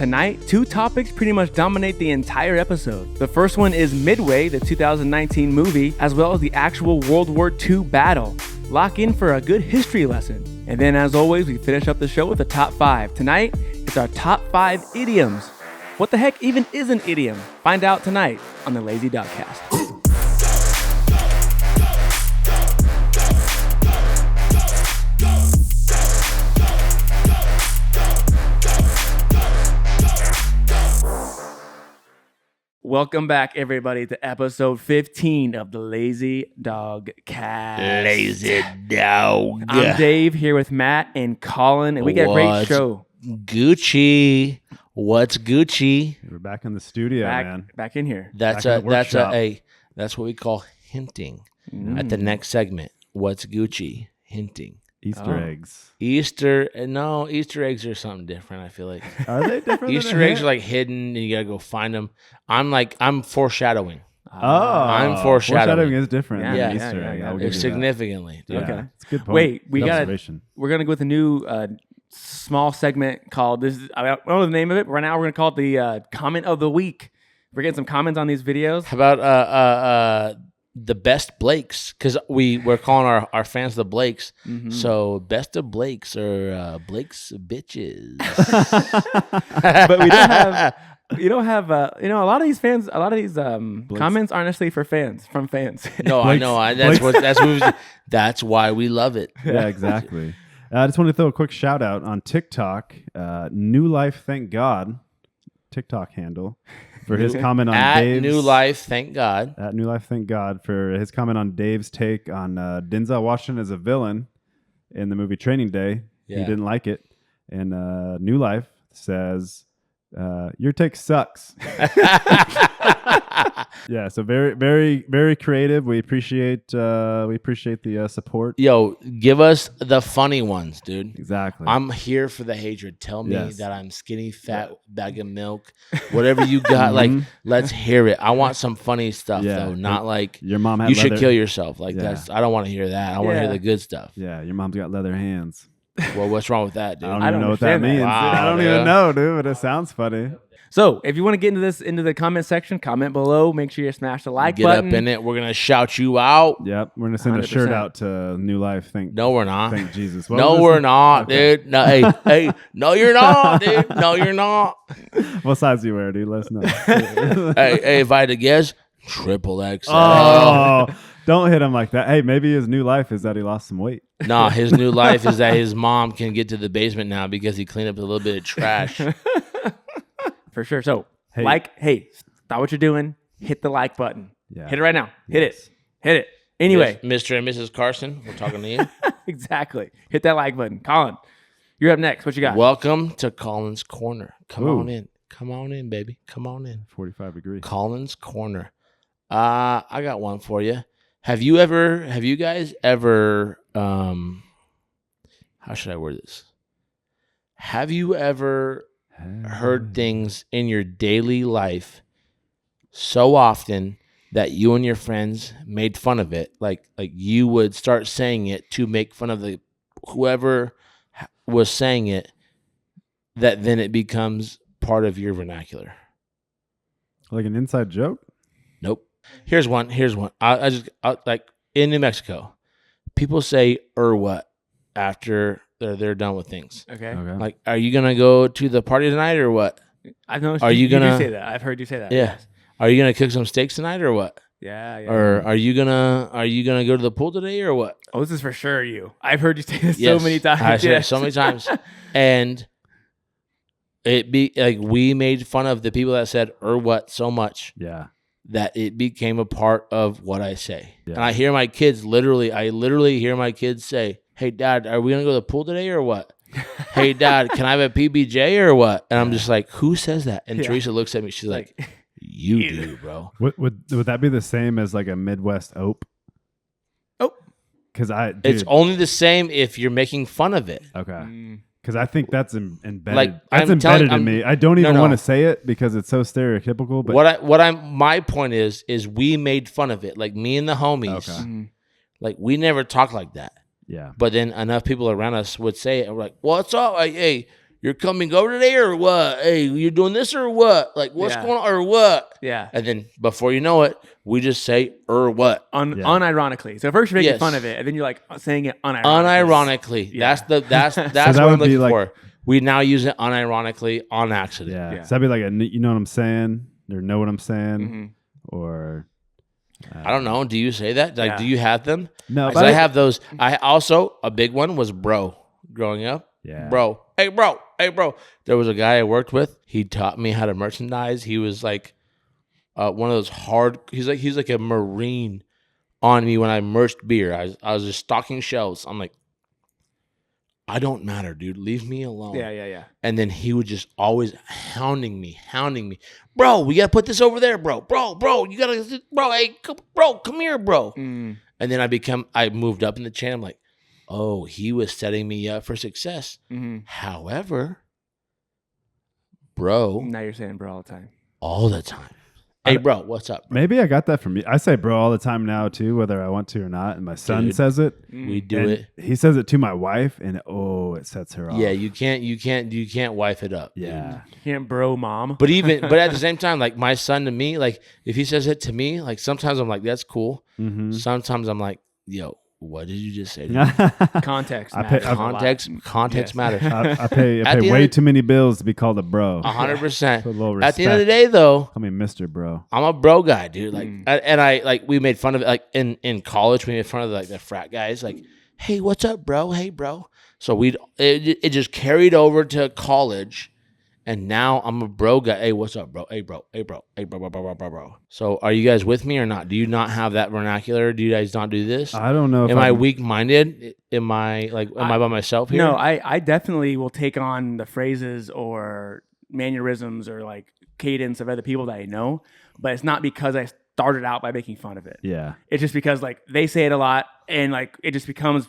Tonight, two topics pretty much dominate the entire episode. The first one is Midway, the 2019 movie, as well as the actual World War II battle. Lock in for a good history lesson. And then, as always, we finish up the show with the top 5. Tonight, it's our top 5 idioms. What the heck even is an idiom? Find out tonight on the Lazy Dogcast. Welcome back, everybody, to episode 15 of the Lazy Dog Cast. Lazy Dog. I'm Dave here with Matt and Colin, and we got a great show. Gucci. What's Gucci? We're back in the studio, man. Back in here. That's what we call hinting at the next segment. What's Gucci? Hinting. Easter eggs. Easter eggs are something different, I feel like. Are they different? Easter eggs are like hidden and you gotta go find them. I'm foreshadowing. I'm foreshadowing. Foreshadowing is different than Yeah. Easter egg. Yeah. I'll give you Significantly. that. Okay. Yeah, it's a good point. Wait, Observation. we're gonna go with a new small segment called I don't know the name of it, but right now we're gonna call it the comment of the week. We're getting some comments on these videos. How about the best Blakes? Because we're calling our fans the Blakes. Mm-hmm. So best of Blakes or Blake's bitches. But we don't have a lot of these comments aren't necessarily from fans. No, I know. That's why we love it. Yeah, exactly. I just want to throw a quick shout out on TikTok. New Life, thank God, TikTok handle. For his comment on Dave's... New Life, thank God. At New Life, thank God. For his comment on Dave's take on Denzel Washington as a villain in the movie Training Day. Yeah. He didn't like it. And New Life says, your take sucks. Yeah, so very, very, very creative. We appreciate the support. Yo, give us the funny ones, dude. Exactly. I'm here for the hatred. Tell me that I'm skinny, fat, bag of milk, whatever you got. Like, let's hear it. I want some funny stuff though, not like your mom had you should kill yourself. Like that's. I don't want to hear that. I want to hear the good stuff. Yeah, your mom's got leather hands. Well, what's wrong with that, dude? I don't know what that means. Wow, I don't even know, dude, but it sounds funny. So, if you want to get into the comment section, comment below. Make sure you smash the like button. Get up in it. We're gonna shout you out. Yep, we're gonna send 100%. A shirt out to New Life. No, we're not. Thank Jesus. No, we're not, dude. No, hey, no, you're not, dude. No, you're not. What size do you wear, dude? Let us know. hey, if I had to guess, XXL. Oh, don't hit him like that. Hey, maybe his new life is that he lost some weight. Nah, his new life is that his mom can get to the basement now because he cleaned up a little bit of trash. For sure. So, stop what you're doing. Hit the like button. Yeah. Hit it right now. Hit it. Anyway. Yes, Mr. and Mrs. Carson, we're talking to you. Exactly. Hit that like button. Colin, you're up next. What you got? Welcome to Colin's Corner. Come on in. Come on in, baby. Come on in. 45 degrees. Colin's Corner. I got one for you. Have you guys ever, how should I word this? Have you ever heard things in your daily life so often that you and your friends made fun of it? Like you would start saying it to make fun of whoever was saying it, that then it becomes part of your vernacular. Like an inside joke? Nope. Here's one. I like in New Mexico, people say what after they're done with things. Okay. Like, are you gonna go to the party tonight or what? I've noticed. Are you gonna say that? I've heard you say that. Yeah. Yes. Are you gonna cook some steaks tonight or what? Yeah. Or are you gonna go to the pool today or what? Oh, this is for sure you. I've heard you say this so many times. I said it so many times, and it be like we made fun of the people that said what so much. Yeah. That it became a part of what I say. Yeah. And I hear my kids literally hear my kids say, "Hey, Dad, are we going to go to the pool today or what? Hey, Dad, can I have a PBJ or what?" And I'm just like, who says that? And Teresa looks at me. She's like, you do, bro. Would that be the same as like a Midwest ope? Oh. Because it's only the same if you're making fun of it. Okay. Because I think that's embedded. Like, that's embedded in me. I don't even want to say it because it's so stereotypical. But my point is we made fun of it. Like me and the homies. Okay. Like we never talked like that. Yeah. But then enough people around us would say it. And we're like, "What's up? Like, hey, you're coming over today or what? Hey, you're doing this or what? Like, what's Yeah. going on or what? Yeah. And then before you know it, we just say or what. Unironically. So first you're making Yes. fun of it, and then you're like saying it unironically. Unironically. Yeah. That's that what I'm would be looking like- for. We now use it unironically on accident. Yeah. Yeah. So that'd be like you know what I'm saying, or know what I'm saying, Mhm. or I don't know. Do you say that? Like, Yeah. do you have them? no. Because I have those. I also, a big one was bro. Growing up, Yeah. bro. Hey, bro. Hey, bro. There was a guy I worked with. He taught me how to merchandise. He was like one of those hard. He's like a Marine on me when I merched beer. I was just stocking shelves. I'm like, I don't matter, dude. Leave me alone. Yeah. And then he would just always hounding me. Bro, we gotta put this over there, bro. Bro, you gotta, bro. Hey, come here, bro. Mm. And then I moved up in the chain. I'm like, oh, he was setting me up for success. Mhm. However, bro, Now you're saying bro all the time. all the time. Hey, bro, what's up? Maybe I got that from you. I say bro all the time now too, whether I want to or not. And my son Dude. says it. We do And it. He says it to my wife, and it sets her off. Yeah, you can't wife it up. dude. Yeah. Can't bro mom. But at the same time, like my son to me, like if he says it to me, like sometimes I'm like, that's cool. Mm-hmm. Sometimes I'm like, yo, what did you just say? To me? Context. I pay- matters a lot. Context Yes. matters. I pay At the way end- too many bills to be called a bro. 100%. Put a little At the end of the respect. day, though, Call me Mr. Bro. I'm a bro guy, dude. Like, Mm. and I like we made fun of it. Like in college, we made fun of like the frat guys. Like, hey, what's up, bro? Hey, bro. So it just carried over to college, and now I'm a bro guy. Hey, what's up, bro? Hey, bro. Hey, bro. Hey, bro. So are you guys with me or not? Do you not have that vernacular? Do you guys not do this? I don't know if Am I I'm- weak-minded? Am I by myself here? No, I definitely will take on the phrases or mannerisms or like cadence of other people that I know, but it's not because I started out by making fun of it. Yeah. It's just because like they say it a lot, and like it just becomes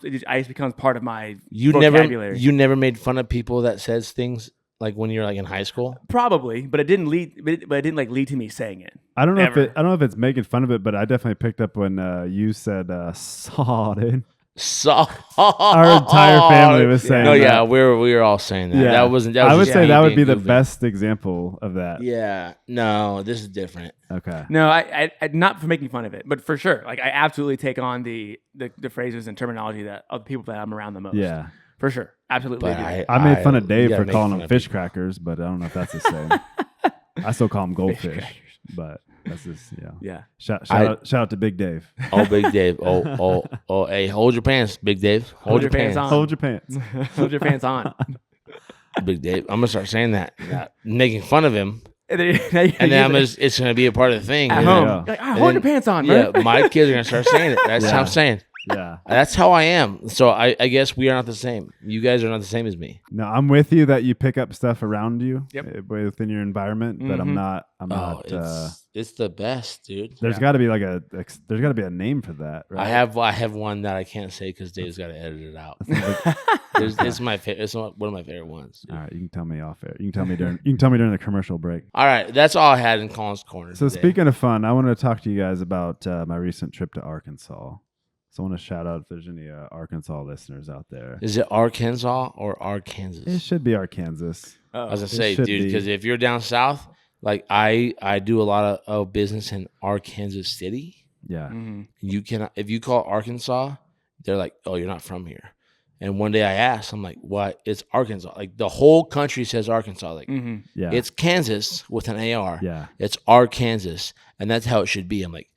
part of my you vocabulary. never made fun of people that says things like when you're like in high school. Probably, but it didn't lead. But it didn't like lead to me saying it. I don't know Ever. I don't know if it's making fun of it, but I definitely picked up when you said saw, dude. So Our entire family was saying No, that. yeah, we were all saying that. Yeah. That was I would just say me that would being be the goofy. best example of that. Yeah, no, this is different. Okay. No, I not for making fun of it, but for sure, like I absolutely take on the phrases and terminology that of the people that I'm around the most. Yeah. for sure, absolutely. But do. I made fun of you Dave gotta for make calling fun them of fish people. crackers, but I don't know if that's the same. I still call them goldfish, crackers. but that's just Yeah. Shout I- out to Big Dave. Oh, Big Dave. Oh, hey, hold your pants, Big Dave. Hold your pants, on. Hold your pants. Hold your pants on. Big Dave. I'm gonna start saying that, making fun of him, And then, and then it's gonna be a part of the thing. at and home. Yeah. You're like, And hold your then- pants on, Yeah, man. my kids are gonna start saying it. That's how Yeah. I'm saying. Yeah. That's how I am. So I guess we are not the same. You guys are not the same as me. No, I'm with you that you pick up stuff around you Yep. within your environment, but I'm Mhm. not. I'm Oh, not. it's the best, dude. There's got to be like there's got to be a name for that, right? I have one that I can't say because Dave's got to edit it out. It's my favorite. It's one of my favorite ones. dude. All right, you can tell me off air. You can tell me during the commercial break. All right, that's all I had in Colin's corner. So today. speaking of fun, I want to talk to you guys about my recent trip to Arkansas. So I want to shout out if there's any Arkansas listeners out there. Is it Arkansas or Arkansas? It should be Arkansas. I was gonna It say, should dude, be. because if you're down south, like I do a lot of business in Arkansas City. Yeah. Mhm. You cannot, if you call Arkansas, they're like, oh, you're not from here. And one day I asked, I'm like, what? It's Arkansas. Like the whole country says Arkansas. Like Mhm. Yeah. it's Kansas with an AR. yeah. It's Arkansas, and that's how it should be. I'm like,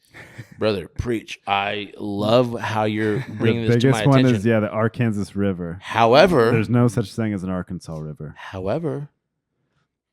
brother, preach. I love how you're bringing The this to my biggest one attention. is the Arkansas River. However, There's no such thing as an Arkansas River.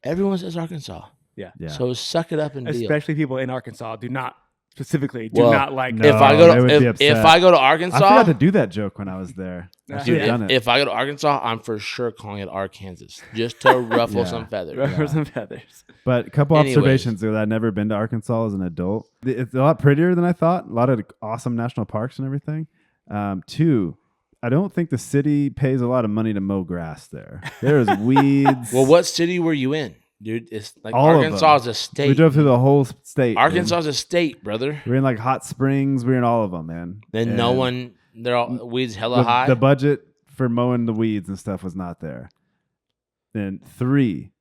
everyone says Arkansas. Yeah. Yeah. So suck it up and deal. Especially people in Arkansas do not specifically Well, like. no. If I go they would to be if upset. I go to I Arkansas, forgot to do that joke when I was there. I should dude, have done it. if I go to Arkansas, I'm for sure calling it Arkansas just to ruffle Yeah. some feathers. Ruffles and feathers. But a couple Anyways. observations though, that I'd never been to Arkansas as an adult. It's a lot prettier than I thought. A lot of awesome national parks and everything. Two, I don't think the city pays a lot of money to mow grass there. There's weeds. Well, what city were you in, dude? It's like All of Arkansas them. is a state. We drove through the whole state. Arkansas dude. is a state, brother. We're in like Hot Springs. We're in all of them, man. Then no And one, they're all weeds hella The, high. the budget for mowing the weeds and stuff was not there. And 3,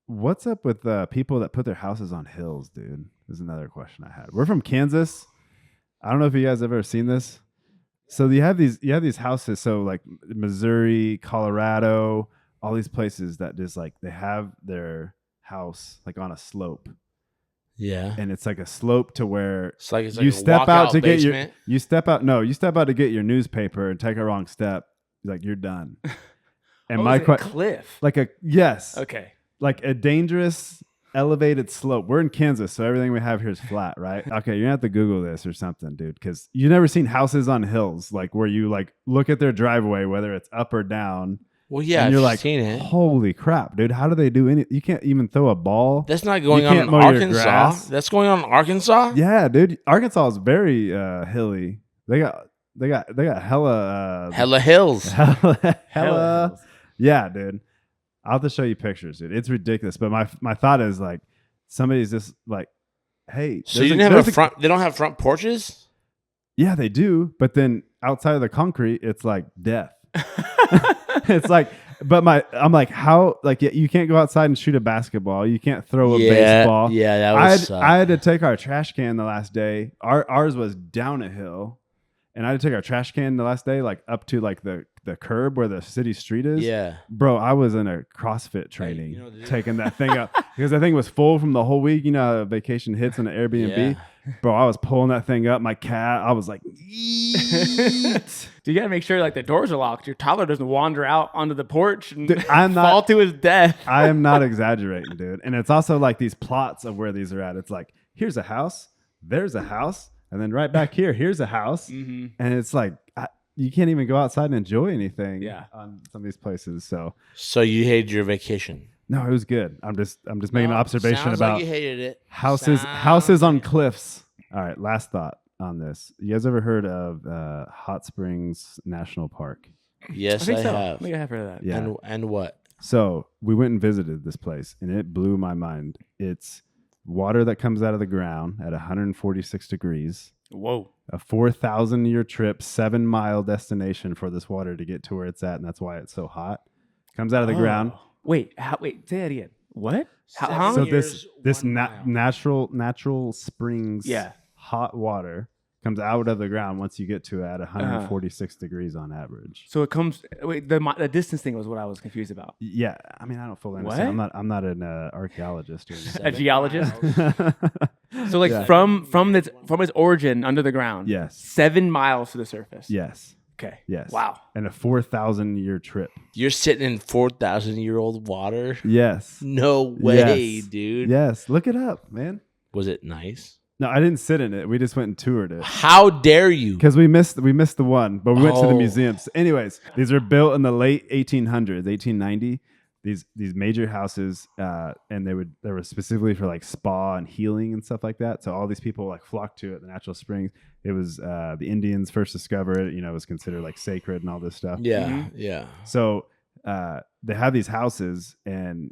what's up with people that put their houses on hills, dude? Is another question I had. We're from Kansas. I don't know if you guys have ever seen this. So you have these houses. So like Missouri, Colorado, all these places that just like they have their house like on a slope. Yeah. And it's like a slope to where It's like you step out to get basement. you step out to get your newspaper and take a wrong step. Like you're done. And my question, cliff. like a yes, Okay. like a dangerous elevated slope. We're in Kansas, so everything we have here is flat, right? Okay, you're gonna have to Google this or something, dude, because you've never seen houses on hills, like where you like look at their driveway, whether it's up or down. Well, yeah, and you're I've like, seen it. holy crap, dude! How do they do any? You can't even throw a ball. That's not going You on can't in mow your Arkansas. grass. That's going on in Arkansas. Yeah, dude. Arkansas is very hilly. They got hella Hella hills. hella. Yeah, dude. I'll have to show you pictures, dude. It's ridiculous. But my thought is like somebody's just like, hey. So you didn't have a front. They don't have front porches. Yeah, they do. But then outside of the concrete, it's like death. It's like, but I'm like, how? Like, you can't go outside and shoot a basketball. You can't throw a baseball. Yeah, that was. I had to take our trash can the last day. Ours was down a hill, and I had to take our trash can the last day, like up to like the curb where the city street is. Yeah. Bro, I was in a CrossFit training, you know, taking that thing up because I think it was full from the whole week. You know how vacation hits on an Airbnb? Yeah. Bro, I was pulling that thing up. My cat, I was like, yeet. You got to make sure like the doors are locked. Your toddler doesn't wander out onto the porch and Dude, I'm fall not, to his death. I am not exaggerating, dude. And it's also like these plots of where these are at. It's like, here's a house, there's a house, and then right back here, here's a house. Mm-hmm. And it's like, you can't even go outside and enjoy anything on some of these places. So you hated your vacation. No, it was good. I'm just making an observation Sounds about like you hated it. houses on cliffs. All right, last thought on this. You guys ever heard of Hot Springs National Park? Yes, I think so. have. I think I have heard of that. Yeah. And what? So we went and visited this place, and it blew my mind. It's water that comes out of the ground at 146 degrees. Whoa. A 4,000-year trip, 7-mile destination for this water to get to where it's at, and that's why it's so hot. Comes out of the ground. Wait, say that again. What? How? So years, this 1 mile. natural springs hot water comes out of the ground once you get to it at 146 degrees on average. So it comes. Wait, the distance thing was what I was confused about. Yeah, I mean I don't fully understand. I'm not an archaeologist or anything. A geologist. So like from its origin under the ground. Yes. 7 miles to the surface. Yes. Okay. Yes. Wow. And a 4,000-year trip. You're sitting in 4,000-year-old water. Yes. No way, Yes. dude. Yes. Look it up, man. Was it nice? No, I didn't sit in it. We just went and toured it. How dare you? Because we missed the one, but we went to the Oh. museums. Anyways, these are built in the late 1800s, 1890. These major houses, and they were specifically for like spa and healing and stuff like that. So all these people like flocked to it. The natural springs. It was the Indians first discovered it. You know, it was considered like sacred and all this stuff. Yeah, Mhm. yeah. So they have these houses, and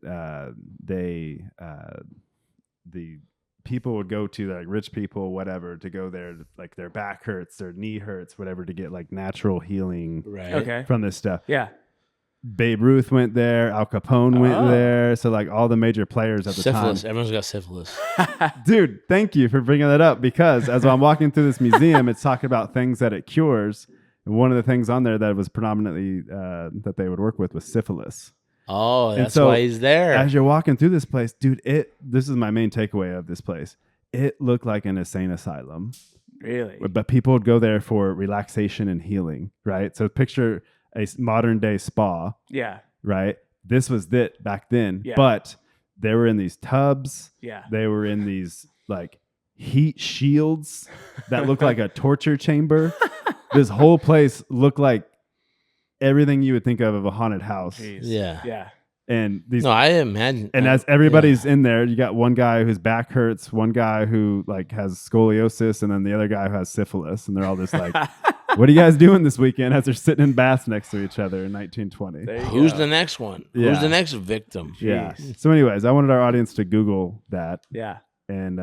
the people would go to, like rich people, whatever, to go there. Like their back hurts, their knee hurts, whatever, to get like natural healing Right. Okay. from this stuff. Yeah. Babe Ruth went there. Al Capone went Oh. there. So like all the major players at the Syphilis. time. Everyone's got syphilis. Dude, thank you for bringing that up, because as I'm walking through this museum, it's talking about things that it cures. And one of the things on there that was predominantly that they would work with was syphilis. Oh, And that's so, why he's there. As you're walking through this place, dude, this is my main takeaway of this place. It looked like an insane asylum. Really? But people would go there for relaxation and healing, right? So picture a modern day spa, Yeah. right? This was it back then, Yeah. but they were in these tubs. Yeah. They were in these like heat shields that looked like a torture chamber. This whole place looked like everything you would think of a haunted house. Jeez. Yeah. Yeah. And these No, I imagine. and as everybody's in there, you got one guy whose back hurts, one guy who like has scoliosis, and then the other guy who has syphilis, and they're all just like, "What are you guys doing this weekend?" As they're sitting in baths next to each other in 1920. There you Who's go. the next one? Yeah. Who's the next victim? Yeah. Jeez. So, anyways, I wanted our audience to Google that, Yeah. and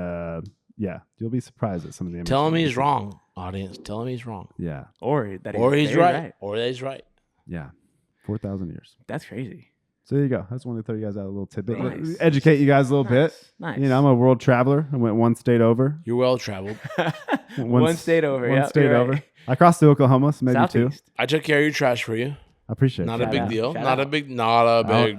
yeah, you'll be surprised at some of the. Tell him images. he's wrong, audience. Tell him he's wrong. Yeah. Or that Or he's very right. Or that he's right. Yeah. 4,000 years. That's crazy. So there you go. I just wanted to throw you guys out a little tidbit. Nice. Educate you guys a little bit. Nice. You know, I'm a world traveler. I went one state over. You're well traveled. One state over. One Yep, state you're over. right. I crossed to Oklahoma, so maybe two. Southeast. I took care of your trash for you. I appreciate Not it. a big out. deal. Shout Not a out. big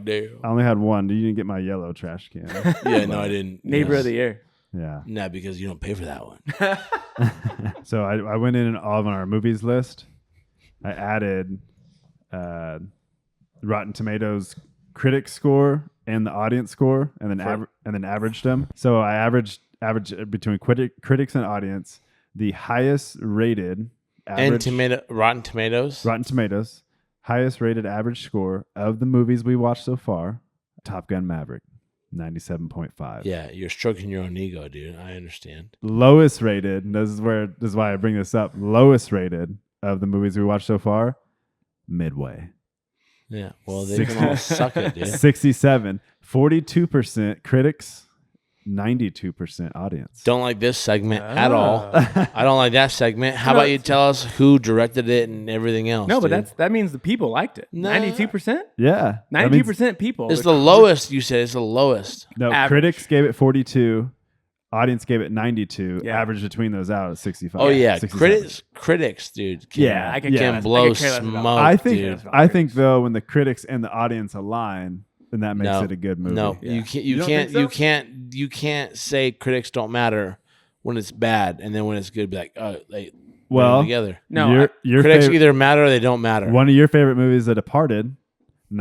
deal. I only had one. You didn't get my yellow trash can. Yeah, no, I didn't. Neighbor Yes. of the year. Yeah. Nah, because you don't pay for that one. So I went in all of our movies list. I added Rotten Tomatoes critic score and the audience score, and then averaged them. So I averaged between critics and audience the highest rated average, And Rotten Tomatoes. Rotten Tomatoes highest rated average score of the movies we watched so far. Top Gun Maverick, 97.5. Yeah, you're stroking your own ego, dude. I understand. Lowest rated, and this is why I bring this up. Lowest rated of the movies we watched so far, Midway. Yeah, well, they can all suck it, dude. 67, 42% critics, 92% audience. Don't like this segment at all. I don't like that segment. How about you tell us who directed it and everything else? No, but dude? that means the people liked it. Nah. 92%? Yeah. 92% people. It's the lowest. You said it's the lowest. No, average. critics gave it 42, audience gave it 92. Yeah. Average between those out at 65. Oh yeah, 67. critics, dude. Can, Yeah, I could yeah. care can less- blow I could care less about smoke, I think dude. I think though when the critics and the audience align, then that makes No. it a good movie. No, Yeah. you can't. You don't think so? You can't say critics don't matter when it's bad, and then when it's good, be like, oh, they Well, put them together. No, your Critics favorite, either matter or they don't matter. one of your favorite movies, The Departed,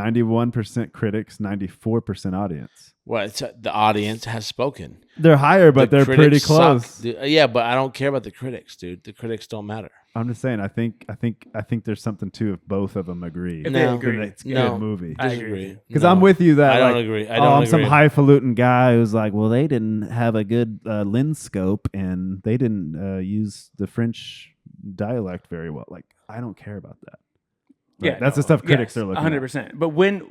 91% critics, 94% audience. Well, the audience has spoken. They're higher, but The they're pretty critics close. suck, dude. Yeah, but I don't care about the critics, dude. The critics don't matter. I'm just saying. I think there's something to if both of them agree. If they No. agree. Then it's a No. good movie. I Disagree. Because No. I'm with you that I don't like, agree. I oh, don't I'm some agree. highfalutin guy who's like, well, they didn't have a good lens scope and they didn't use the French dialect very well. Like, I don't care about that. Right? That's the stuff critics are looking 100%. But when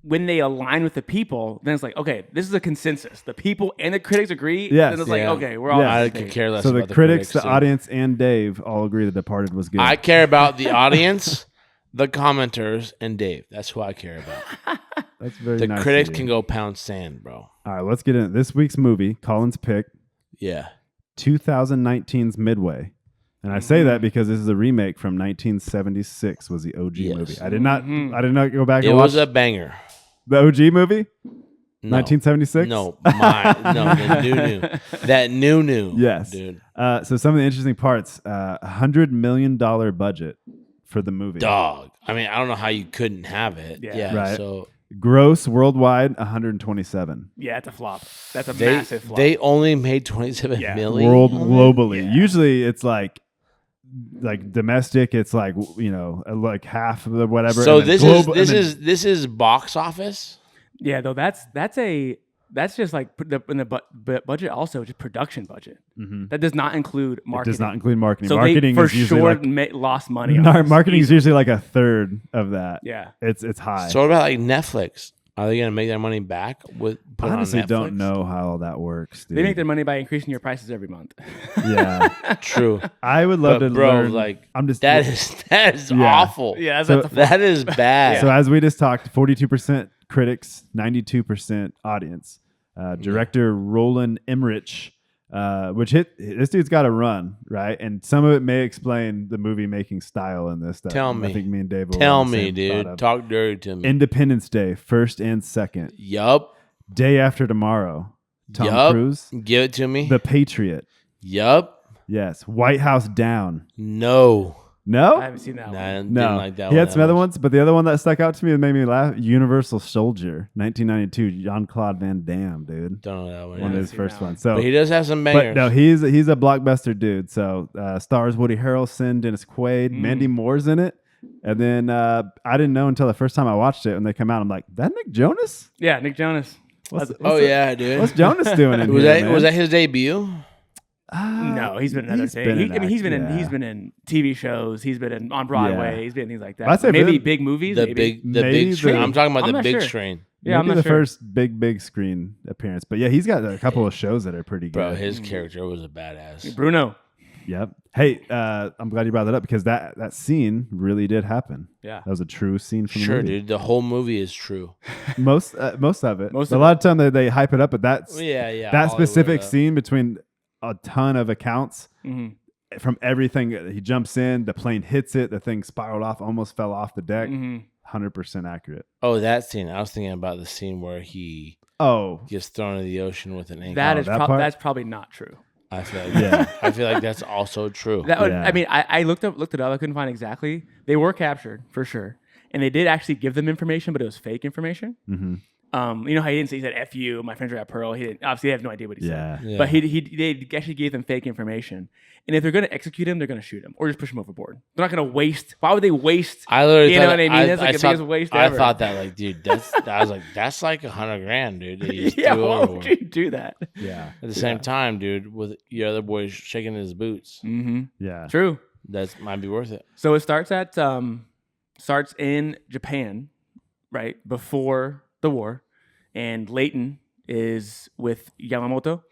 when they align with the people, then it's like, okay, this is a consensus. The people and the critics agree. Yes. Then it's like, Yeah. okay, we're all Yeah. on the I same could page. care less at. So about the critics, the too. audience, and Dave all agree that Departed was good. I care about the audience, the commenters, and Dave. That's who I care about. That's very The nice. critics of you. can go pound sand, bro. All right, let's get into this week's movie. Colin's pick, Yeah. 2019's Midway. And I say that because this is a remake from 1976 was the OG Yes. movie. I did not go back It and watch was a banger. the OG movie, No. 1976. No, the new. That new. Yes. dude. So some of the interesting parts: $100 million budget for the movie. Dog. I mean, I don't know how you couldn't have it. Yeah. Yeah. Right. So Gross worldwide 127. Yeah, it's a flop. That's a they massive flop. they only made 27 Yeah. million World on it? globally. Yeah. Usually it's like domestic. It's like like half of the whatever. So and then this global- and then- this is box office. Yeah, though that's just like in the budget also just production budget. That does not include It marketing. does not include marketing. So Marketing they for is usually sure like lost money. On this. marketing is usually like a third of that. Yeah. It's high. So what about like Netflix? Are they gonna make their money back with put Honestly, on Netflix? don't know how that works. Dude. They make their money by increasing your prices every month. Yeah, True, I would love but to bro, learn. like I'm just that is Yeah. awful. Yeah, So- that's a That is bad. So as we just talked, 42% critics, 92% audience. Director Roland Emmerich, this dude's got a run, right? And some of it may explain the movie making style in this. That Tell I me. think me and Dave will Tell have the me, same dude. thought of. Talk dirty to me. Independence Day, first and second. Yup. Day After Tomorrow. Tom Yup. Cruise. Give it to me. The Patriot. Yup. Yes. White House Down. No. No? I haven't seen that Nah, one. I didn't No. like that He one had that some other much. ones, but the other one that stuck out to me that made me laugh, Universal Soldier, 1992, Jean-Claude Van Damme, dude. Don't know that one. One yeah. of his seen first that one. ones. So But he does have some But bangers. no, he's a blockbuster dude. So stars Woody Harrelson, Dennis Quaid, Mm. Mandy Moore's in it. And then I didn't know until the first time I watched it when they come out. I'm like, that Nick Jonas? Yeah, Nick Jonas. Oh yeah, dude. What's Jonas doing in was here, that man? was that his debut? No, he's been in other he's things. been He- in I mean, he's been act- in he's been in TV shows. He's been on Broadway. Yeah. He's been in things like that. I'd say Maybe for- big movies. The maybe. the Maybe big screen. the- I'm talking about I'm the not big sure. screen. Yeah, I'm Maybe not the sure. first big screen appearance. But yeah, he's got a couple of shows that are pretty good. Bro, his character was a badass. Bruno. Yep. Hey, I'm glad you brought that up because that scene really did happen. Yeah. That was a true scene from the Sure, movie. dude. The whole movie is true. Most of it. Most a of lot of time they hype it up, but that Hollywood, specific scene between a ton of accounts Mhm. from everything. He jumps in, the plane hits it, the thing spiraled off, almost fell off the deck. Mhm. 100% accurate. Oh, that scene. I was thinking about the scene where he Oh, gets thrown into the ocean with an anchor. That that part? that's probably not true. I feel like Yeah. I feel like that's also true. That would, Yeah. I mean, I looked it up. I couldn't find exactly. They were captured for sure, and they did actually give them information, but it was fake information. hmm You know how he didn't say, he said "F you," my friends are at Pearl. He didn't, obviously they have no idea what he Yeah. said. Yeah. But they actually gave them fake information, and if they're going to execute him, they're going to shoot him or just push him overboard. They're not going to waste. Why would they waste? I literally You know thought what I mean? That's like the biggest waste I ever. thought that like, dude, I was like, that's like $100,000, dude. That you just Yeah, threw why overboard. would you do that? Yeah. At the same time, dude, with your other boys shaking his boots, Mm-hmm. Yeah. True. that might be worth it. So it starts in Japan, right before the war, and Leighton is with Yamamoto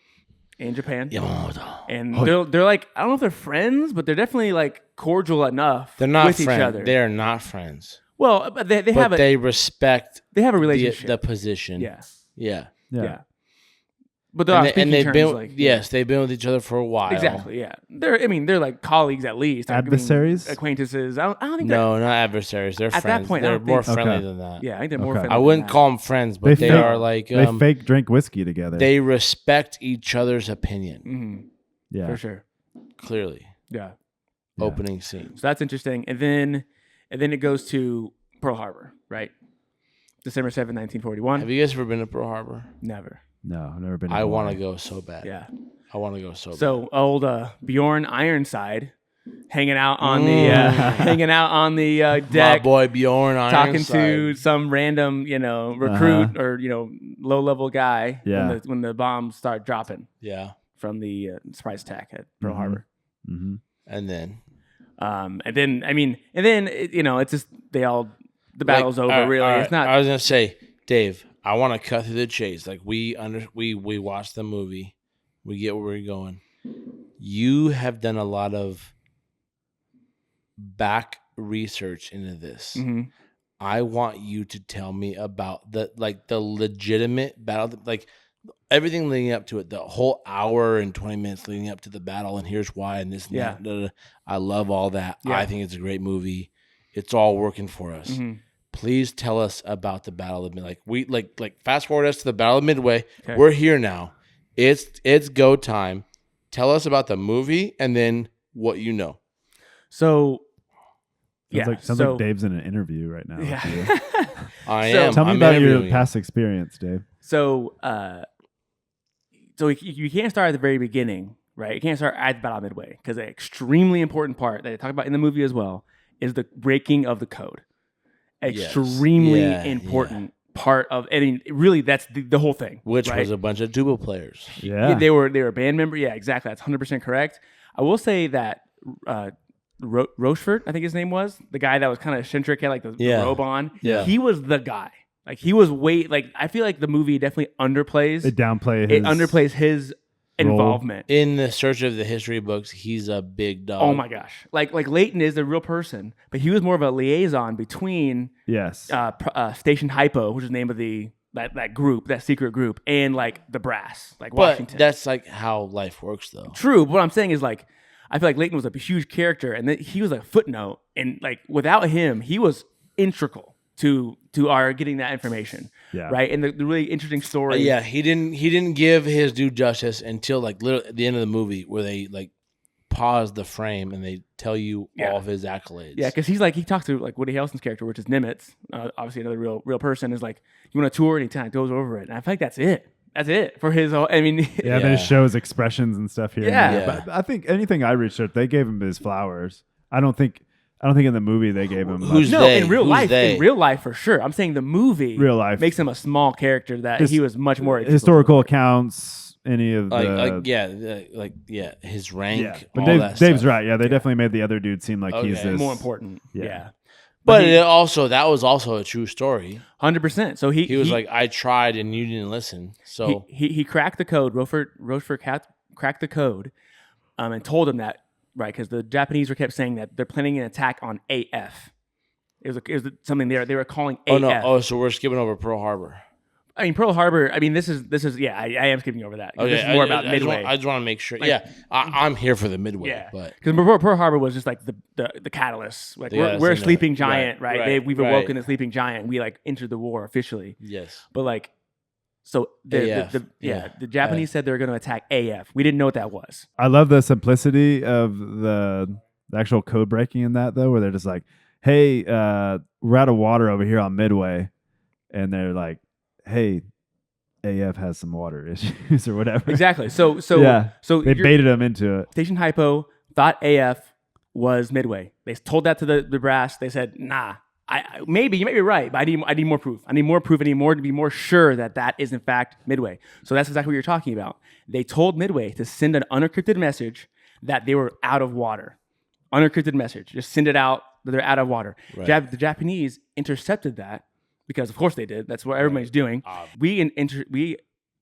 in Japan, Yamamoto. and they're like, I don't know if they're friends, but they're definitely like cordial enough. They're not with friends. each other. They are not friends. Well, but they But have they respect they have a the, relationship. the position. Yeah, Yeah. yeah. But they're on speaking they've terms, been like, yes, they've been with each other for a while. exactly. Yeah, they're like colleagues at least. Adversaries? Acquaintances. I don't think No, not adversaries. They're At that friends. point, I They're don't more think- friendly Okay. than that. Yeah, I think they're more. Okay. friendly I than wouldn't that. call them friends, but they fake- are like They fake drink whiskey together. they respect each other's opinion. Mhm, yeah. for sure. Clearly, Yeah. Yeah. opening scene. So that's interesting. And then it goes to Pearl Harbor, right? December 7th, 1941. Have you guys ever been to Pearl Harbor? Never. No, I've never been. I want to Hawaii. go so bad. Yeah. I want to go so bad. So old Bjorn Ironside hanging out on the My deck, boy Bjorn talking Ironside. to some random, recruit or low level guy Yeah. when the bombs start dropping Yeah, from the surprise attack at Pearl Mhm. Harbor. Mm-hmm. and then It's just the battle's over. Really, all right, it's not. I was gonna say, Dave, I want to cut through the chase. Like we watched the movie, we get where we're going. You have done a lot of back research into this. Mhm. I want you to tell me about the legitimate battle, like everything leading up to it, the whole hour and 20 minutes leading up to the battle, and here's why, and this, and Yeah. that, da, da, da. I love all that. Yeah. I think it's a great movie. It's all working for us. Mhm. Please tell us about the Battle of Midway. We like fast forward us to the Battle of Midway. Okay. We're here now. It's go time. Tell us about the movie and then what you know. So, Sounds like Dave's in an interview right now. Yeah. with you. I So- am. Tell me I'm about your interviewing. past experience, Dave. So you can't start at the very beginning, right? You can't start at the Battle of Midway because an extremely important part that they talk about in the movie as well is the breaking of the code. Yes. Extremely Yeah, important part of. I mean, really, that's the whole thing. Which right? was a bunch of tuba players. Yeah. They were a band member. Yeah, exactly. That's 100% correct. I will say that Rochefort, I think his name was, the guy that was kind of eccentric, had like the Yeah. robe on. Yeah. He was the guy. Like he was I feel like the movie definitely underplays. It downplay It his underplays his role. involvement. In the search of the history books, he's a big dog. Oh my gosh! Like Leighton is a real person, but he was more of a liaison between Yes. Station Hypo, which is the name of that group, that secret group, and like the brass, like But Washington. that's like how life works, though. True, but what I'm saying is like I feel like Leighton was a huge character, and that he was like a footnote, and like without him, he was integral to our getting that information. Yeah. Right, and the really interesting story. Yeah, he didn't give his due justice until like literally at the end of the movie, where they like pause the frame and they tell you Yeah. all of his accolades. Yeah, because he talks to like Woody Harrelson's character, which is Nimitz, obviously another real person, is like, you want a tour, and he kind of goes over it, and I feel like that's it. That's it for his. I mean, Yeah, they shows expressions and stuff here. and Yeah. there. Yeah. But I think anything I researched, they gave him his flowers. I don't think in the movie they gave him Who's much. no, they? in real Who's life, they? in real life for sure. I'm saying the movie, Real life. makes him a small character that His- he was much more historical accounts, any of like the his rank. yeah. All But that Dave's stuff. right. Yeah, they definitely made the other dude seem like he's Okay. this more important. Yeah. Yeah, But he- it also that was also a true story. 100%. So He was like, I tried and you didn't listen. So he cracked the code. Rochefort cracked the code, and told him that right? Because the Japanese were kept saying that they're planning an attack on AF. It was something they were calling AF. Oh no! Oh, so we're skipping over Pearl Harbor. I mean, Pearl Harbor. I mean, this is I am skipping over that. Okay, this is more about Midway. I just want to make sure. Like, I'm here for the Midway. Yeah, but because Pearl Harbor was just like the catalyst. Like we're a sleeping giant, right? We've awoken a sleeping giant. We like entered the war officially. Yes, but like, so the Japanese said they were going to attack AF. We didn't know what that was. I love the simplicity of the actual code breaking in that though, where they're just like, hey, we're out of water over here on Midway. And they're like, hey, AF has some water issues or whatever. Exactly. So they baited them into it. Station Hypo thought AF was Midway. They told that to the brass. They said, nah, maybe you might be right, but I need more proof. I need more proof. I need more to be more sure that is in fact Midway. So that's exactly what you're talking about. They told Midway to send an unencrypted message that they were out of water. Unencrypted message. Just send it out that they're out of water. Right. The Japanese intercepted that because, of course, they did. That's what everybody's doing. We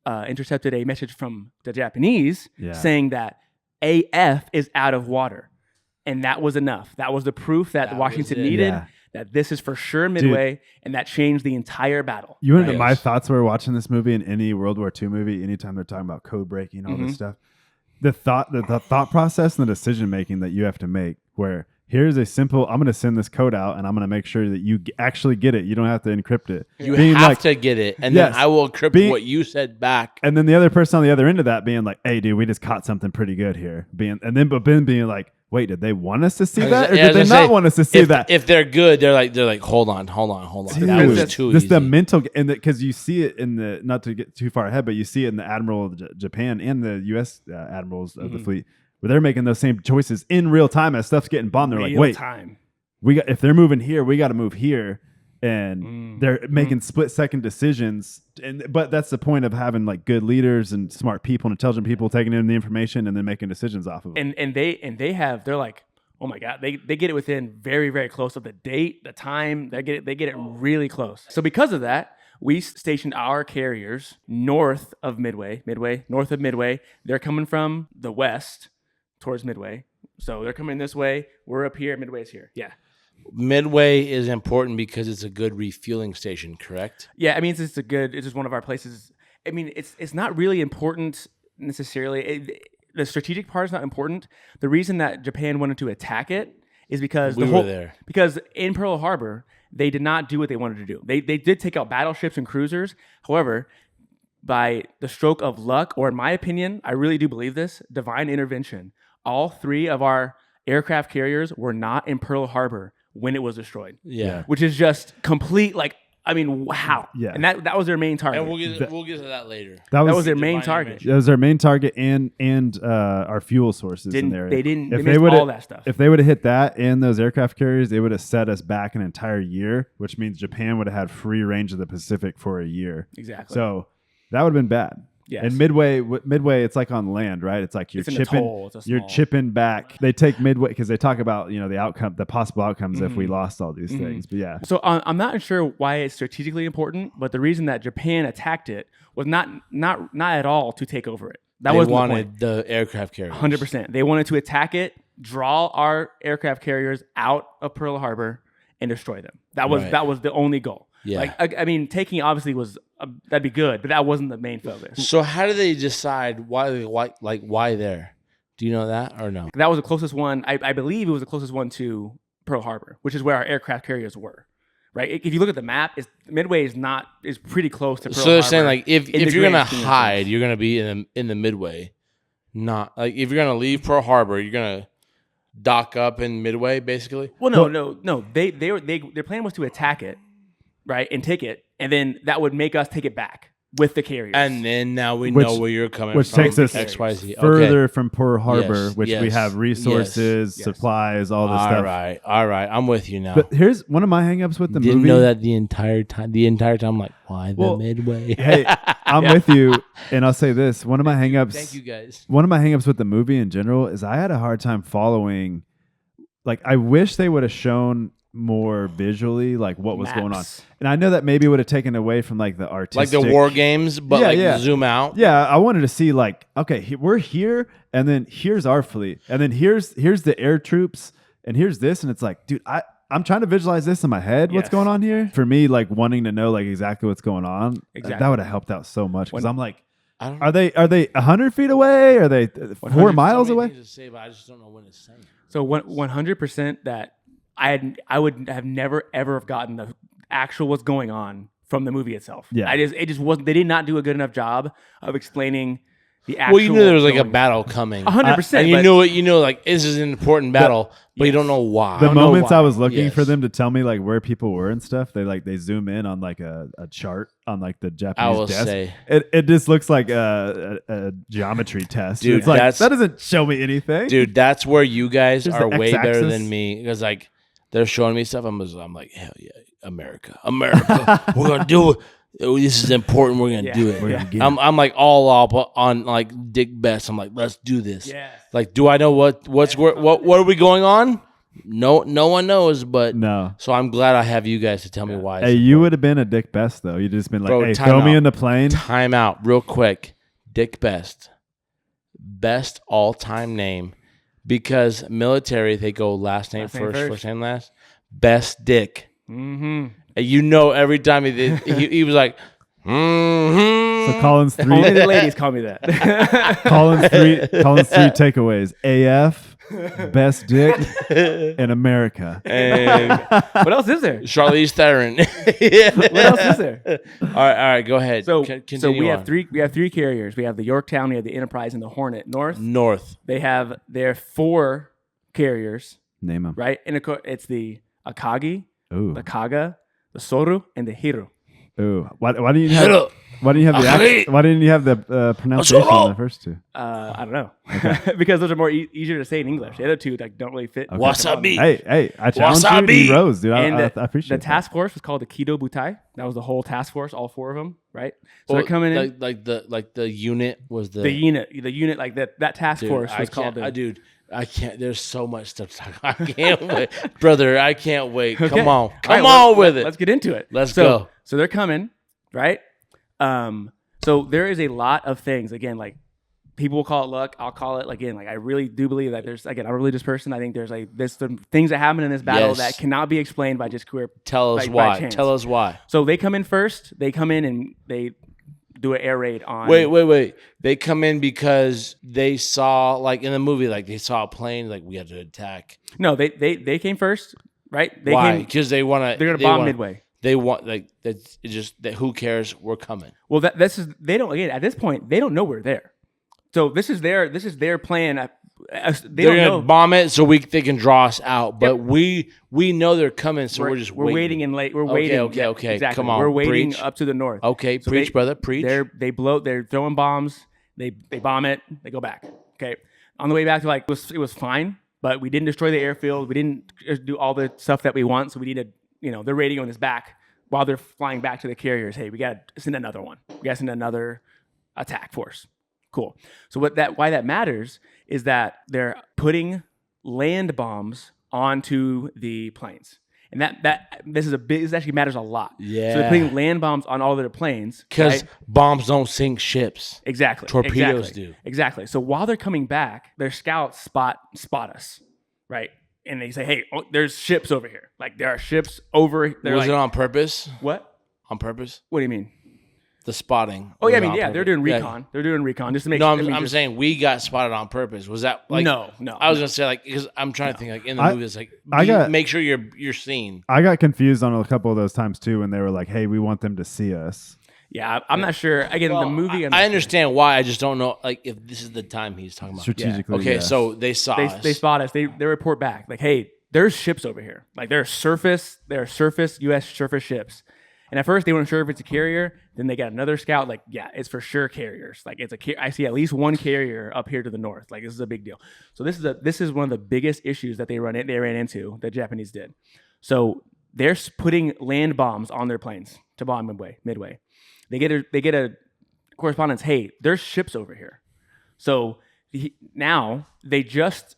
intercepted a message from the Japanese saying that AF is out of water. And that was enough. That was the proof that Washington needed, that this is for sure Midway, and that changed the entire battle. You want to know my thoughts were watching this movie in any World War II movie, anytime they're talking about code breaking, all this stuff. The thought process and the decision making that you have to make, where here's a simple, I'm going to send this code out and I'm going to make sure that you actually get it. You don't have to encrypt it. You have to get it. And then I will encrypt what you said back. And then the other person on the other end of that being like, hey, dude, we just caught something pretty good here. But Ben being like, wait, did they want us to see that? Or did they not want us to see that? If they're good, they're like, hold on. Dude, that was too easy. The mental, and because you see it in the, not to get too far ahead, but you see it in the Admiral of Japan and the U.S. Admirals of the fleet, where they're making those same choices in real time as stuff's getting bombed. They're like, wait, if they're moving here, we got to move here. And they're making split-second decisions. But that's the point of having like good leaders and smart people and intelligent people taking in the information and then making decisions off of it. And they're like, oh my God, they get it within very, very close of the date, the time. They get it really close. So because of that, we stationed our carriers north of Midway. They're coming from the west towards Midway. So they're coming this way. We're up here. Midway's here. Yeah. Midway is important because it's a good refueling station, correct? Yeah, I mean, it's just one of our places. I mean, it's not really important necessarily. The strategic part is not important. The reason that Japan wanted to attack it is because because in Pearl Harbor, they did not do what they wanted to do. They did take out battleships and cruisers. However, by the stroke of luck, or in my opinion, I really do believe this, divine intervention, all three of our aircraft carriers were not in Pearl Harbor when it was destroyed. Yeah. Which is just complete, like, I mean, wow. Yeah. And that was their main target. And we'll get to that later. That was their main target. That was their main target and our fuel sources in there. They missed all that stuff. If they would have hit that and those aircraft carriers, they would have set us back an entire year, which means Japan would have had free range of the Pacific for a year. Exactly. So that would have been bad. Yes. And Midway, it's like on land, right? It's like you're chipping back. They take Midway because they talk about the possible outcomes if we lost all these things. But yeah. So I'm not sure why it's strategically important, but the reason that Japan attacked it was not at all to take over it. They wanted the aircraft carriers. 100%. They wanted to attack it, draw our aircraft carriers out of Pearl Harbor, and destroy them. That was the only goal. Yeah. I mean, taking obviously was that'd be good, but that wasn't the main focus. So how did they decide why there? Do you know that or no? That was the closest one. I believe it was the closest one to Pearl Harbor, which is where our aircraft carriers were. Right. If you look at the map, Midway is pretty close to Pearl Harbor. So they're saying like if you're gonna hide, you're gonna be in the Midway. Not like if you're gonna leave Pearl Harbor, you're gonna dock up in Midway, basically. Well, no. Their plan was to attack it. Right, and take it, and then that would make us take it back with the carriers. And then now we know where you're coming from. Which takes us XYZ. further from Pearl Harbor, which we have resources, supplies, all this stuff. All right, I'm with you now. But here's one of my hangups with the movie. Didn't know that the entire time. I'm like, why the Midway? Hey, I'm with you, and I'll say this: one of my hangups. Thank you guys. One of my hangups with the movie in general is I had a hard time following. Like, I wish they would have shown more visually like what was going on. Maps. And I know that maybe would have taken away from like the artistic, Like the war games, but zoom out. Yeah, I wanted to see like, okay, we're here, and then here's our fleet, and then here's the air troops, and here's this, and it's like, dude, I'm trying to visualize this in my head. What's Yes. going on here? For me, like wanting to know like exactly what's going on, Exactly. that would have helped out so much. Because I'm like, I don't are they 100 feet away? Are they 4 miles away? To say, but I just don't know when it's saying. So 100% that I would have never ever have gotten the actual what's going on from the movie itself. Yeah. It just wasn't. They did not do a good enough job of explaining the actual. Well, you knew there was like a going on. battle coming. 100%. And you but- knew it. You know, like this is an important battle, but you don't know why. The don't know moments why. I was looking for Yes. them to tell me like where people were and stuff, they zoom in on like a chart on like the Japanese will desk. say. It just looks like a geometry test. Dude, it's like that's- that doesn't show me anything. Dude, that's where you guys There's are the way better x-axis. than me because like they're showing me stuff. I'm like, hell yeah, America, we're gonna do it. Oh, this is important. We're gonna do it. We're gonna get I'm like all up on like Dick Best. I'm like, let's do this. Yes. Like, do I know what are we going on? No one knows. But No. so I'm glad I have you guys to tell me why. Hey, you would have been a Dick Best though. You'd just been like, Bro, hey, time throw me out. in the plane. Time out, real quick. Dick Best, best all time name, because military they go last name first, name last. Best Dick. Mm-hmm. And you know, every time he was like, mm-hmm. So Colin's Only three the ladies call me that. Colin's three takeaways. AF, best dick in America. and What else is there? Charlize Theron. What else is there? All right, go ahead. So, Continue so we on. have three carriers. We have the Yorktown, we have the Enterprise, and the Hornet. North. They have their 4 carriers, Name them. right? And it's the Akagi, Ooh. the Kaga, the Soru, and the Hiru. Ooh. Why didn't you have why didn't you have the pronunciation on the first two? I don't know, because those are more easier to say in English. The other two like don't really fit. Wasabi. Hey, I challenge you. Wasabi. D Rose, dude. And I appreciate the task force was called the Kido Butai. That was the whole task force, all 4 of them, right? So Well, they're coming in. like the unit was The unit, like that task Dude, force I was called. can't- dude, I can't. There's so much stuff to talk about. I can't wait, brother. I can't wait. Okay. Come on, All come right, on with it. Let's get into it. Let's So- go. So they're coming, right? So there is a lot of things. Again, like people will call it luck. I'll call it again. Like I really do believe that there's I'm a religious person. I think there's some things that happen in this battle Yes. that cannot be explained by just queer. Tell us by why. chance. Tell us why. So they come in first. They come in and they do an air raid on. Wait. They come in because they saw, like in the movie, like they saw a plane. Like we had to attack. No, they came first, right? They Why? came. Because they want to. They're gonna bomb Midway. They want like that's just that. Who cares? We're coming. Well, they don't again at this point. They don't know we're there. So this is their plan. They They're don't gonna know. bomb it so they can draw us out. But we know they're coming, so we're just waiting and late. We're waiting. Okay. Exactly. Come on, We're waiting preach. up to the north. Okay, So preach, brother, preach. They're throwing bombs. They bomb it. They go back. Okay. On the way back, it was fine, but we didn't destroy the airfield. We didn't do all the stuff that we want. So we need to, they're raiding on this back while they're flying back to the carriers. Hey, we got to send another one. We got to send another attack force. Cool. So why that matters is that they're putting land bombs onto the planes. And this actually matters a lot. Yeah. So they're putting land bombs on all their planes. Because right? bombs don't sink ships. Exactly. Torpedoes exactly, do. Exactly. So while they're coming back, their scouts spot us, right? And they say, "Hey, there's ships over here. Like there are ships over." Was it on purpose? What? On purpose? What do you mean? The spotting. Oh was yeah, it on they're purpose? doing Yeah. recon. They're doing recon just to make. No, sure. I'm saying we got spotted on purpose. Was that like no. I was gonna say like because I'm trying to think like in the movie it's like make sure you're seen. I got confused on a couple of those times too when they were like, "Hey, we want them to see us." Yeah, I'm not sure. Again, the movie. I understand why. I just don't know like if this is the time he's talking about. Strategically. Okay, yes. so they saw us. They spot us. They report back like, "Hey, there's ships over here. Like there are surface U.S. surface ships." And at first they weren't sure if it's a carrier. Then they got another scout. Like, yeah, it's for sure carriers. Like I see at least one carrier up here to the north. Like this is a big deal. So this is one of the biggest issues that they ran into. The Japanese did. So they're putting land bombs on their planes to bomb Midway. They get a correspondence. Hey, there's ships over here. So now they just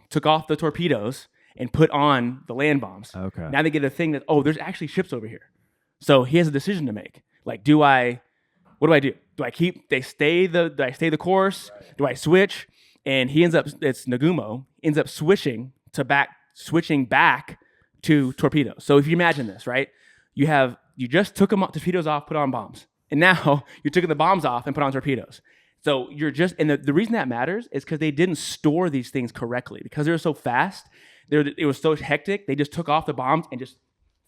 took off the torpedoes and put on the land bombs. Okay. Now they get a thing that, there's actually ships over here. So he has a decision to make. Like, what do I do? Do I stay the course? Right. Do I switch? And he ends up, it's Nagumo, ends up switching back to torpedoes. So if you imagine this, right? You just took torpedoes off, put on bombs. And now you're taking the bombs off and put on torpedoes. So and the reason that matters is because they didn't store these things correctly. Because they were so fast, it was so hectic, they just took off the bombs and just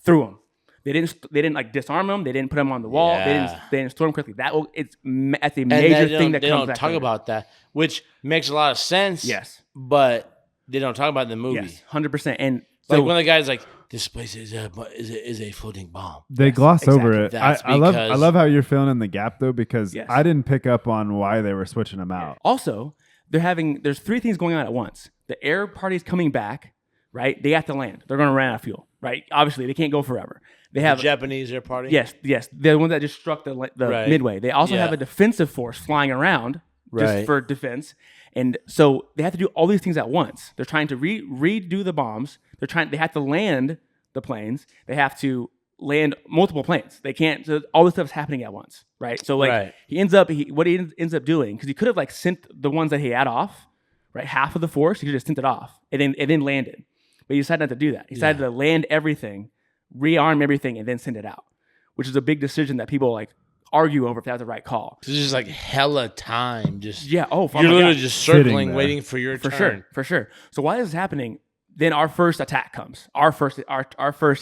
threw them. They didn't like disarm them. They didn't put them on the wall. Yeah. They didn't store them quickly. That's a major thing that comes back. They don't talk about that, which makes a lot of sense. Yes. But they don't talk about it in the movie. Yes, 100%. And like one of the guys like, this place is a floating bomb. They gloss over it. I love how you're filling in the gap though, because Yes. I didn't pick up on why they were switching them out. Also, there's 3 things going on at once. The air party's coming back, right? They have to land. They're going to run out of fuel, right? Obviously, they can't go forever. They have the Japanese air party. Yes. The one that just struck the Right. Midway. They also have a defensive force flying around just for defense, and so they have to do all these things at once. They're trying to redo the bombs. They have to land the planes. They have to land multiple planes. They can't. So all this stuff is happening at once, right? So he ends up doing, because he could have sent the ones that he had off, right? Half of the force, he could have just sent it off and then landed, but he decided not to do that. He decided to land everything, rearm everything, and then send it out, which is a big decision that people argue over if that's the right call. This is hella time. Just you're literally just circling, waiting for your turn. For sure. So while this is happening, then our first attack comes. Our first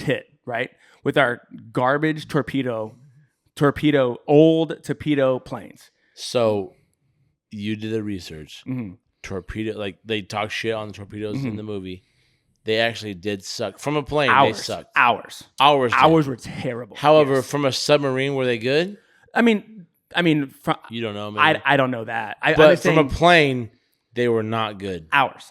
hit, right, with our garbage old torpedo planes. So you did the research. Mm-hmm. Torpedo, they talk shit on the torpedoes in the movie. They actually did suck. From a plane, they sucked. Hours were terrible. However, from a submarine, were they good? I mean, you don't know, man. I don't know that. But from a plane, they were not good. Ours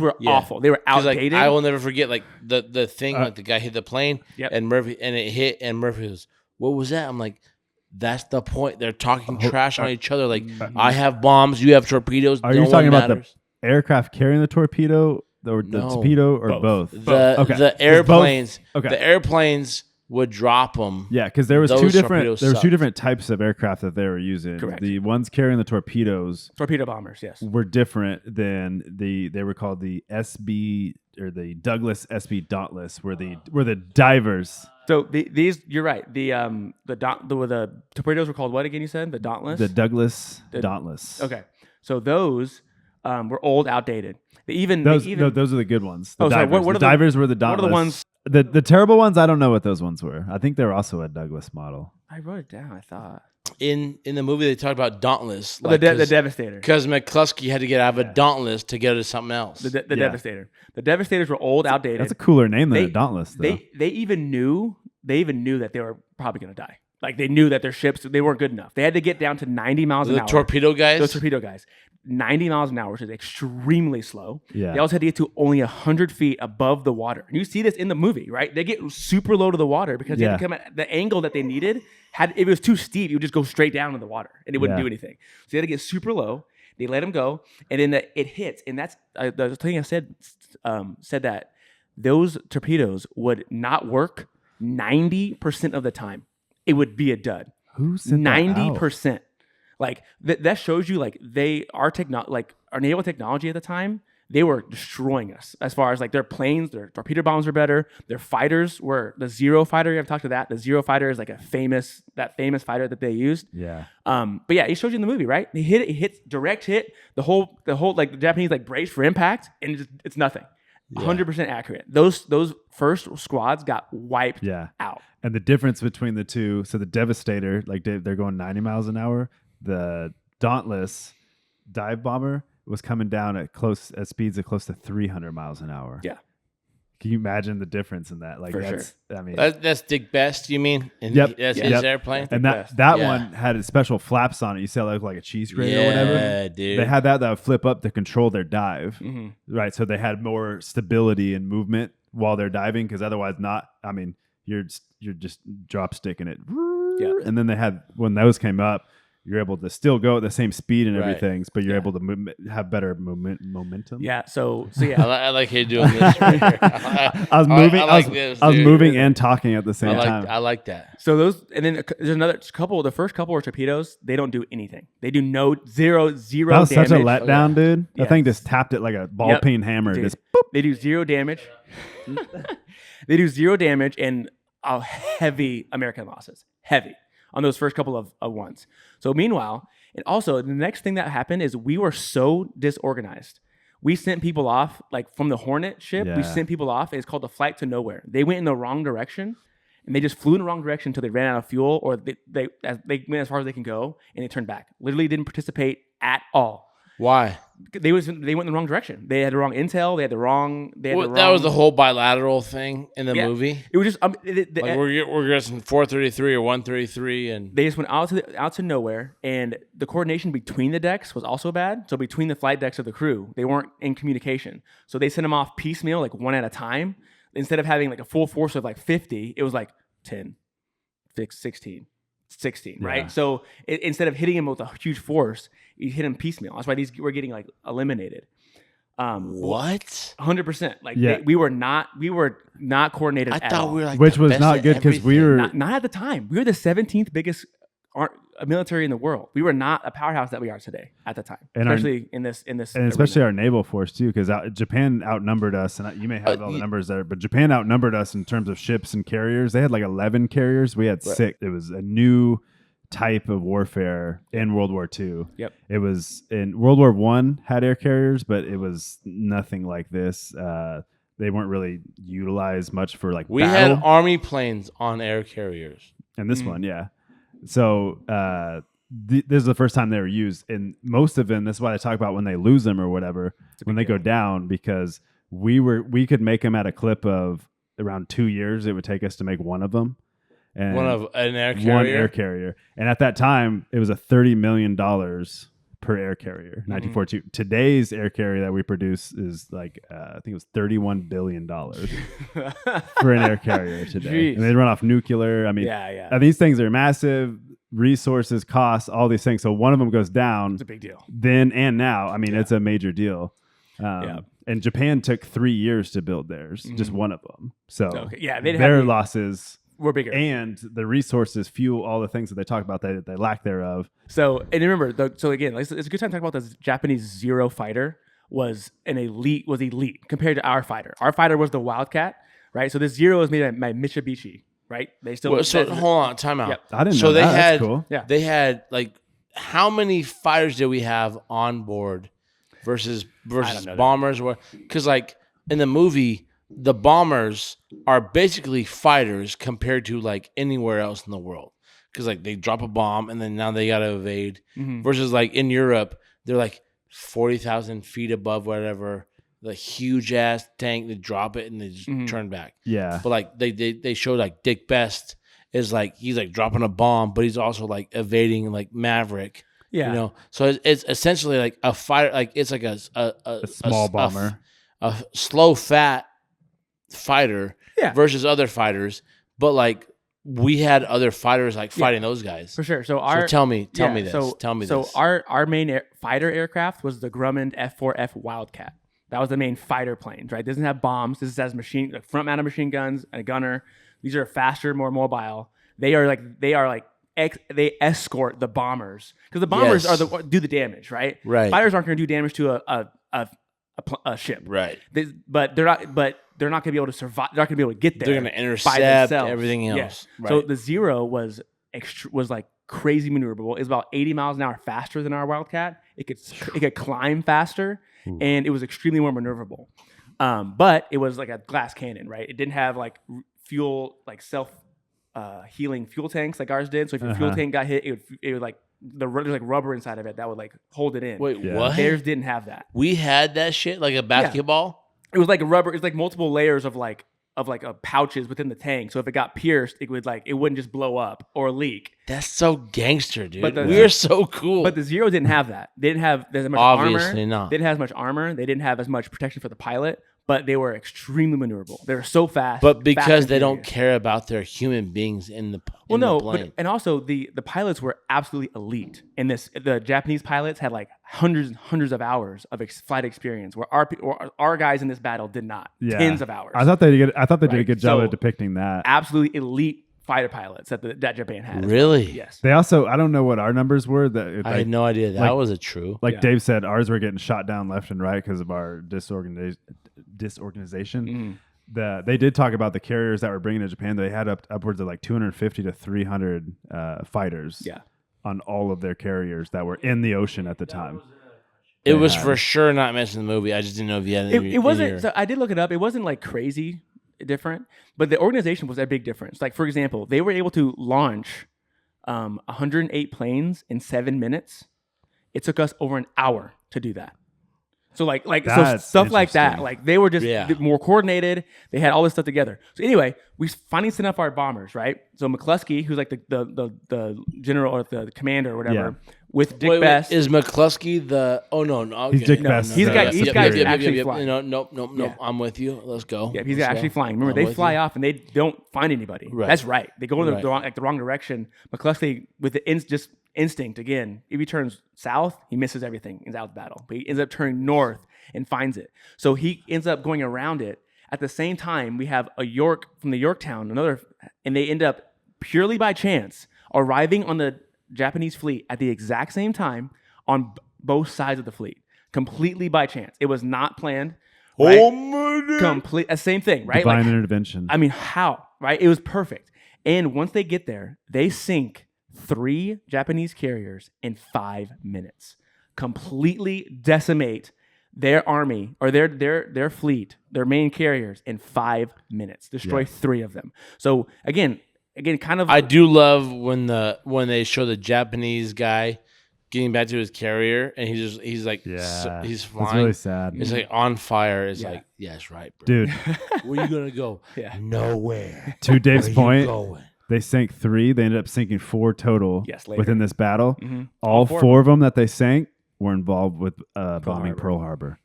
were awful. They were outdated. I will never forget the thing the guy hit the plane and it hit and Murphy goes, "What was that?" I'm like, that's the point. They're talking trash on each other. I have bombs, you have torpedoes. Are you talking about the aircraft carrying the torpedo? The torpedo or both? The airplanes. Okay. The airplanes would drop them. Yeah, because there was two different types of aircraft that they were using. Correct. The ones carrying the torpedoes, torpedo bombers, yes, were different than they were called the SB or the Douglas SB Dauntless, were the divers. So these, you're right. The torpedoes were called what again? You said the Dauntless. The Douglas Dauntless. Okay, so those were old, outdated. Those are the good ones. The divers. What the divers were the Dauntless. What are the ones? The terrible ones, I don't know what those ones were. I think they were also a Douglas model. I wrote it down. I thought in the movie they talked about Dauntless, the Devastator, because McCluskey had to get out of a Dauntless to go to something else. The Devastator. The Devastators were old, outdated. That's a cooler name than a Dauntless, though. They even knew that they were probably going to die. They knew that their ships, they weren't good enough. They had to get down to 90 miles an hour. The torpedo guys? Those torpedo guys. 90 miles an hour, which is extremely slow. Yeah. They also had to get to only 100 feet above the water. And you see this in the movie, right? They get super low to the water because they had to come at the angle that they needed. If it was too steep, you would just go straight down to the water and it wouldn't do anything. So they had to get super low. They let them go, and then it hits. And that's the thing I said that those torpedoes would not work 90% of the time. It would be a dud. Who said 90%. That shows you our naval technology at the time, they were destroying us as far as their planes, their torpedo bombs were better. Their fighters were the Zero fighter. You have talked to that. The Zero fighter is a famous fighter that they used. Yeah. But yeah, it shows you in the movie, right? He hit it. It hits direct hit. The whole the Japanese brace for impact, and it's nothing. 100% accurate. Those first squads got wiped out. And the difference between the two, so the Devastator, they're going 90 miles an hour. The Dauntless dive bomber was coming down at speeds of close to 300 miles an hour. Yeah. Can you imagine the difference in that? For sure. I mean, that's Dick Best, you mean? And yep. That's his airplane? And that one had special flaps on it. You see how it looked like a cheese grater or whatever? Yeah, dude. They had that would flip up to control their dive. Mm-hmm. Right. So they had more stability and movement while they're diving, because otherwise you're just drop sticking it. Yeah. And then when those came up, you're able to still go at the same speed and Right. everything, but you're able to have better momentum. Yeah. So yeah. I like you doing this right here. I was moving. I like was, this, I was dude. moving and talking at the same time. I like that. So those, and then there's another couple. The first couple are torpedoes. They don't do anything. They do zero That was damage. such a letdown, dude. Yeah. That thing just tapped it like a ball Yep. peen hammer. Dude, Just boop. they do 0 damage. They do 0 damage and heavy American losses. Heavy on those first couple of ones. So meanwhile, and also the next thing that happened is we were so disorganized. We sent people off, like from the Hornet ship, we Yeah. sent people off. It's called the flight to nowhere. They went in the wrong direction and they just flew in the wrong direction until they ran out of fuel, or they went as far as they can go and they turned back. Literally didn't participate at all. Why? They went in the wrong direction. They had the wrong intel. They had the wrong. That was the whole bilateral thing in the Yeah. movie. It was just Like we're guessing 433 or 133, and they just went out to nowhere, and the coordination between the decks was also bad. So between the flight decks of the crew, they weren't in communication. So they sent them off piecemeal, like one at a time. Instead of having like a full force of like 50, it was like 10, 16, right? Yeah. So instead of hitting him with a huge force, you hit him piecemeal. That's why these were getting like eliminated. what? 100%. Like Yeah. we were not coordinated. I at thought all. we were like Which the was best not at good because we everything. were. Not at the time. We were the 17th biggest military in the world. We were not a powerhouse that we are today at the time, And our- especially in this And especially arena. our naval force too, because Japan outnumbered us, and you may have all the numbers there, but Japan outnumbered us in terms of ships and carriers. They had like 11 carriers. We had 6. It was a new type of warfare in World War II. Yep. It was in World War I had air carriers, but it was nothing like this. They weren't really utilized much for like We battle. had army planes on air carriers. And this one, yeah. So this is the first time they were used, and most of them. That's why they talk about when they lose them or whatever, when they go down, because we could make them at a clip of around 2 years. It would take us to make one of them, and One of an air carrier. one air carrier. And at that time, it was a $30 million per air carrier. 1942. Today's air carrier that we produce is like I think it was $31 billion for an air carrier today. Jeez. And they run off nuclear. I mean, Yeah. and these things are massive, resources, costs, all these things. So one of them goes down, It's a big deal. then and now. I mean, it's a major deal. And Japan took 3 years to build theirs, just one of them. So Okay. Yeah, they didn't their have losses we're bigger. and the resources fuel all the things that they talk about that they lack thereof. So, and remember, so again, it's a good time to talk about this Japanese Zero fighter was elite compared to our fighter. Our fighter was the Wildcat, right? So this Zero is made by Mitsubishi, right? They still Well, so hold on, time out. Yep. I didn't So know they that. had That's cool. Yeah. they had like how many fighters did we have on board versus know that. bombers? Because like in the movie, the bombers are basically fighters compared to like anywhere else in the world. Because like they drop a bomb and then now they gotta evade. Versus like in Europe, they're like 40,000 feet above whatever, the huge ass tank. They drop it and they just turn back. Yeah. But like they showed like Dick Best is like he's like dropping a bomb, but he's also like evading like Maverick. Yeah. You know, so it's essentially like a fighter, like it's like a small bomber. a slow fat fighter Yeah. versus other fighters. But like we had other fighters like fighting those guys. For sure. So So tell me this. So, tell me so this. our main fighter aircraft was the Grumman F4F Wildcat. That was the main fighter planes, right? It doesn't have bombs. This has like front mounted machine guns and a gunner. These are faster, more mobile. They escort the bombers because the bombers Yes. do the damage, right? Right. Fighters aren't going to do damage to a ship, Right. But they're not going to be able to survive. They're not going to be able to get there. They're gonna by intercept themselves. everything Yeah. else. So Right. the Zero was like crazy maneuverable. It was about 80 miles an hour faster than our Wildcat. It could climb faster, and it was extremely more maneuverable. But it was like a glass cannon, right? It didn't have like fuel, like self healing fuel tanks like ours did. So if your fuel tank got hit, it would like there's like rubber inside of it that would like hold it in. Wait, Yeah. what? Theirs didn't have that. We had that shit like a basketball. It was like a rubber. It's like multiple layers of pouches within the tank. So if it got pierced, it wouldn't just blow up or leak. That's so gangster, dude. But the- We are so cool. But the Zero didn't have that. They didn't have as much Obviously armor. not. They didn't have as much armor. They didn't have as much protection for the pilot. but they were extremely maneuverable. They were so fast. But fast because and they don't furious. care about their human beings in the Well, in no, the plane. but and also the pilots were absolutely elite in this. The Japanese pilots had like hundreds and hundreds of hours of flight experience, where our guys in this battle did not. Yeah. Tens of hours. I thought they did. I thought they did a Right. good job So- of depicting that. Absolutely elite fighter pilots that Japan had. Really? Yes. They also, I don't know what our numbers were. That I had no idea that like- was a true. like Yeah. Dave said, ours were getting shot down left and right because of our disorganization. They did talk about the carriers that were bringing to Japan. They had upwards of like 250 to 300 fighters Yeah. on all of their carriers that were in the ocean at the time. It was had for it. sure not mentioned in the movie. I just didn't know if you had It wasn't. So I did look it up. It wasn't like crazy different, but the organization was a big difference. Like for example, they were able to launch 108 planes in 7 minutes. It took us over an hour to do that. So so That's stuff like that. interesting. Like they were just Yeah. more coordinated. They had all this stuff together. So anyway, we finally sent up our bombers, right? So McCluskey, who's like the general or the commander or whatever, with Dick Best. Is McCluskey the? Oh no, no. He's okay. Dick Best. He's the guy- he's the guy that's actually flying. Nope. Yeah. I'm with you. Let's go. Yeah, he's Let's actually go. flying. Remember, I'm they with fly you. off and they don't find anybody. Right. That's right. They go in Right. the wrong direction. McCluskey, with the just instinct again, if he turns south, he misses everything in South battle. But he ends up turning north and finds it. So he ends up going around it. At the same time, we have a York from the Yorktown, and they end up purely by chance arriving on the Japanese fleet at the exact same time on both sides of the fleet, completely by chance. It was not planned. Right? Oh my God. Same thing, right? Divine intervention. I mean, how? Right? It was perfect. And once they get there, they sink 3 Japanese carriers in 5 minutes. Completely decimate their army or their fleet, their main carriers in 5 minutes. Destroy Yeah. 3 of them. So again, kind of I do love when they show the Japanese guy getting back to his carrier and he's like yeah, he's It's flying. really sad, It's like on fire. It's Yeah. like, yes, right, bro. dude. Where you gonna go? Yeah. Nowhere. To Dave's Where point, you going? they sank 3. They ended up sinking 4 total Yes, later. within this battle. Mhm. All All 4 4 of them that they sank were involved with bombing Harbor. Pearl Harbor.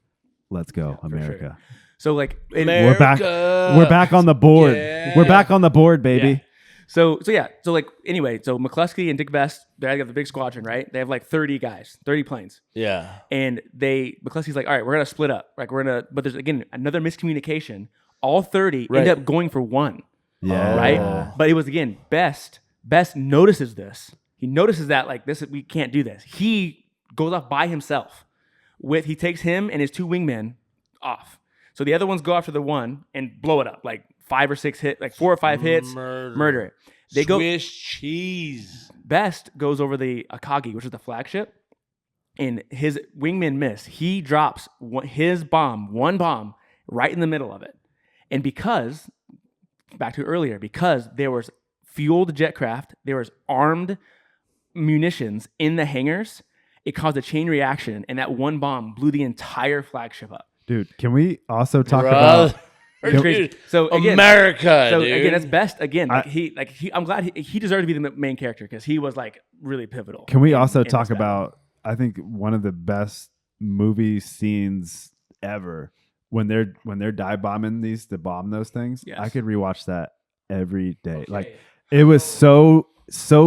Let's go, for America. So like We're back. We're back on the board. Yeah. We're back on the board, baby. Yeah. So like anyway, so McCluskey and Dick Best, they have the big squadron, right? They have like 30 guys, 30 planes. Yeah. And McCluskey's like, all right, we're gonna split up. Like but there's again another miscommunication. All 30 Right. end up going for 1, Yeah. right? Oh. But it was again Best notices this. He notices that like we can't do this. He goes off by himself. He takes him and his 2 wingmen off. So the other ones go after the 1 and blow it up, like 5 or 6 hits, like 4 or 5 hits, murder it. They go. Swiss cheese. Best goes over the Akagi, which is the flagship, and his wingmen miss. He drops one bomb right in the middle of it. And back to earlier, because there was fueled jetcraft, there was armed munitions in the hangars, it caused a chain reaction, and that one bomb blew the entire flagship up. Dude, can we also talk Bruh. about It's crazy. So again, America, so dude. again, that's Best. Again, I'm glad he deserved to be the main character because he was like really pivotal. Can we in also this talk battle. about, I think, one of the best movie scenes ever when they're dive bombing to bomb those things? Yes. I could rewatch that every day. Like, it was so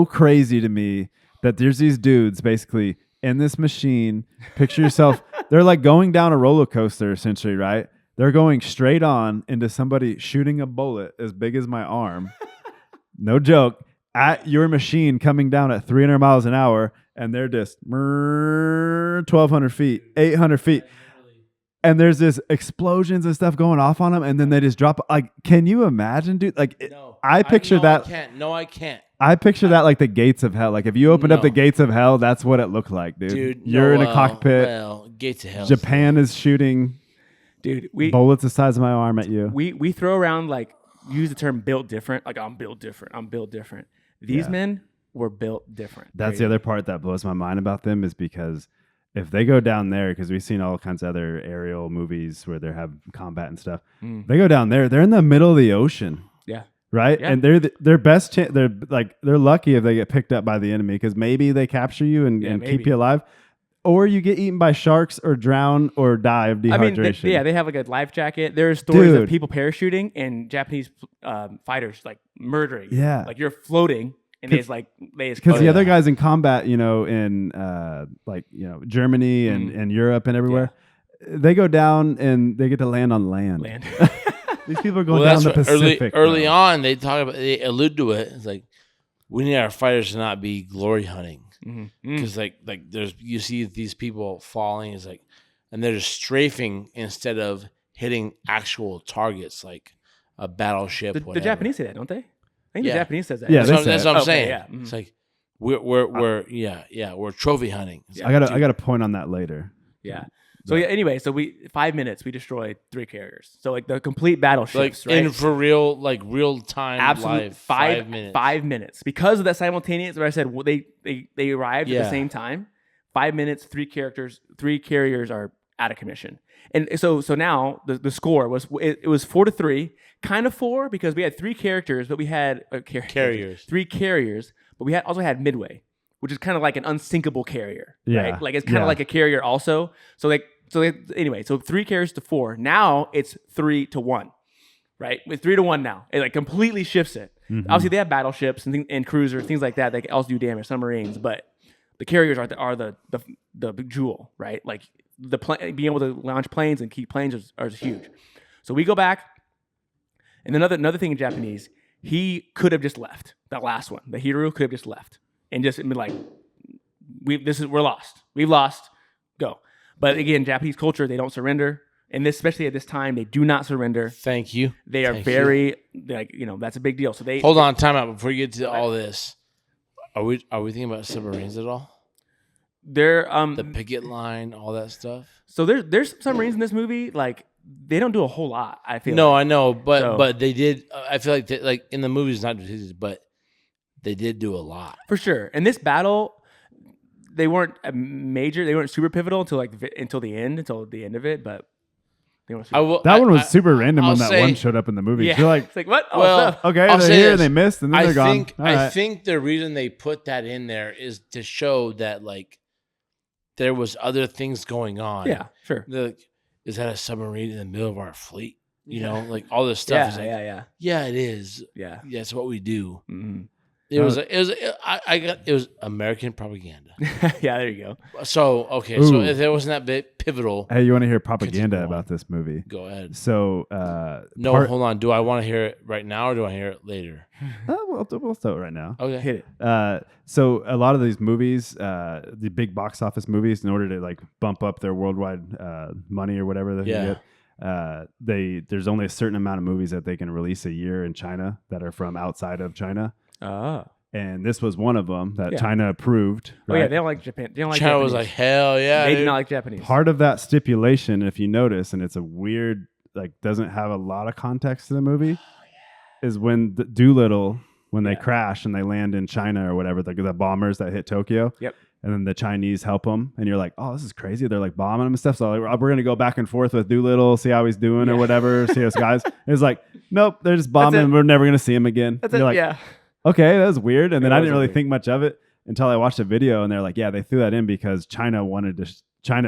crazy to me that there's these dudes basically in this machine. Picture yourself, they're like going down a roller coaster essentially, right? They're going straight on into somebody shooting a bullet as big as my arm. No joke. At your machine coming down at 300 miles an hour, and they're just 1,200 feet, 800 feet. And there's this explosions and stuff going off on them, and then they just drop. Like, can you imagine, dude? Like, I picture that. I can't. I picture that like the gates of hell. Like, if you opened up No. the gates of hell, that's what it looked like, dude. Dude, You're in a cockpit. Well, gates of hell. Japan is shooting Dude, bullets the size of my arm at you. we throw around like use the term built different. Like I'm built different. These men were built different. That's the other part that blows my mind about them is because if they go down there, because we've seen all kinds of other aerial movies where they have combat and stuff, they go down there, they're in the middle of the ocean, Yeah. right? Yeah. And their best chance, they're lucky if they get picked up by the enemy because maybe they capture you and Yeah, keep maybe. you alive. or you get eaten by sharks or drown or die of dehydration. They have like a life jacket. There's stories of Dude. people parachuting and Japanese fighters like murdering. Yeah. Like you're floating and they just because the other guys in combat, in Germany and Europe and everywhere, they go down and they get to land on land. These people are going down the Pacific. Early on, they allude to it. It's like we need our fighters to not be glory hunting because you see these people falling. It's like, and they're just strafing instead of hitting actual targets like a battleship. The Japanese say that, don't they? I think the Japanese says that. Yeah, that's what I'm saying. Yeah. Mm-hmm. It's like we're trophy hunting. I got a point on that later. Yeah. So anyway, 5 minutes we destroyed 3 carriers. So like the complete battleships, right? And for real, like real time Absolutely, life, 5 minutes. 5 minutes because of that simultaneous. Where I said they arrived at the same time. 5 minutes, 3 carriers are out of commission. And so now the score was 4-3, kind of 4 because we had 3 characters, but we had carriers, 3 carriers, but we also had Midway, which is kind of like an unsinkable carrier, Yeah. right? Like it's kind of like a carrier also. So 3 carriers to 4. Now it's 3-1, right? With 3-1 now, it like completely shifts it. Mm-hmm. Obviously, they have battleships and cruisers, things like that. They can also do damage, submarines, but the carriers are the jewel, right? Like being able to launch planes and keep planes is huge. So we go back, and another thing in Japanese, he could have just left. That last one, the hero could have just left and just been like, we're lost. We've lost. Go. But again, Japanese culture, they don't surrender. And especially at this time, they do not surrender. Thank you. They are that's a big deal. So they hold on, time out before you get to all this. Are we thinking about submarines at all? They're the picket line, all that stuff. So there's submarines in this movie. Like they don't do a whole lot. I feel. No, I know, but they did. I feel like in the movies, not just, but they did do a lot for sure. In this battle, they weren't major. They weren't super pivotal until the end of it. But they weren't. That one was super random when that one showed up in the movie. Yeah, you're like, it's like what? Well, okay, they're here and they missed, and then they're gone. I think the reason they put that in there is to show that like there was other things going on. Yeah, sure. Is that a submarine in the middle of our fleet? You know, like all this stuff. Is like, yeah, it is. Yeah, it's what we do. Mm-hmm. It was American propaganda. Yeah, there you go. So okay, so if there wasn't that bit pivotal. Hey, you want to hear propaganda about this movie? Go ahead. So hold on. Do I want to hear it right now or do I hear it later? We'll tell it right now. Okay, hit it. So a lot of these movies, the big box office movies, in order to like bump up their worldwide money or whatever they get, there's only a certain amount of movies that they can release a year in China that are from outside of China. And this was one of them that China approved. Right? Oh yeah, they don't like Japan. They don't like China Japanese. Was like, hell yeah. They do not like Japanese. Part of that stipulation, if you notice, and it's a weird, like doesn't have a lot of context to the movie, is when Doolittle, when they crash and they land in China or whatever, the bombers that hit Tokyo. Yep. And then the Chinese help them, and you're like, "Oh, this is crazy." They're like bombing them and stuff. So like, we're gonna go back and forth with Doolittle, see how he's doing or whatever. See us guys. It's like, nope, they're just bombing. We're never gonna see him again. That's you're it. Like, yeah. Okay, that was weird. And then I didn't really think much of it until I watched a video, and they're like, "Yeah, they threw that in because China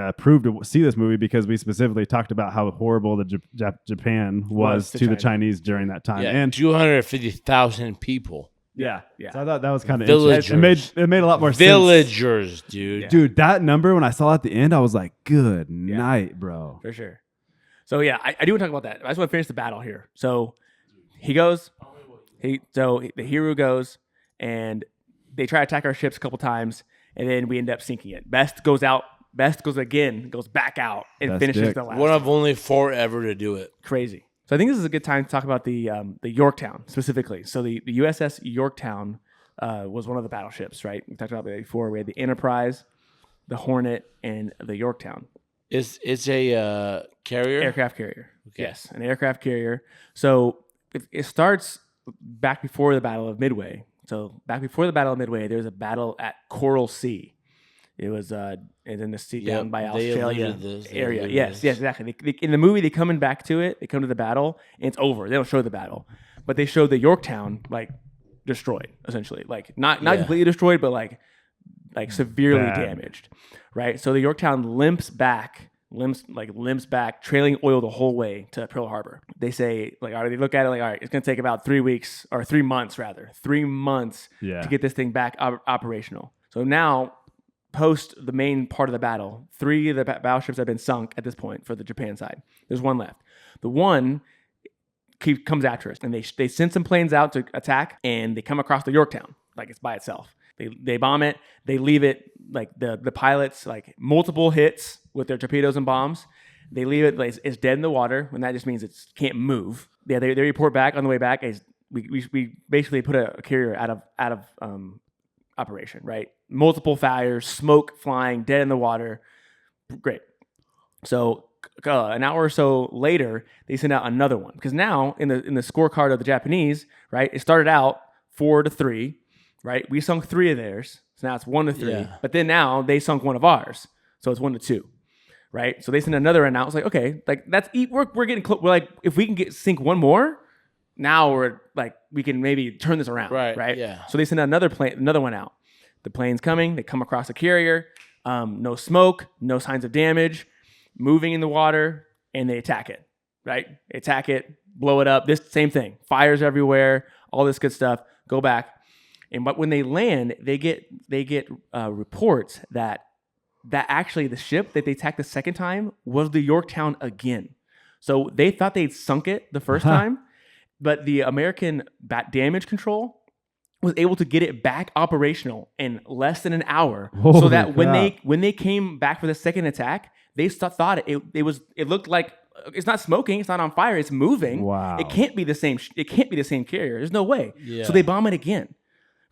approved to see this movie because we specifically talked about how horrible the Japan was to the Chinese during that time." Yeah, and 250,000 people. Yeah. So I thought that was kind of Villagers. It made a lot more sense. Villagers, dude. Yeah. Dude, that number when I saw it at the end, I was like, "Good night, bro." For sure. So yeah, I do want to talk about that. I just want to finish the battle here. So he goes. The hero goes, and they try to attack our ships a couple times, and then we end up sinking it. Best goes out. Best goes again, goes back out, and finishes the last. One of only 4 ever to do it. Crazy. So I think this is a good time to talk about the Yorktown specifically. So the USS Yorktown was one of the battleships, right? We talked about that before. We had the Enterprise, the Hornet, and the Yorktown. It's a carrier? Aircraft carrier. Okay. Yes, an aircraft carrier. So it starts back before the Battle of Midway. So back before the Battle of Midway, there was a battle at Coral Sea. It was in the sea down by Australia area. Yes, exactly. In the movie, they coming back to it. They come to the battle, and it's over. They don't show the battle, but they show the Yorktown like destroyed, essentially. Like not completely destroyed, but like like severely Bad. damaged, right? So the Yorktown limps back, trailing oil the whole way to Pearl Harbor. They say, like, all right, they look at it like, all right, it's going to take about 3 weeks, or 3 months rather, 3 months to get this thing back operational. So now, post the main part of the battle, 3 of the battleships have been sunk at this point for the Japan side. There's 1 left. The one comes after us, and they send some planes out to attack, and they come across the Yorktown like it's by itself. They bomb it. They leave it, like the pilots, like multiple hits with their torpedoes and bombs. They leave it like it's dead in the water, and that just means it can't move. Yeah, they report back on the way back as we basically put a carrier out of operation, right? Multiple fires, smoke flying, dead in the water. Great. So an hour or so later, they send out another one, because now in the scorecard of the Japanese, right, it started out 4-3, right? We sunk 3 of theirs, so now it's 1-3. Yeah. But then now they sunk 1 of ours, so it's 1-2, right? So they send another one out. It's like, okay, like we're getting close. We're like, if we can sink 1 more, now we're like, we can maybe turn this around, right? Yeah. So they send another one out. The plane's coming. They come across a carrier. No smoke, no signs of damage, moving in the water, and they attack it, right? They attack it, blow it up. This same thing, fires everywhere, all this good stuff. Go back, but when they land, they get reports that actually the ship that they attacked the second time was the Yorktown again. So they thought they'd sunk it the first time, but the American damage control was able to get it back operational in less than an hour. Holy so that crap. when they came back for the second attack, they thought it looked like it's not smoking, it's not on fire, it's moving. Wow. It can't be the same. It can't be the same carrier. There's no way. Yeah. So they bomb it again,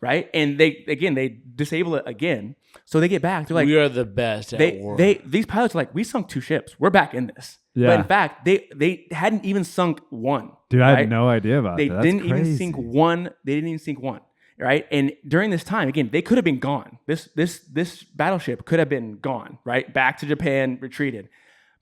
right? And they disable it again. So they get back. They're like, we are the best at war. these pilots are like, we sunk 2 ships. We're back in this. Yeah. But in fact, they hadn't even sunk 1. Dude, I right? had no idea about They that. That's didn't even crazy. sink 1. They didn't even sink 1. Right. And during this time, again, they could have been gone. This battleship could have been gone, right? Back to Japan, retreated.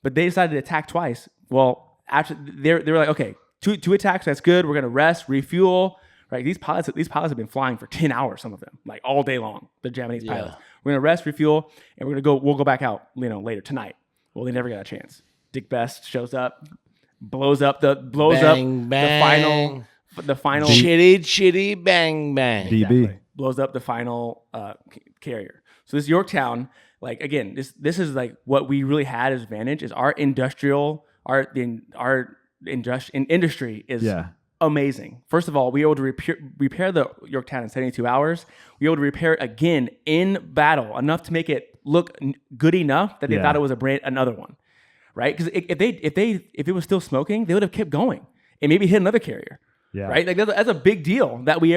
But they decided to attack twice. Well, after they were like, okay, two attacks, that's good. We're gonna rest, refuel. Right. These pilots have been flying for 10 hours, some of them, like all day long. The Japanese pilots. We're gonna rest, refuel, and we'll go back out, later tonight. Well, they never got a chance. Dick Best shows up, blows up the final chitty bang bang. DB. Exactly. Blows up the final carrier. So this Yorktown, like, again, this is like what we really had as advantage is our industry is amazing. First of all, we were able to repair the Yorktown in 72 hours. We were able to repair it again in battle, enough to make it look good enough that they thought it was another one, right? Because if it was still smoking, they would have kept going and maybe hit another carrier. Yeah. Right. Like that's a big deal that we were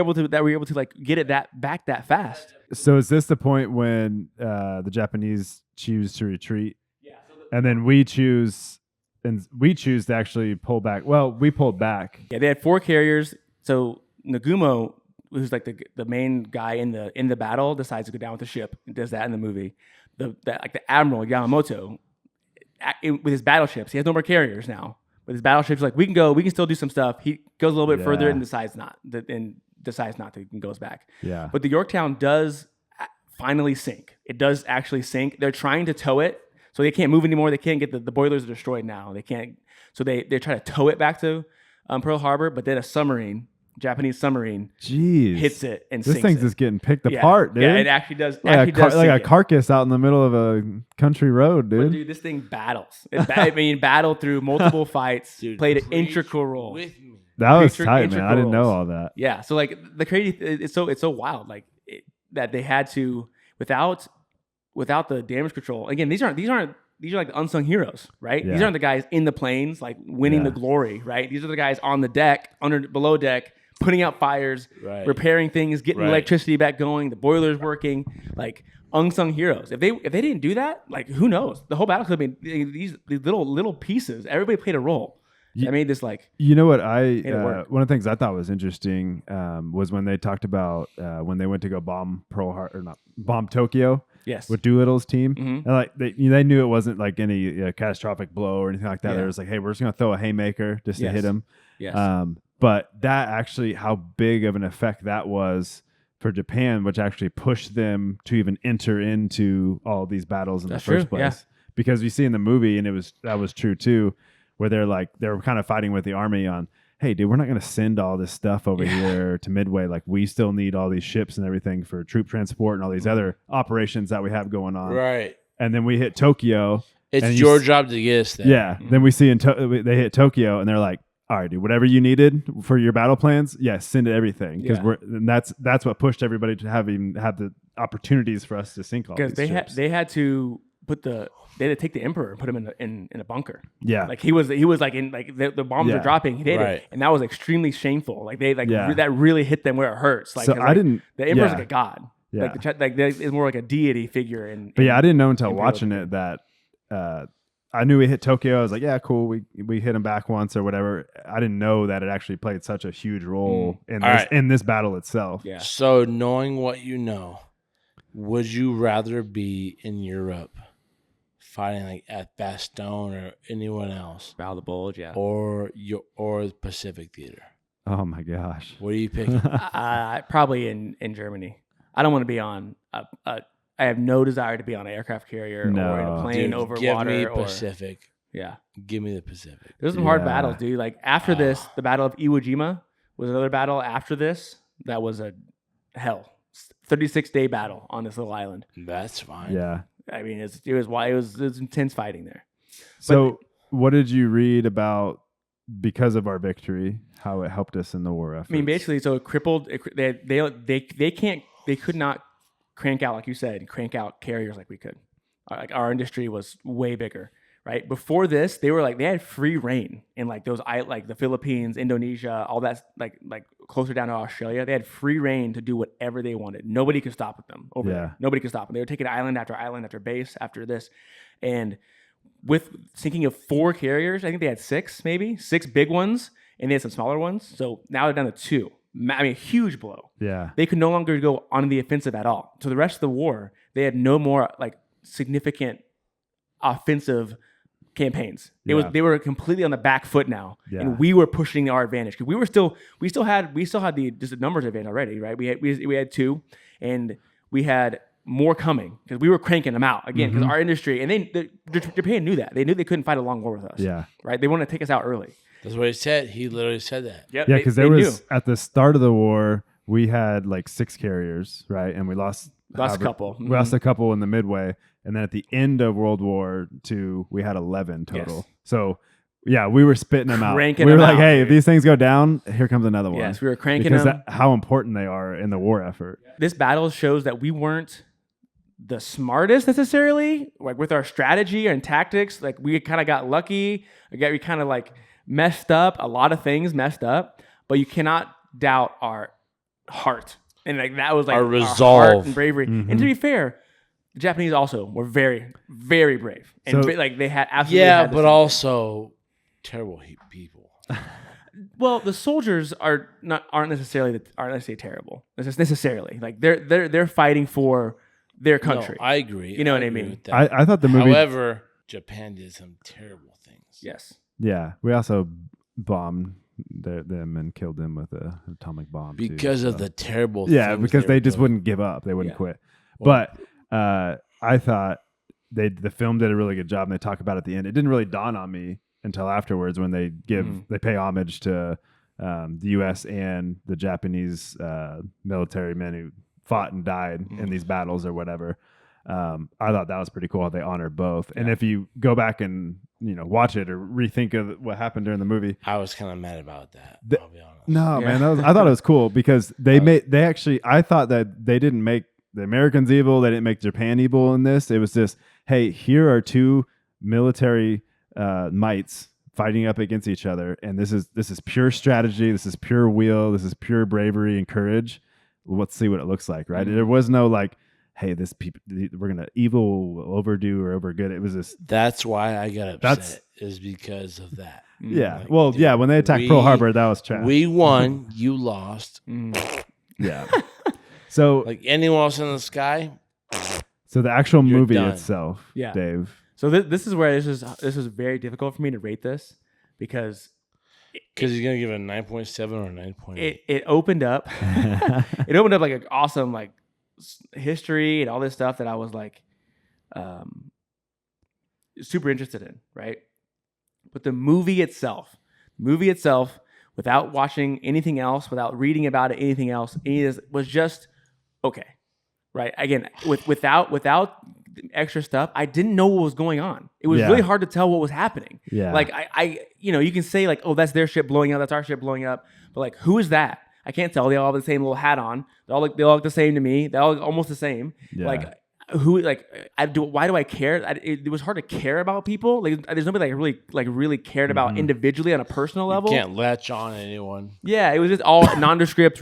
able to like get it back that fast. So is this the point when the Japanese choose to retreat? Yeah. And then we choose to actually pull back. Well, we pulled back. Yeah. They had 4 carriers. So Nagumo, who's like the main guy in the battle, decides to go down with the ship and does that in the movie. The Admiral Yamamoto, with his battleships, he has no more carriers now. With his battleships, like, we can still do some stuff. He goes a little bit further and decides not to, and goes back. Yeah. But the Yorktown does finally sink. It does actually sink. They're trying to tow it, so they can't move anymore. They can't get the boilers are destroyed now. They can't. So they try to tow it back to Pearl Harbor, but then a Japanese submarine, hits it and sinks this thing's it. just getting picked apart, dude. Yeah, it actually does. Like a sink it. carcass out in the middle of a country road, dude. But dude, this thing battles. Battled through multiple fights. Dude, played an integral role. With me. That was Picture tight, man. I didn't know roles. all that. Yeah. So like the crazy, it's so wild. Like that they had to without the damage control. Again, these are like the unsung heroes, right? Yeah. These aren't the guys in the planes like winning the glory, right? These are the guys on the deck, below deck, putting out fires, repairing things, getting electricity back going, the boilers working, like unsung heroes. If they didn't do that, like, who knows? The whole battle could have been these little pieces. Everybody played a role. I made this like. You know what one of the things I thought was interesting was when they talked about when they went to go bomb bomb Tokyo. Yes. With Doolittle's team, Mm-hmm. and like they knew it wasn't like any catastrophic blow or anything like that. Yeah. They was like, hey, we're just gonna throw a haymaker just to hit him. Yes. But that actually, how big of an effect that was for Japan, which actually pushed them to even enter into all these battles in the first place. Yeah. Because you see in the movie, and that was true too, where they were kind of fighting with the army on, hey, dude, we're not going to send all this stuff over here to Midway. Like, we still need all these ships and everything for troop transport and all these other operations that we have going on. Right. And then we hit Tokyo. It's your job to get us there. Yeah. Then we see they hit Tokyo, and they're like, all right, dude, whatever you needed for your battle plans, send it everything. Because that's what pushed everybody to have the opportunities for us to sink all these ships. They had to take the emperor and put him in a bunker. Yeah, like he was like in like the bombs were dropping. He did it, and that was extremely shameful. Like that really hit them where it hurts. Like, so I didn't. The emperor's like a god. Yeah, like it's more like a deity figure. But I didn't know until watching it that I knew we hit Tokyo. I was like, yeah, cool. We hit him back once or whatever. I didn't know that it actually played such a huge role in this battle itself. Yeah. So knowing what you know, would you rather be in Europe fighting like at Bastogne or anyone else, Battle of the Bulge, or the Pacific Theater? Oh my gosh. What are you picking? Probably in Germany. I don't want to be on I have no desire to be on an aircraft carrier or in a plane over water. Give me Pacific. Yeah. Give me the Pacific. There's some hard battles, dude. Like after this, the Battle of Iwo Jima was another battle after this. That was a hell. 36-day battle on this little island. That's fine. Yeah. I mean, it was intense fighting there. So what did you read about because of our victory, how it helped us in the war effort? I mean, basically, so it crippled. They could not crank out, like you said, carriers like we could. Like our industry was way bigger, right? Before this, they had free reign in like the Philippines, Indonesia, all that, like closer down to Australia. They had free reign to do whatever they wanted. Nobody could stop them over there. Nobody could stop them. They were taking island after island after base after this, and with sinking of 4 carriers, I think they had 6 big ones, and they had some smaller ones. So now they're down to 2. I mean, huge blow. Yeah. They could no longer go on the offensive at all. So the rest of the war, they had no more like significant offensive campaigns. They were completely on the back foot now, and we were pushing our advantage because we still had the numbers advantage already, right? We had 2, and we had more coming because we were cranking them out again because our industry, and Japan knew that. They knew they couldn't fight a long war with us. Yeah. Right. They wanted to take us out early. That's what he said. He literally said that. Yep, yeah, because there was at the start of the war, we had like 6 carriers, right? And we lost a couple. We lost a couple in the Midway, and then at the end of World War II, we had 11 total. Yes. So yeah, we were spitting them out. Cranking we were them like, out, hey, dude. if these things go down, here comes another one. Yes, we were cranking because them. how important they are in the war effort. This battle shows that we weren't the smartest necessarily, like with our strategy and tactics. Like we kind of got lucky. We kind of like messed up a lot of things, but you cannot doubt our heart. And like that was like our resolve, our heart and bravery. And to be fair, the Japanese also were very, very brave, and they had absolutely but also terrible people. Well, the soldiers aren't necessarily terrible. Necessarily, like they're fighting for their country. No, I agree. You know what I mean? I thought the movie. However, Japan did some terrible things. Yes. Yeah, we also bombed them and killed them with an atomic bomb because of the terrible. Yeah, things because they just doing. wouldn't give up. They wouldn't quit. But I thought the film did a really good job, and they talk about it at the end. It didn't really dawn on me until afterwards when they pay homage to the U.S. and the Japanese military men who fought and died in these battles or whatever. I thought that was pretty cool how they honor both. And if you go back and watch it or rethink of what happened during the movie, I was kind of mad about that. I'll be honest. No, man, I thought it was cool because I thought that they didn't make the Americans evil. They didn't make Japan evil in this. It was just, hey, here are 2 military mites fighting up against each other, and this is pure strategy. This is pure will. This is pure bravery and courage. Let's see what it looks like, right? There was no like, hey, we're gonna evil overdo or overgood. It was just. That's why I got upset. Is because of that. Yeah. Like, when they attacked Pearl Harbor, that was trash. We won. You lost. Yeah. So like anyone else in the sky. So the actual movie done. itself, Dave. So this is where this is very difficult for me to rate this because Because he's gonna give it a 9.7 or 9.8. It opened up. It opened up like an awesome like history and all this stuff that I was like super interested in, right? But the movie itself, without watching anything else, without reading about it, anything else, was just okay, right? Again, without extra stuff, I didn't know what was going on. It was really hard to tell what was happening. Yeah, like I you can say like, oh, that's their ship blowing up, that's our ship blowing up, but like, who is that? I can't tell. They all have the same little hat on. They all look the same to me. They all look almost the same. Yeah. Like who? Like why do I care? It was hard to care about people. Like there's nobody that really cared about individually on a personal level. You can't latch on to anyone. Yeah, it was just all nondescript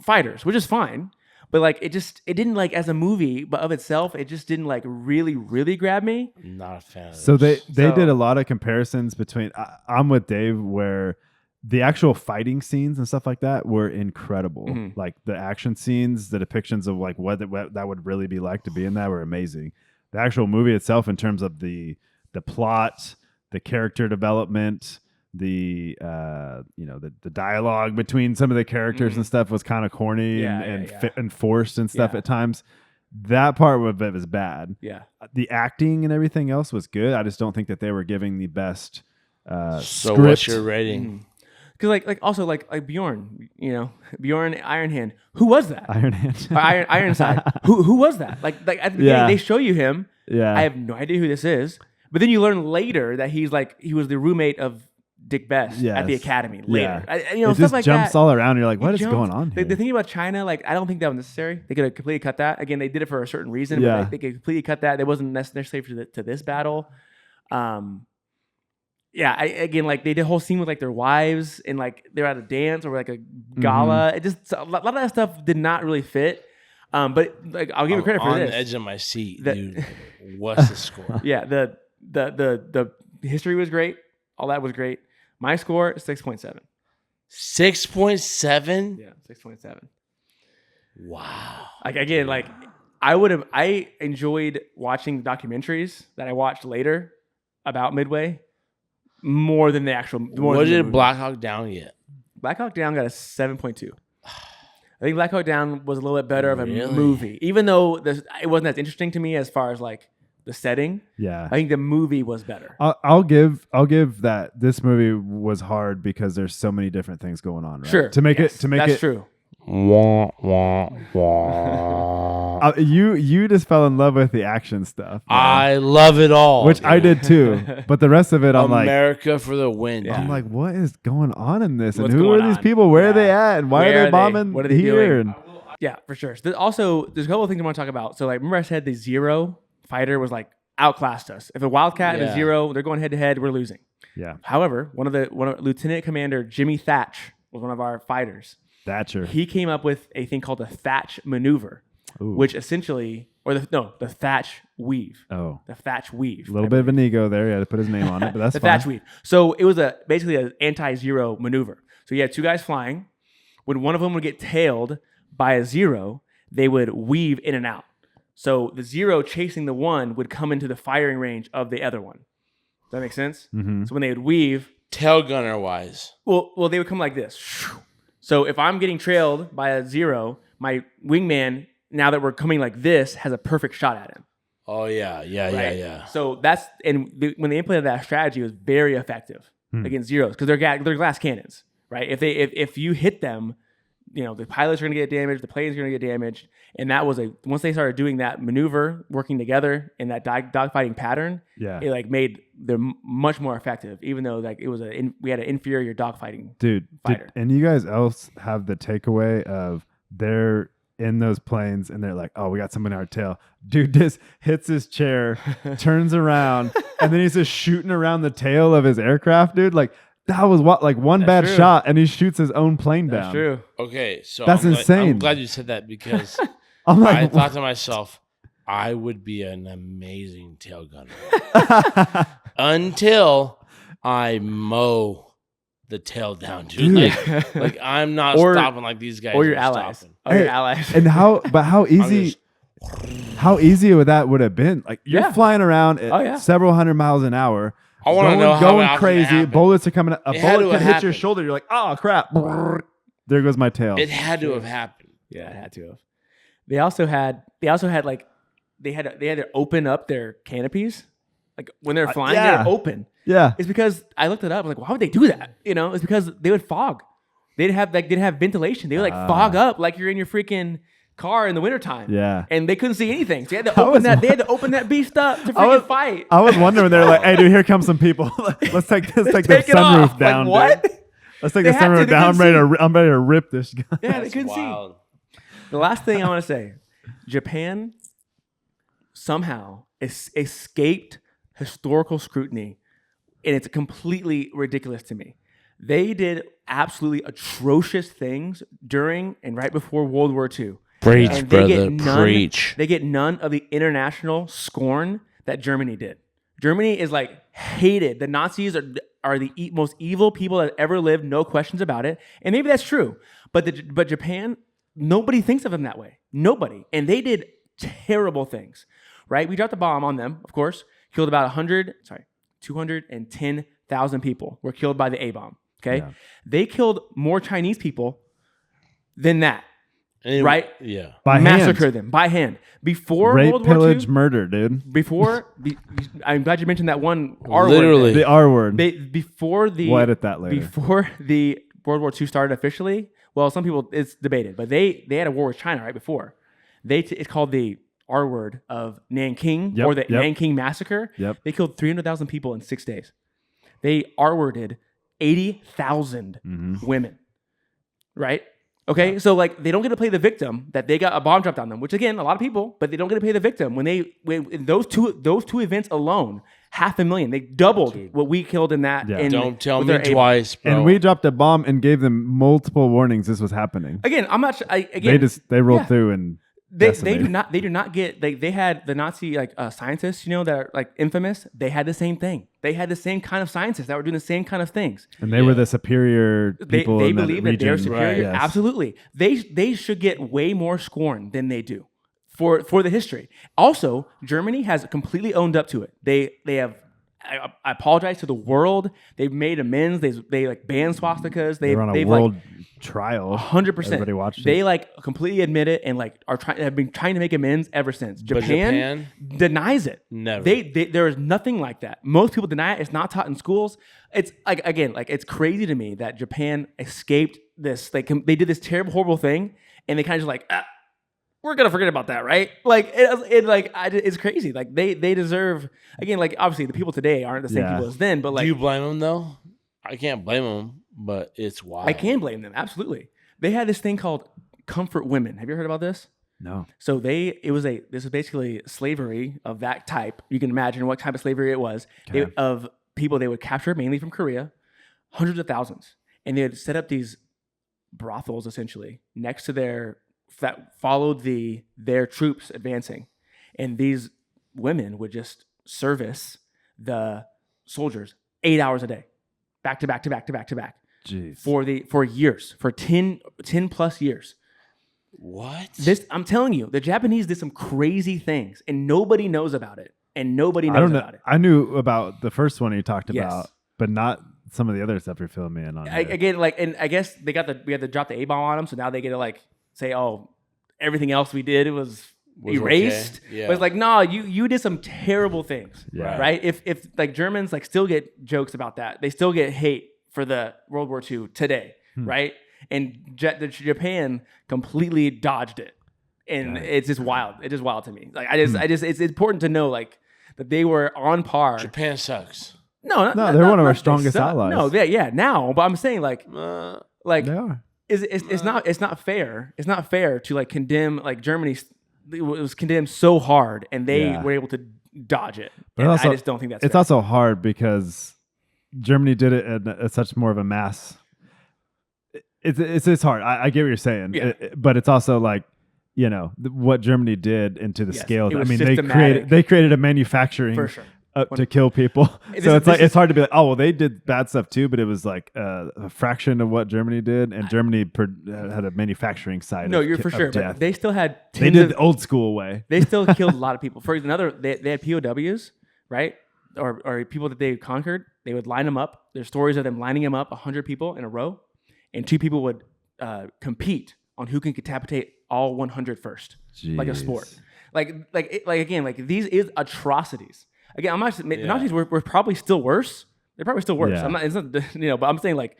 fighters, which is fine. But like it didn't like as a movie, but of itself, it just didn't like really grab me. Not a fan of So they did a lot of comparisons between. I'm with Dave where the actual fighting scenes and stuff like that were incredible. Mm-hmm. Like the action scenes, the depictions of like what that would really be like to be in that were amazing. The actual movie itself, in terms of the plot, the character development, the dialogue between some of the characters and stuff was kind of corny and forced and stuff at times. That part of it was bad. Yeah, the acting and everything else was good. I just don't think that they were giving the best so script. What's your rating? Because also Bjorn, Bjorn Ironhand. Who was that? Ironhand. Ironside. Who was that? Like at the beginning, they show you him. Yeah. I have no idea who this is. But then you learn later that he was the roommate of Dick Best at the academy later. It stuff like jumps that. all around. You're like, what is going on here? The thing about China, like, I don't think that was necessary. They could have completely cut that. Again, they did it for a certain reason. Yeah. But they could completely cut that. It wasn't necessary to this battle. Again, like they did a whole scene with like their wives and like they're at a dance or like a gala. It just a lot of that stuff did not really fit. But like I'll give you credit for this. On the edge of my seat, dude. What's the score? Yeah, the history was great. All that was great. My score is 6.7. 6.7? Yeah, 6.7. Wow. Like again, like I enjoyed watching documentaries that I watched later about Midway. More than the actual. What did Black Hawk Down get? Black Hawk Down got a 7.2. I think Black Hawk Down was a little bit better of a movie, even though it wasn't as interesting to me as far as like the setting. Yeah, I think the movie was better. I'll give that this movie was hard because there's so many different things going on. Right? Sure, that's true. Wah, wah, wah. You just fell in love with the action stuff. Man. I love it all, which I did too. But the rest of it, I'm America for the win. Yeah. I'm like, what is going on in this? And who are these people? Where are they at? And why are they bombing? What are they here? doing? Yeah, for sure. So there's a couple of things I want to talk about. So like, remember I said the Zero fighter was like outclassed us. If a Wildcat and a Zero, they're going head to head, we're losing. Yeah. However, one of Lieutenant Commander Jimmy Thatch was one of our fighters. Thatcher. He came up with a thing called the Thatch maneuver, which essentially, the Thatch weave. Oh, the Thatch weave. A little bit of an ego there. He had to put his name on it, but that's the fine. Thatch weave. So it was basically an anti-Zero maneuver. So you had two guys flying. When one of them would get tailed by a Zero, they would weave in and out. So the Zero chasing the one would come into the firing range of the other one. Does that make sense? Mm-hmm. So when they would weave, tail gunner wise, well, they would come like this. So if I'm getting trailed by a Zero, my wingman, now that we're coming like this, has a perfect shot at him. Oh yeah. So when they implemented that strategy, it was very effective against Zeros because they're glass cannons, right? If you hit them, the pilots are going to get damaged, the planes are going to get damaged, and that was once they started doing that maneuver, working together in that dogfighting pattern, it like made them much more effective, even though like it was we had an inferior dogfighting fighter. And you guys else have the takeaway of they're in those planes and they're like, oh, we got something in our tail. Dude just hits his chair, turns around, and then he's just shooting around the tail of his aircraft, dude. Like that was one bad shot, and he shoots his own plane down. That's true. Okay, so that's insane. I'm glad you said that because I thought to myself, I would be an amazing tail gunner until I mow the tail down, dude. Like I'm not stopping like these guys. Or your allies. Your allies. And how easy would that have been? Like you're flying around at several hundred miles an hour. I want to know how going often it crazy. happened. Bullets are coming. A It had bullet to could have hit your happened. shoulder. You're like, oh crap! There goes my tail. It had to have happened. Yeah, it had to have. They also had like they had to open up their canopies. Like when they're flying, they yeah. had to open. Yeah. It's because I looked it up. I'm like, why would they do that? You know, it's because they would fog. They'd have ventilation. They would like fog up like you're in your freaking car in the wintertime. Yeah. And they couldn't see anything. So they had to open that. They had to open that beast up to freaking fight. I was wondering when they were like, hey, dude, here come some people. Let's take the Take it sunroof off. down. Like, what? Dude. Let's take They the had to. sunroof They down. couldn't I'm ready to rip this guy. Yeah, they That's couldn't wild. see. The last thing I want to say, Japan somehow escaped historical scrutiny, and it's completely ridiculous to me. They did absolutely atrocious things during and right before World War II. Preach, And brother, preach. They get none of the international scorn that Germany did. Germany is like hated. The Nazis are the most evil people that ever lived, no questions about it. And maybe that's true. But Japan, nobody thinks of them that way. Nobody. And they did terrible things, right? We dropped a bomb on them, of course, killed about 210,000 people were killed by the A-bomb, okay? Yeah. They killed more Chinese people than that. Right? Yeah. By Massacre hand. them by hand. Before Rape, World War pillage, II, murder, dude. I'm glad you mentioned that one R Literally. word. The R word. Before the We'll edit that later. Before the World War II started officially, well, some people it's debated, but they had a war with China right before. It's called the R word of Nanking or the Nanking massacre. Yep. They killed 300,000 people in 6 days. They R worded 80,000 women. Right? Okay, so like they don't get to play the victim that they got a bomb dropped on them, which again, a lot of people, but they don't get to play the victim when in those two events alone, 500,000. They doubled what we killed in that. Yeah. Don't tell with me their A-bomb. twice, bro. And we dropped a bomb and gave them multiple warnings this was happening. Again, I'm not. They rolled through and They decimated. do not get they had the Nazi scientists, you know, that are like infamous. They had the same thing. They had the same kind of scientists that were doing the same kind of things. And they were the superior people. They in believe that that they're region. superior. Right, yes. Absolutely. They should get way more scorn than they do for the history. Also, Germany has completely owned up to it. They have. I apologize to the world. They've made amends. They like banned swastikas. They were on a world trial. 100%. Everybody watched They it. like completely admit it and like have been trying to make amends ever since. But Japan denies it. Never. There is nothing like that. Most people deny it. It's not taught in schools. It's like again, like it's crazy to me that Japan escaped this. They did this terrible, horrible thing, and they kind of just like we're gonna forget about that, right? Like it's crazy. Like they deserve again. Like obviously the people today aren't the same people as then, but like do you blame them though? I can't blame them, but it's wild. I can blame them absolutely. They had this thing called comfort women. Have you heard about this? No. So this is basically slavery of that type. You can imagine what type of slavery it was. Okay. Of people they would capture mainly from Korea, hundreds of thousands, and they would set up these brothels essentially next to that followed their troops advancing, and these women would just service the soldiers 8 hours a day, back to back to back to back to back. Jeez. For years, for 10 plus years. What? I'm telling you, the Japanese did some crazy things, and nobody knows about it. And nobody knows I don't know. about it. I knew about the first one you talked Yes. about, but not some of the other stuff you're filling me in on. here. Again, like, and I guess we had to drop the A-bomb on them, so now they get to like say, oh, everything else we did was erased. Okay. Yeah. But it's like, no, you did some terrible things, Yeah. right? If like Germans like still get jokes about that, they still get hate for the World War II today, right? And Japan completely dodged it, and it's just wild. It's just wild to me. Like I just, it's important to know like that they were on par. Japan sucks. No, they're one of our they strongest suck. allies. No, yeah, now, but I'm saying like They are. it's not fair. It's not fair to like condemn like Germany. It was condemned so hard, and they Yeah. were able to dodge it. But And also, I just don't think that's it's fair. also hard because Germany did it at such more of a mass. It's hard. I get what you're saying, Yeah. but it's also like, you know, what Germany did into the Yes, scale. it I was mean, systematic. they created a manufacturing For sure. to kill people. This So is- it's like this it's hard to be like, oh well, they did bad stuff too, but it was like a fraction of what Germany did, and Germany had a manufacturing side. No, of you're ki- for of sure, death. but they still had They tens did of- the old school way. They still killed a lot of people. For another, they had POWs, right? or people that they conquered, they would line them up. There's stories of them lining them up 100 people in a row, and 2 people would compete on who can decapitate all 100 first, like a sport. Like again, like these is atrocities. Again, I'm not. The Nazis were probably still worse. They're probably still worse. Yeah. I'm not. It's not. But I'm saying like.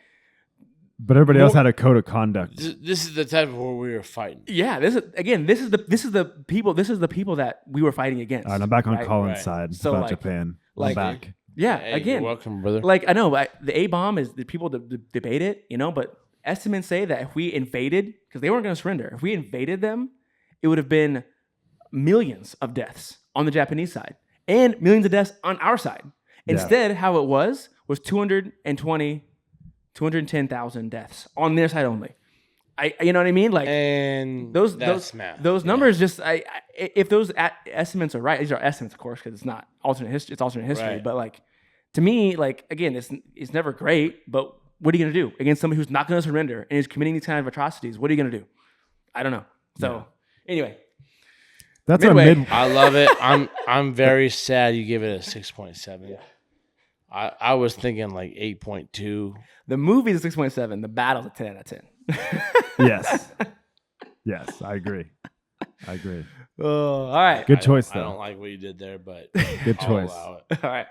But everybody else had a code of conduct. This is the type of war we were fighting. Yeah. This is the people. This is the people that we were fighting against. All right, I'm back on right? Colin's side So, about like- Japan. like- I'm back. Yeah. Hey, Again, you're welcome, brother. like I know the A bomb is the people debate it, but estimates say that if we invaded, because they weren't going to surrender, if we invaded them, it would have been millions of deaths on the Japanese side and millions of deaths on our side. Instead, how it was 210,000 deaths on their side only. You know what I mean? Like, and those math. those numbers just if those estimates are right, these are estimates, of course, because it's not alternate history. It's alternate history, Right. but like to me, like again, it's never great. But what are you gonna do against somebody who's not gonna surrender and is committing these kind of atrocities? What are you gonna do? I don't know. So anyway, That's Midway. our mid. I love it. I'm very sad you give it a 6.7. I was thinking like 8.2. the movie is 6.7. The battle's a 10 out of 10. Yes. Yes, I agree. Oh, all right. Good choice, I though. don't like what you did there, but Good I'll choice. allow it. All right.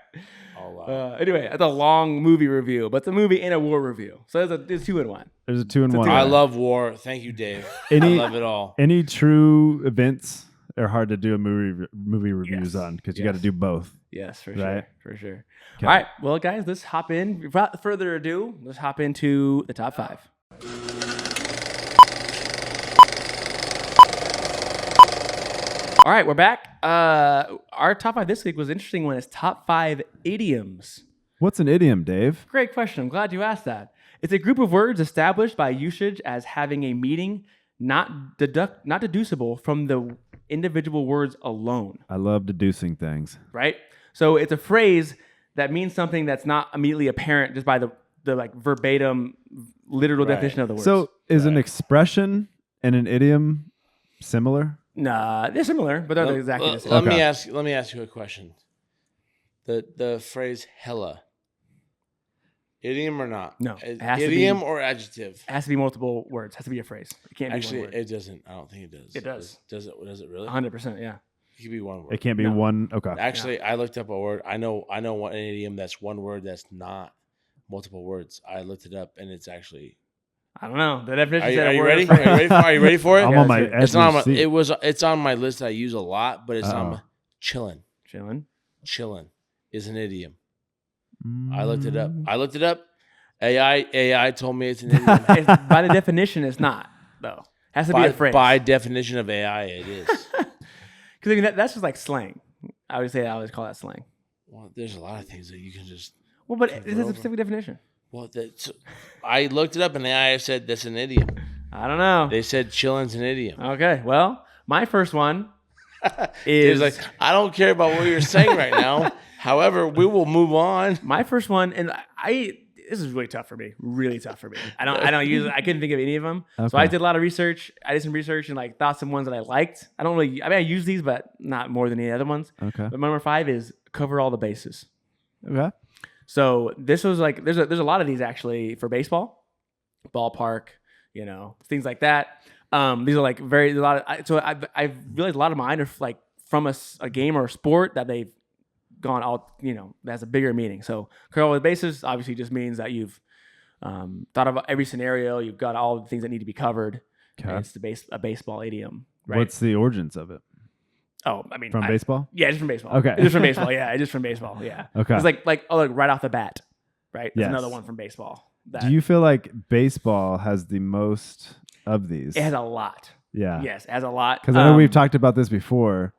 I'll allow it. Anyway, that's a long movie review, but it's a movie and a war review. So it's 2 in 1. There's a 2-in-1. I love war. Thank you, Dave. Any- I love it all. Any true events are hard to do a movie reviews Yes. on because you Yes. got to do both. Yes, for Right. sure. For sure. Okay. All right. Well, guys, let's hop in. Without further ado, let's hop into the top 5. All right, we're back. Our top 5 this week was an interesting one. It's top 5 idioms. What's an idiom, Dave? Great question. I'm glad you asked that. It's a group of words established by usage as having a meaning not deducible from the individual words alone, I love deducing things. right? So it's a phrase that means something that's not immediately apparent just by the like verbatim literal Right. definition of the words. So is an expression and an idiom similar? nah, they're similar, but they're not exactly the same. Let Okay. me ask you a question. The phrase hella. Idiom or not? No, Is it has to idiom be- or adjective? It has to be multiple words. It has to be a phrase. It can't Actually, be one word. it doesn't. I don't think it does. It does. Does it really? 100%, yeah. It could be one word. It can't be No. one. Okay. Actually, I looked up a word. I know what an idiom that's one word that's not multiple words. I looked it up and it's actually. I don't know. The definition Are you, said a are you word ready? of a phrase. Are you ready for it? I'm Yeah, on my that's edge It's on of the seat. it's on my list that I use a lot, but it's on Uh-oh. chillin'. Chilling. Chillin' is an idiom. I looked it up. AI told me it's an idiom. By the definition, it's not, though. Has to be a phrase. By definition of AI, it is. Because I mean, that's just like slang. I would say I always call that slang. Well, there's a lot of things that you can just. Well, but it has a over. specific definition. Well, I looked it up and AI said that's an idiom. I don't know. They said chillin's an idiom. Okay, well, my first one It's is like, I don't care about what you're saying right now. However, we will move on. my first one, and this is really tough for me. Really tough for me. I couldn't think of any of them. So Okay. I did a lot of research. I did some research and like thought some ones that I liked. I use these, but not more than any other ones. Okay. But number 5 is cover all the bases. Okay. So this was like there's a lot of these actually for baseball, ballpark, things like that. These are like I've realized a lot of mine are like from a game or a sport that they've gone all that has a bigger meaning. So cover all the bases obviously just means that you've thought of every scenario. You've got all the things that need to be covered. Okay. And it's a baseball idiom, right? What's the origins of it? Oh, I mean From baseball? Yeah, just from baseball. Okay. Just from baseball. Yeah, just from baseball. Yeah. Okay. It's like right off the bat, right? That's Yes. another one from baseball. That Do you feel like baseball has the most of these? it has a lot. Yeah. Yes, it has a lot. Because I know we've talked about this before.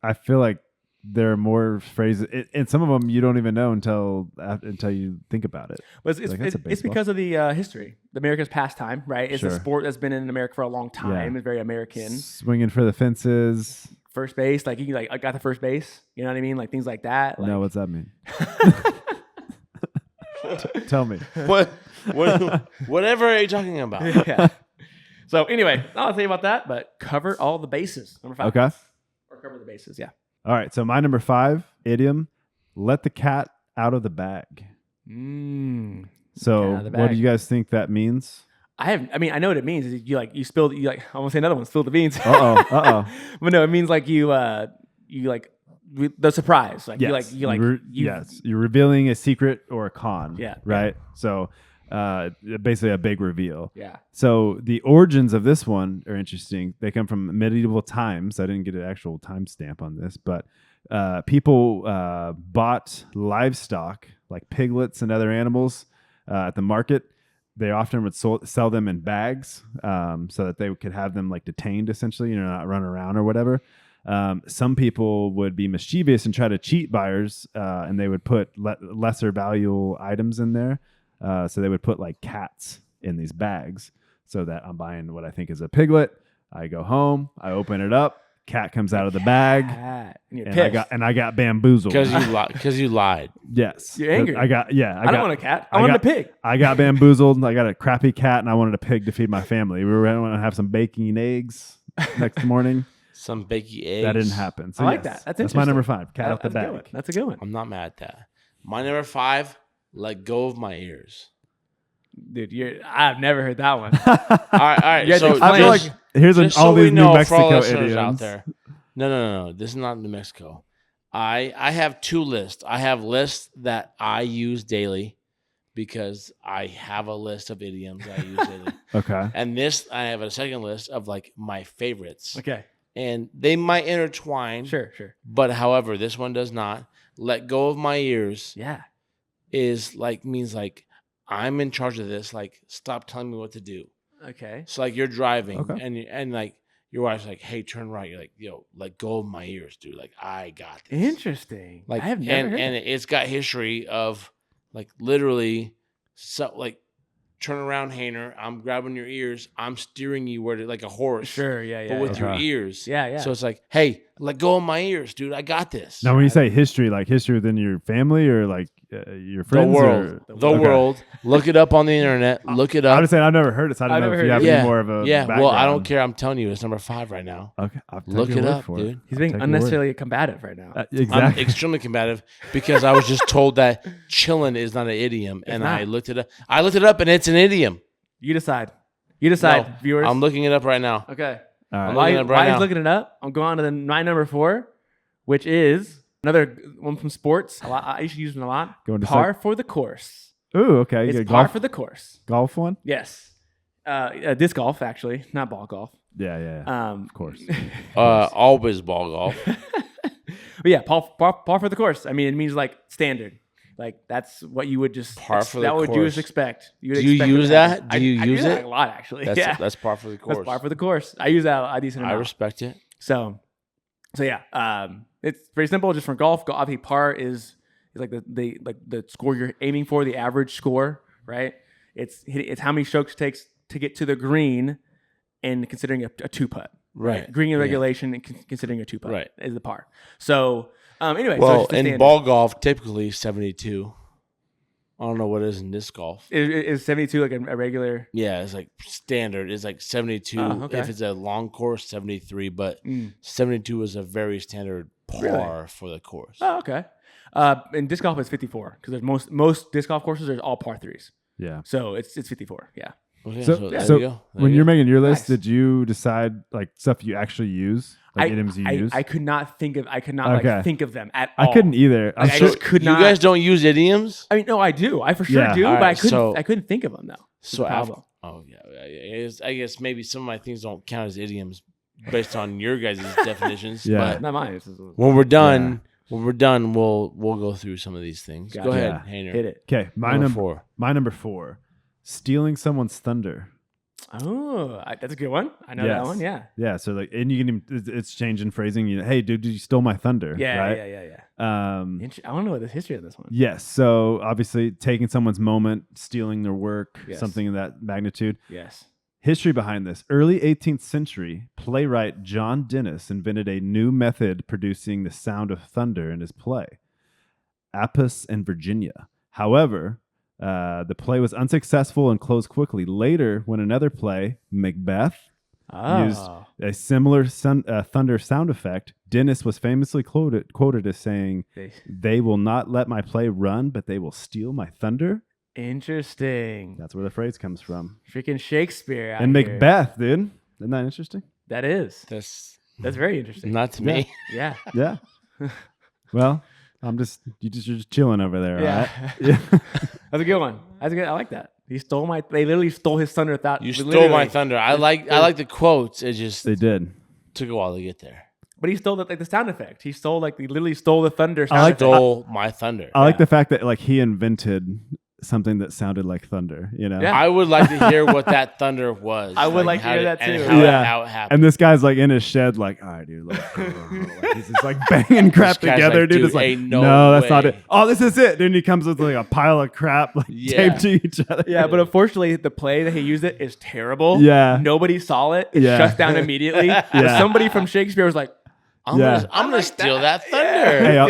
I feel like there are more phrases, and some of them you don't even know until you think about it. But Like, that's a it's baseball. because of the history, America's pastime, right? It's Sure. a sport that's been in America for a long time. Yeah. It's very American. Swinging for the fences. First base, like you can, like I got the first base. You know what I mean? Like things like that. Like, No, what's that mean? Tell me. Whatever are you talking about? yeah. So anyway, I'll tell you about that. But cover all the bases. Number 5. Okay. Or cover the bases. Yeah. All right. So my number 5 idiom let the cat out of the bag. Mm. So Out of the what do bag. you guys think that means? I know what it means. Is you spilled, I almost say another one, spill the beans. Uh-oh. But no, it means like you the surprise. Like Yes. you Yes. You're revealing a secret or a con. Yeah. Right? So basically a big reveal. Yeah. So the origins of this one are interesting. They come from medieval times. I didn't get an actual timestamp on this, but people bought livestock like piglets and other animals at the market. They often would sell them in bags so that they could have them like detained, essentially, not run around or whatever. Some people would be mischievous and try to cheat buyers, and they would put lesser value items in there. So they would put like cats in these bags so that I'm buying what I think is a piglet. I go home, I open it up, cat comes out of the bag, And you're and pissed. I got bamboozled. Because you lied. Yes. You're angry. I don't want a cat. I wanted a pig. I got bamboozled. I got a crappy cat, and I wanted a pig to feed my family. We were going to have some baking eggs next morning. Some bakey eggs. That didn't happen. So I like yes, that. That's my number 5. Cat out the That's a good one. bag. That's a good one. I'm not mad at that. My number 5, let go of my ears. Dude, I've never heard that one. All right. You had to So explain. I feel like here's just all so we these New know for all Mexico listeners idioms. out there. No. This is not New Mexico. I have 2 lists. I have lists that I use daily because I have a list of idioms I use daily. Okay. And this, I have a second list of like my favorites. Okay. And they might intertwine. Sure. But however, this one does not. Let go of my ears Yeah. means like I'm in charge of this. Like, stop telling me what to do. Okay. So like you're driving Okay. and like your wife's like, hey, turn right. You're like, yo, let go of my ears, dude. Like, I got this. Interesting. Like, I have never heard and that. it's got history of like literally, so like, turn around, Hainer. I'm grabbing your ears. I'm steering you where to, like a horse. Sure. Yeah. But with your Okay. ears. Yeah. So it's like, hey, let go of my ears, dude. I got this. Now, when you say history, like history within your family or like your friends? The world. Or? The Okay. world. Look it up on the internet. Look it up. I'm just saying I've never heard it, so I don't I've know never if you heard have it. any more of a Well, I don't background. care. I'm telling you, it's number 5 right now. Okay. I'll take Look your it word up, for dude. He's being Take your unnecessarily combative right now. word. I'm Exactly. extremely combative because I was just told that chillin' is not an idiom, and not. I looked it up. I looked it up, and it's an idiom. You decide. You decide, No, viewers. I'm looking it up right now. Okay. All right. I'm While looking it up right he's now. looking it up, I'm going on to my number 4, which is another one from sports. I used to use it a lot. Going to Par for the course. Ooh, okay. You It's get a par golf, for the course. golf one? Yes. Disc golf, actually, not ball golf. Yeah. Of course. Always ball golf. But yeah, par for the course. I mean, it means like standard. Like that's what you would just Par for the that would you course. just expect. You would Do you expect use that? that? Do you I use do that it? a lot actually. That's yeah, that's par for the course. that's par for the course. I use that a decent I amount. respect it. So yeah, it's very simple. Just for golf, obviously par is like the score you're aiming for, the average score, right? It's how many strokes it takes to get to the green, and considering a 2-putt, Right. Green Yeah. regulation and considering a 2-putt, Right. is the par. So anyway, so Well, it's the in standard. ball golf, typically 72. I don't know what it is in disc golf. Is 72 like a regular? Yeah, it's like standard. It's like 72. Oh, okay. If it's a long course, 73. But Mm. 72 is a very standard par Really? for the course. Oh, okay. In disc golf, it's 54 because there's most disc golf courses are all par 3s. Yeah. So it's 54. Yeah. Okay, So, there so you go. There when you you're go. making your list, Nice. did you decide like stuff you actually use, like idioms you use? I could not think of. I could not Okay. like think of them at all. I couldn't either. I'm Like, I sure. just could You not. guys don't use idioms? I mean, no, I do. I for sure Yeah. do, All but right, I couldn't think of them though. So the after, problem. oh yeah, I guess maybe some of my things don't count as idioms based on your guys' definitions. Yeah. But Not mine. It's when we're done, we'll go through some of these things. Gotcha. Go ahead, Yeah. Hainer. hit it. Okay, Number 4. my number 4, stealing someone's thunder. Oh, that's a good one. I know that Yes. one. Yeah. Yeah, so like, and you can it's changing phrasing. Hey, dude, you stole my thunder. Yeah. right? Yeah. I I want to know the history of this one. Yes. So obviously, taking someone's moment, stealing their work, Yes. something of that magnitude. Yes. History behind this. Early 18th century, playwright John Dennis invented a new method producing the sound of thunder in his play, Apis and Virginia. However, the play was unsuccessful and closed quickly. Later, when another play, Macbeth, used a similar thunder sound effect. Dennis was famously quoted as saying, "They will not let my play run, but they will steal my thunder." Interesting. That's where the phrase comes from. Freaking Shakespeare out And here. Macbeth, dude. Isn't that interesting? That is. That's very interesting. not to me. Yeah. Yeah. Well, you're just chilling over there, Yeah. right? Yeah. That's a good one. That's good. I like that. They literally stole his thunder without. You stole my thunder. I like the quotes. It just They did. took a while to get there. But he stole the sound effect. He literally stole the thunder. I like Stole my thunder. I like the fact that like he invented something that sounded like thunder, you know? Yeah. I would like to hear what that thunder was. I would like to how hear it- that and too. How it happened. And this guy's like in his shed, like, all right, dude, like, he's just like banging crap guy's together, like, dude. dude, It's like, ain't no, no that's not way. it. Oh, this is it. Then he comes with like a pile of crap like Yeah. taped to each other. Yeah, but unfortunately, the play that he used it is terrible. Yeah. Nobody saw it. It Yeah. shuts down immediately. Yeah. Somebody from Shakespeare was like, I'm Yeah. gonna steal that thunder.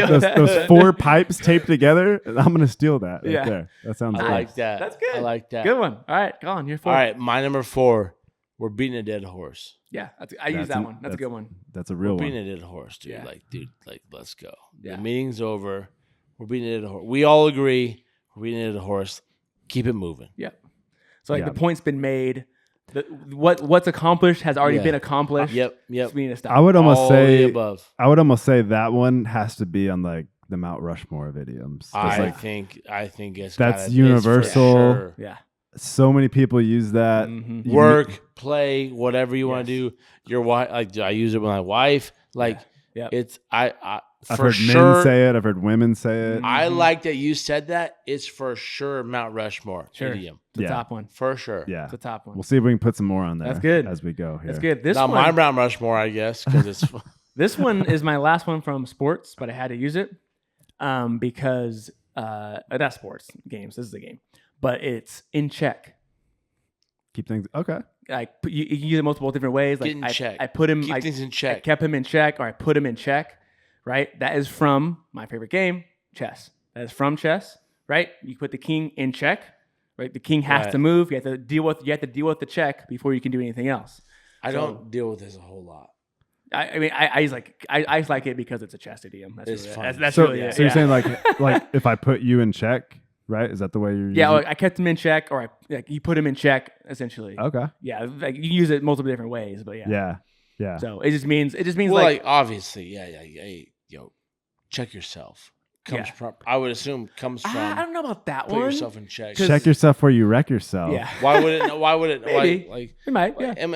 Hey, those 4 pipes taped together, I'm gonna steal that right Yeah. there. That sounds I good. like that. That's good. I like that. good one. All right, Colin, you're 4. All right, my number 4. We're beating a dead horse. Yeah, I use that one. That's a that's- good one. That's a real We're one. beating a dead horse, dude. Yeah. Like, let's go. Yeah. The meeting's over. We're beating a dead horse. We all agree. We're beating a dead horse. Keep it moving. Yeah. So like Yeah. the point's been made. What's accomplished has already Yeah. been accomplished. Yep. So we need to stop. I would almost All the say above. that one has to be on like the Mount Rushmore of idioms. Just, I like, think it's That's gotta- universal. it's for sure. Yeah. so many people use that. Mhm. You- Work, play, whatever you want Yes. to do. Your wife, like I use it with my wife. Like Yep. it's I've for heard sure. men say it. I've heard women say it. I like that you said that. It's for sure Mount Rushmore Sure. idiom. It's the Yeah. top one. For sure. Yeah. It's the top one. We'll see if we can put some more on there. That's good. as we go here. That's good. This Not one, my Mount Rushmore, I guess, because it's This one is my last one from sports, but I had to use it because not sports games. This is a game, but it's in check. Keep things okay. Like you can use it multiple different ways. Like Get in check. I put him. keep I, things in I check. kept him in check, or I put him in check. Right. That is from my favorite game, chess. That is from chess. Right. You put the king in check. Right. The king has Right. to move. You have to deal with the check before you can do anything else. I don't deal with this a whole lot. I mean, I just like it because it's a chess idiom. That's It's really fun. That's So, really it. so you're yeah. saying like if I put you in check, right? Is that the way you're? Yeah, using like I kept him in check, or you put him in check, essentially. it? Okay. Yeah, like you use it multiple different ways, but yeah. Yeah. Yeah. So it just means Well, like obviously, yeah. Hey, check yourself. Comes Yeah. from. I would assume comes from. I don't know about that Put one. yourself in check. Cause- Check yourself where you wreck yourself. Yeah. Why would it? Why would it? Maybe. Like It might. Yeah. I'm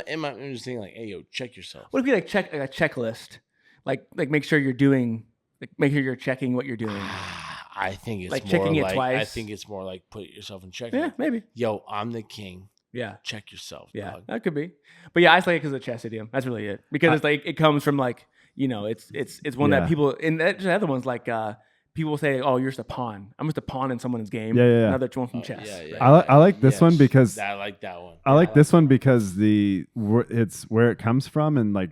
just thinking like, hey, check yourself. What if you check like a checklist, like make sure you're doing, like make sure you're checking what you're doing. I think it's Like more checking it like, I twice. think it's more like put yourself in check. Yeah, Like, maybe. yo, I'm the king. Yeah. Check yourself. Yeah, dog. that could be. But yeah, I just like it because of chess idiom. That's really it. Because it's like it comes from like it's one Yeah. that people and that's the other ones like people say, oh, you're just a pawn. I'm just a pawn in someone's game. Yeah, yeah, yeah. Another one from chess. Yeah, yeah. right? I like this one Yes, because I like that one. I like this one because it's where it comes from and like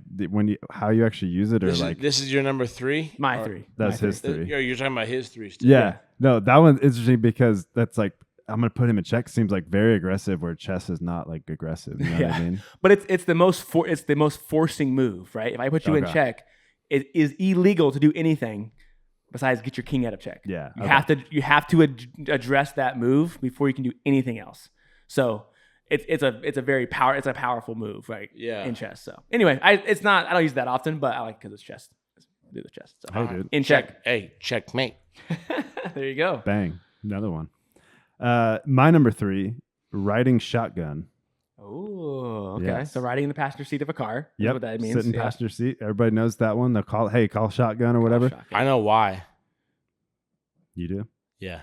how you actually use it or This, like is, this is your number 3. My Or- 3. that's My his 3. You're talking about his 3 still. Yeah. No, that one's interesting because that's like I'm gonna put him in check seems like very aggressive where chess is not like aggressive. You know what I Yeah. mean? But it's the most forcing move, right? If I put you in Okay. check, it is illegal to do anything besides get your king out of check. Yeah. You okay. have to address that move before you can do anything else. So it's a powerful move, right? Yeah. In chess. So anyway, I don't use it that often, but I like because it's chess. Do the chess. So. Hey, dude. In check. Hey, checkmate. There you go. Bang. Another one. My number 3, riding shotgun. Oh, okay. Yes. So riding in the passenger seat of a car. That's Yep. what that means. Sitting yeah. passenger seat. Everybody knows that one. They'll call shotgun or whatever. Shotgun. I know why. You do. Yeah.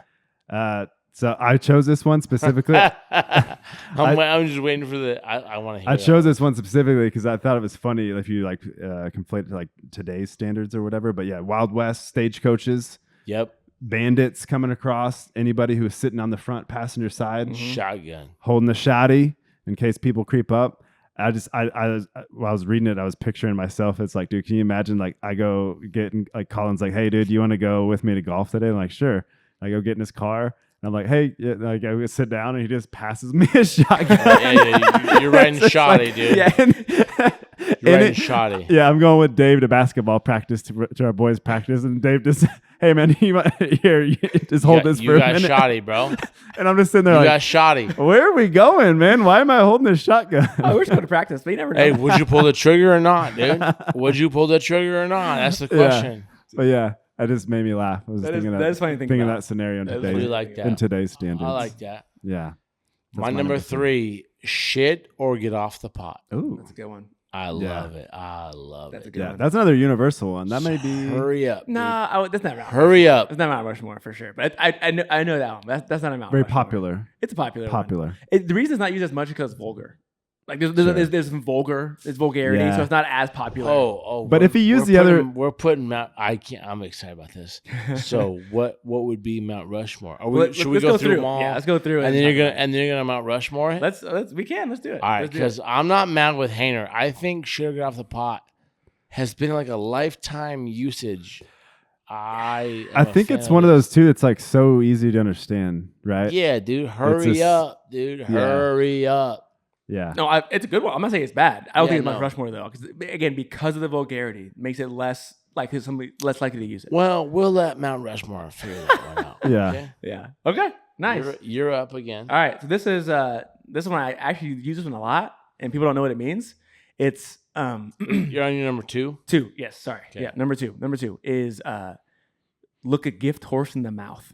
So I chose this one specifically. I'm just waiting for the. I want to hear. I that. chose this one specifically because I thought it was funny if you like conflate it to like today's standards or whatever. But yeah, Wild West stagecoaches, Yep. bandits coming across, anybody who is sitting on the front passenger side Shotgun. holding the shotty in case people creep up. While I was reading it, I was picturing myself. It's like, dude, can you imagine? Like, I go getting like Colin's like, hey, dude, you want to go with me to golf today? I'm like, sure. I go get in his car. I'm like, hey, yeah, like I would sit down and he just passes me a shotgun. You're riding shoddy, dude. Yeah, You're riding shoddy. Yeah, I'm going with Dave to basketball practice to our boys' practice, and Dave just, hey man, here, just hold this for a minute. You got shoddy, bro. And I'm just sitting there You like, got shoddy. where are we going, man? Why am I holding this shotgun? Oh, we're just going to practice, but you never know. Hey, would you pull the trigger or not, dude? Would you pull the trigger or not? That's the question. But yeah, that just made me laugh. I was thinking that is funny to think thinking about. that scenario in really like that. in today's standards. I like that. Yeah. My number 3, shit or get off the pot. Ooh. That's a good one. I love it. I love That's a it. good one. That's another universal one. That may be. Hurry up. Nah, that's not Mount Hurry up. It's not Mount Rushmore for sure. But I know that one. That's not a Mount Very Rushmore. popular. It's a popular one. The reason it's not used as much is because it's vulgar. Like there's some vulgarity, Yeah. so it's not as popular. But if you use the other, we're putting Mount. I'm excited about this. So what would be Mount Rushmore? Should we let's go through them all? Yeah, let's go through it. And then you're gonna Mount Rushmore it? Let's do it. All right, because I'm not mad with Hainer. I think shit or get off the pot has been like a lifetime usage. I think it's one of those too. It's like so easy to understand, right? Yeah, dude. Hurry up, dude. Hurry up. Yeah. No, it's a good one. I'm not saying it's bad. I don't think it's Mount Rushmore though, because of the vulgarity, makes it less likely to use it. Well, we'll let Mount Rushmore figure that one out. Yeah. Okay? Yeah. Okay. Nice. You're up again. All right. So this one I actually use this one a lot, and people don't know what it means. It's You're on your number 2. 2. Yes. Sorry. Okay. Yeah. Number 2. Number 2 is look a gift horse in the mouth.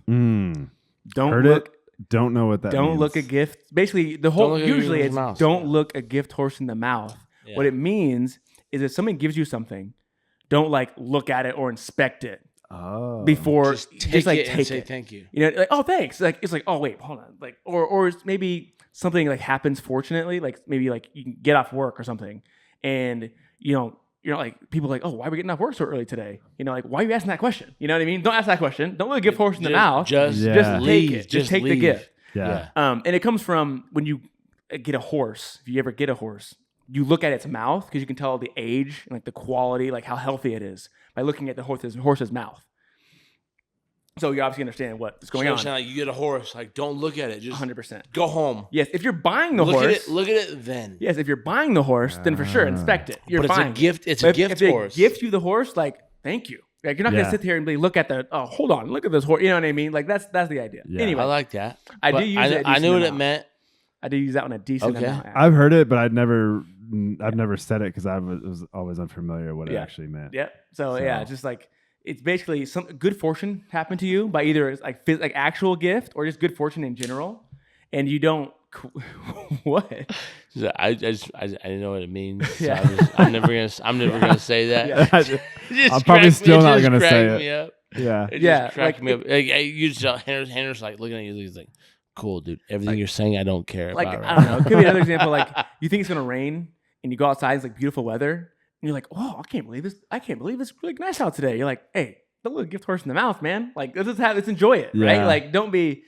Don't know what that means. Don't look a gift. Basically, the whole usually it's mouth. don't look a gift horse in the mouth. Yeah. What it means is if someone gives you something, don't like look at it or inspect it before just take it and say it. thank you. You know, like oh thanks. Like it's like oh wait hold on like or it's maybe something like happens fortunately like maybe like you can get off work or something and you're like people are like, oh, why are we getting off work so early today? Like, why are you asking that question? You know what I mean? Don't ask that question. Don't look a gift horse in the mouth. Just take it. Just take the gift. Yeah. And it comes from when you get a horse. If you ever get a horse, you look at its mouth because you can tell the age and like the quality, like how healthy it is by looking at the horse's mouth. So you obviously understand what's going on. Like you get a horse, like don't look at it, just 100%. go home. Yes, if you're buying the horse, look at it then. Yes, if you're buying the horse, then for sure inspect it. You're but buying it's a gift. It's but a gift if they horse. gift you the horse, like thank you. Like you're not gonna sit here and be look at the hold on, look at this horse. You know what I mean? Like that's the idea. Yeah. Anyway, I like that. I do use it. I knew what it meant. I do use that one a decent amount. I've heard it, but I've never said it because I was always unfamiliar what it actually meant. Yep. So yeah, just like it's basically some good fortune happened to you by either like actual gift or just good fortune in general, and you don't. What? I didn't know what it means. So yeah. I'm never gonna say that. Yeah. I'm probably still not gonna say it. Yeah. It just cracked me up. Like, you just Henry's like looking at you. He's like, "Cool, dude. Everything you're saying, I don't care like, about." I don't know. It could be another example. Like you think it's gonna rain, and you go outside. It's like beautiful weather, and you're like, "Oh, I can't believe this. It's really nice out today." You're like, "Hey, don't look a gift horse in the mouth, man. Like let's enjoy it, right? Like don't be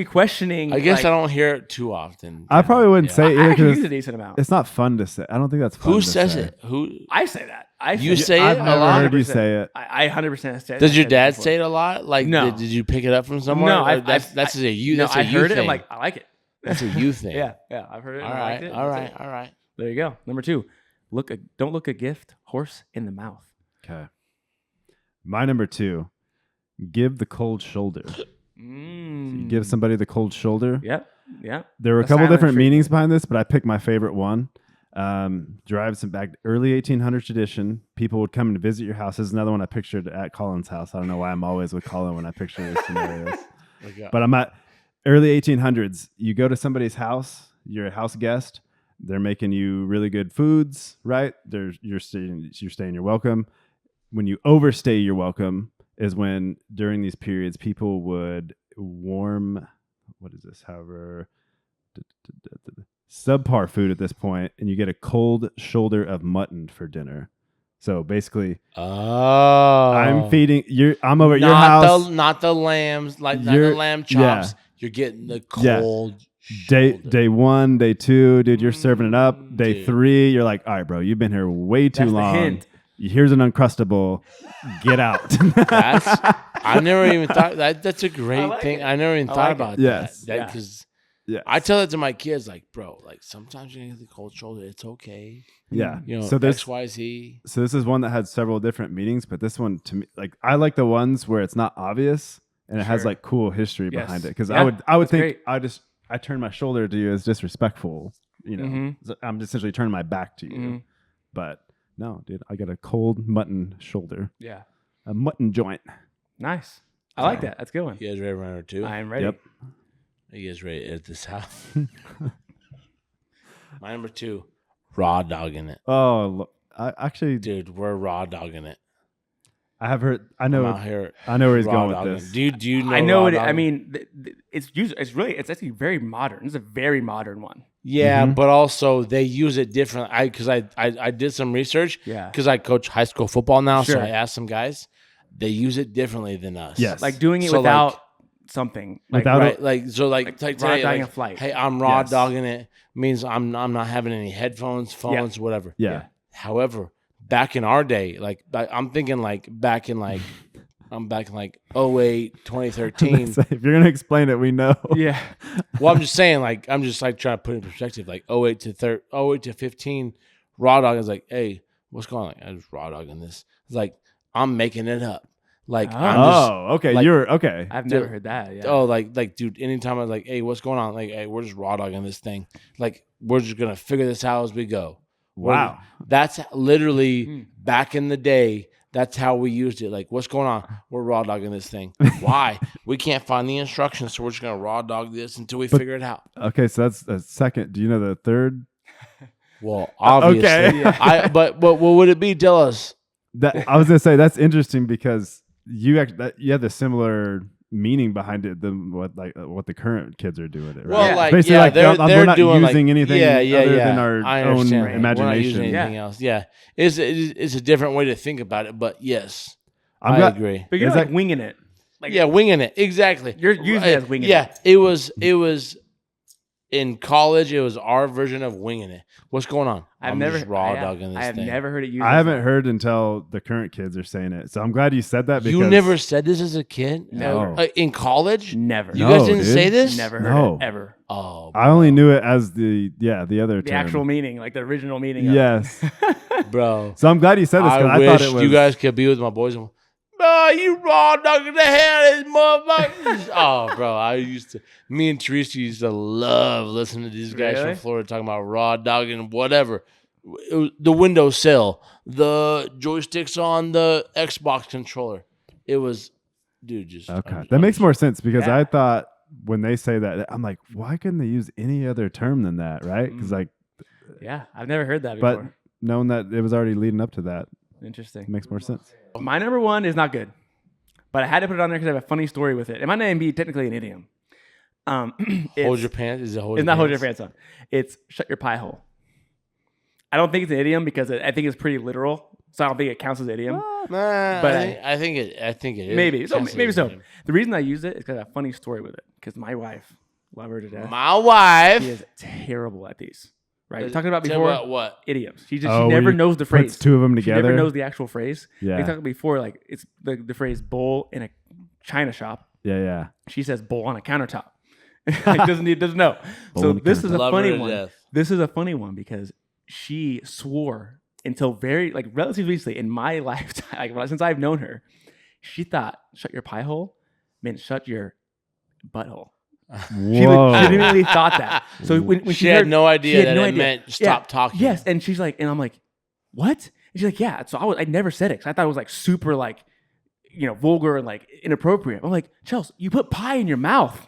questioning." I guess I don't hear it too often. I probably wouldn't say it I because use a decent amount. It's not fun to say. I don't think that's fun. Who to says say. it? Who? I say that. You say it I've a never lot. heard you say it. I 100% say it. Does your dad say it a lot? Like, no. Did you pick it up from somewhere? No, that's a you. No, That's a I you heard thing. it. I'm like, I like it. That's a you thing. Yeah, I've heard it. All I right, liked it. all right. There you go. Number 2, don't look a gift horse in the mouth. Okay. My number 2, give the cold shoulder. So you give somebody the cold shoulder. Yeah. There were a couple different meanings behind this, but I picked my favorite one. Derives some back early 1800s tradition. People would come and visit your house. This is another one I pictured at Colin's house. I don't know why I'm always with Colin when I picture these scenarios. But I'm at early 1800s. You go to somebody's house. You're a house guest. They're making you really good foods, right? You're staying. You're welcome. When you overstay your welcome is when during these periods people would warm. What is this? However, subpar food at this point, and you get a cold shoulder of mutton for dinner. So basically, I'm feeding you. I'm over at your house. Not the lambs, not the lamb chops. Yeah. You're getting the cold. Day 1, day 2, dude, you're serving it up. Day 3, you're like, all right, bro, you've been here way too long. The hint. Here's an Uncrustable. Get out. I never even thought that's a great like thing. it. I never even I thought like about it. Yes. that because Yeah. I tell that to my kids, like, bro, like sometimes you get the cold shoulder. It's okay. Yeah. You know, So there's X, Y, Z. So this is one that had several different meanings, but this one to me, like I like the ones where it's not obvious and it has Sure. like cool history Yes. behind it. Because Yeah, I would that's think great. I turn my shoulder to you as disrespectful. You know, Mhm. So I'm essentially turning my back to you. Mhm. But no, dude, I got a cold mutton shoulder, Yeah. a mutton joint. Nice. I like that. That's a good one. You guys ready for number 2? I am ready. Yep. Are you guys ready to edit this out? My number 2, raw dogging it. Oh, I actually, Dude, we're raw dogging it. I have heard. I I'm know. out here I know where he's raw going with dogging. this. Do you know I know raw it. I dogging? mean, it's actually very modern. It's a very modern one. Yeah, Mhm. but also they use it differently. Because I did some research. Yeah. Because I coach high school football now, so Sure. I asked some guys. They use it differently than us. Yes. Like doing it So, without something. Like, Without Right, like so, like Like today, raw dogging like, a flight. hey, I'm raw Yes. dogging it means I'm not having any headphones, phones, whatever. Yeah. However, back in our day, like I'm thinking like back in like 08, 2013. If you're gonna explain it, we know. Yeah. Well, I'm just saying, like I'm just like trying to put it in perspective. Like 08 to 15, raw dog is like, hey, what's going on? Like, I just raw dogging this. It's like I'm making it up. Like I'm just Oh, okay. like- You're okay. I've Dude, never heard that. Yeah. oh, like dude, anytime I was like, hey, what's going on? Like, hey, we're just raw dogging this thing. Like, we're just gonna figure this out as we go. Wow. That's literally Mm. back in the day. That's how we used it. Like, what's going on? We're raw dogging this thing. Why? We can't find the instructions, so we're just gonna raw dog this until we figure it out. Okay, so that's a second. Do you know the third? Well, obviously, Okay. Yeah. but what would it be? Tell us. That I was gonna say that's interesting because you have the similar meaning behind it than what the current kids are doing it. Right? Well, Yeah. like Basically, yeah, like, they're we're not doing using like, anything other than our I own understand. We're not imagination. using anything else. Yeah, it's a different way to think about it, but yes, I'm I glad- agree. But you're Is like that- winging it. Like, Yeah, winging it exactly. You're using it as winging Yeah, it. it was in college. It was our version of winging it. What's going on? I'm just raw dogging this I have thing. never heard it used. I as haven't that. heard until the current kids are saying it. So I'm glad you said that because You never said this as a kid? No. In college? Never. You No, guys didn't dude. say this? Never heard No. it ever. Oh, I only knew it as the other The term. actual meaning, like the original meaning. Of Yes. it. bro. So I'm glad you said this because I I wish thought it was you guys could be with my boys. And, bro, you raw dogging the hell of this motherfucker. Oh, bro, me and Teresa used to love listening to these guys Really? from Florida talking about raw dogging whatever. It was the windowsill, the joysticks on the Xbox controller. It was, dude, just Okay. That makes more sense because Yeah. I thought when they say that, I'm like, why couldn't they use any other term than that, right? Because like, Yeah, I've never heard that but before. knowing that it was already leading up to that Interesting. makes more sense. My number one is not good, but I had to put it on there because I have a funny story with it. It might not even be technically an idiom. Hold It's- your pants. Is it hold It's your not pants? hold your pants on. It's shut your pie hole. I don't think it's an idiom because I think it's pretty literal, so I don't think it counts as an idiom. Nah, But I think it is. Maybe so. Counts as Maybe an so. idiom. The reason I use it is because I have a funny story with it. Because my wife, love her to death, My wife. she is terrible at these. Right? We're talking about Tell before about what? idioms. She Oh, never you knows the Puts phrase. two of them She together. never knows the actual phrase. Yeah. We talked before, like it's the phrase "bowl in a china shop." Yeah. She says "bowl on a countertop." Like, doesn't know. Bowl So on a this is a Love her funny to one. death. This is a funny one because she swore until relatively recently in my lifetime, like since I've known her, she thought "shut your pie hole" meant "shut your butthole." She Whoa. legitimately thought that. So when She she had heard, no she idea had that no it idea. meant stop talking. Yes, and she's like, and I'm like, what? And she's like, yeah. So I never said it because I thought it was like super like, vulgar and like inappropriate. I'm like, Chelsea, you put pie in your mouth.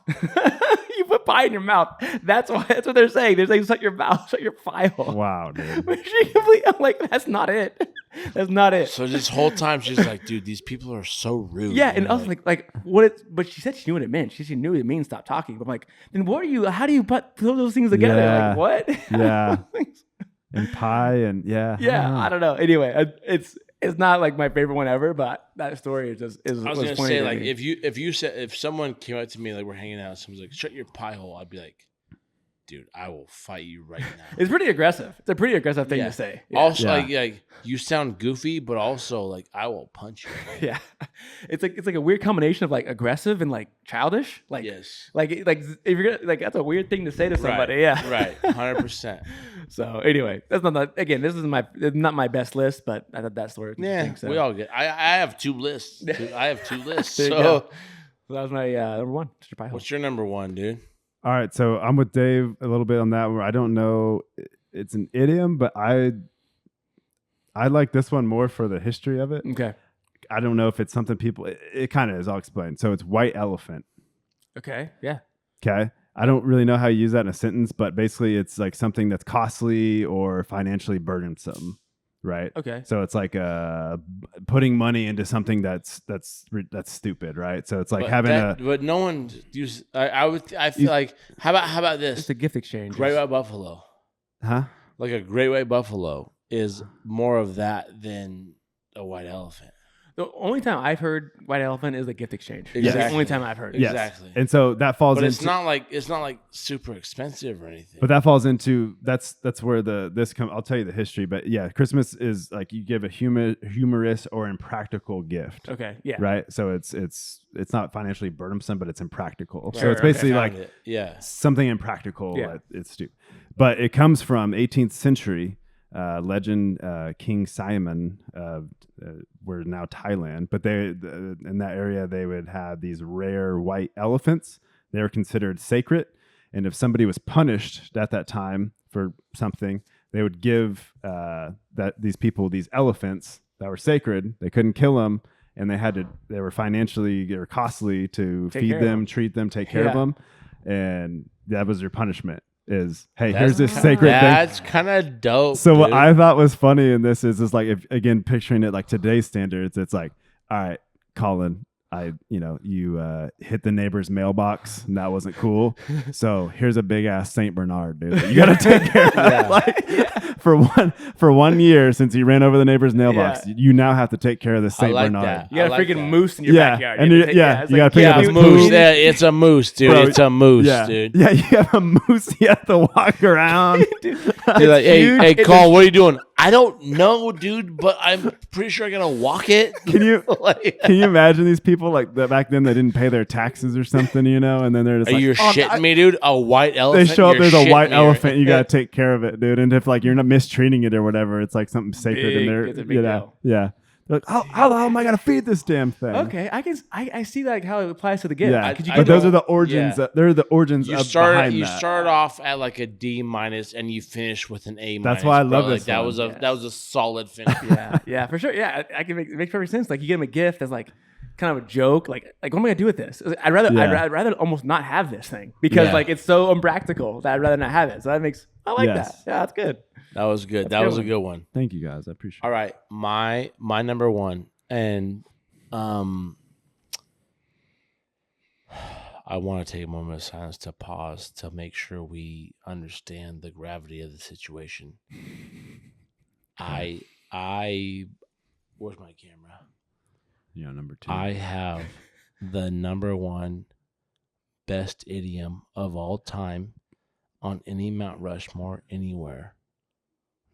You put pie in your mouth. That's what they're saying. They're saying shut your mouth, shut your pie hole. Wow, dude. I'm like, that's not it. That's not it. So this whole time she's like, dude, these people are so rude. Yeah, and I was like, what? But she said she knew what it meant. She knew it means stop talking. But I'm like, then what are you? How do you put those things together? Yeah. Like what? Yeah. And pie and yeah. Yeah, I don't know. Anyway, it's not like my favorite one ever, but that story is just I was gonna funny say to like me. if someone came up to me like we're hanging out, someone's like shut your pie hole, I'd be like, dude, I will fight you right now. It's pretty aggressive. It's a pretty aggressive thing Yeah. to say. Yeah. Also, Yeah. like you sound goofy, but also like I will punch you. Yeah, it's like a weird combination of like aggressive and like childish. Like Yes. like if you're gonna like that's a weird thing to say to somebody. Right. Yeah, Right. 100%. So anyway, that's not again. This is not my best list, but I thought that's where Yeah, so. we all get. I have 2 lists. Dude. I have 2 lists. There you So, go. So that was my number one. Mr. Pie Hole. what's your number 1, dude? All right, so I'm with Dave a little bit on that. Where I don't know, it's an idiom, but I like this one more for the history of it. Okay. I don't know if it's something people. It kind of is. I'll explain. So it's white elephant. Okay. Yeah. Okay. I don't really know how you use that in a sentence, but basically it's like something that's costly or financially burdensome, right? Okay. So it's like putting money into something that's stupid, right? So it's like but no one use. I feel like how about this? It's a gift exchange. Great White Buffalo, like a Great White Buffalo is more of that than a white elephant. The only time I've heard white elephant is a gift exchange. Exactly. That's the only time I've heard it. Yes. Exactly. And so that falls But into. it's not like super expensive or anything. But that falls into that's where this comes. I'll tell you the history, but yeah, Christmas is like you give a humorous or impractical gift, Okay. Yeah. right? So it's not financially burdensome, but it's impractical. So Sure, it's basically Found like it. Yeah. something impractical. Yeah. It's stupid, but it comes from 18th century legend. King Simon were now Thailand, but in that area they would have these rare white elephants. They were considered sacred. And if somebody was punished at that time for something, they would give these people these elephants that were sacred. They couldn't kill them, and they were financially or costly to Take feed care of them, them. treat them, take care of Yeah. them, and that was your punishment. Is hey, That's here's this kinda- sacred thing. That's kind of dope. So what dude. I thought was funny in this is like if again picturing it like today's standards, it's like, all right, Colin, you hit the neighbor's mailbox and that wasn't cool. So here's a big ass Saint Bernard, dude. that You got to take care of. Yeah. Like for 1 year since he ran over the neighbor's mailbox, you now have to take care of the Saint like Bernard. that. You got a I like freaking that. moose in your Yeah, backyard. and You you- have to yeah, it's you gotta pick Yeah, up his moose. poop. Yeah, it's a moose, dude. Bro, it's a moose, Yeah, dude. yeah, you have a moose. You have to walk around. You're like, hey, Colin, what are you doing? I don't know, dude, but I'm pretty sure I gotta walk it. Can you Like, can you imagine these people like that back then? They didn't pay their taxes or something, and then they're just are like, you shitting me, dude? A white they elephant? show up. You're There's a shitting white me, elephant. right? You gotta take care of it, dude. And if like you're not mistreating it or whatever, it's like something sacred Big- in there. it's a big deal. Yeah. They're like, how the hell am I gonna feed this damn thing? Okay, I see like how it applies to the gift. Yeah, Could you I but give those don't- are the origins. yeah. They're the origins You of start behind that. start off at like a D minus and you finish with an A minus. That's why I bro. love like this that one. was a Yes. that was a solid finish. yeah, for sure. Yeah, I can make it makes perfect sense. Like you give him a gift as like kind of a joke. Like what am I gonna do with this? I'd rather almost not have this thing because Yeah. like it's so impractical that I'd rather not have it. So I like Yes. that. Yeah, that's good. That was good. That's That a was good a good one. Thank you guys. I appreciate All right, my number 1, and I want to take a moment of silence to pause to make sure we understand the gravity of the situation. I where's my camera? it. Number 2. I have the number 1 best idiom of all time on any Mount Rushmore anywhere,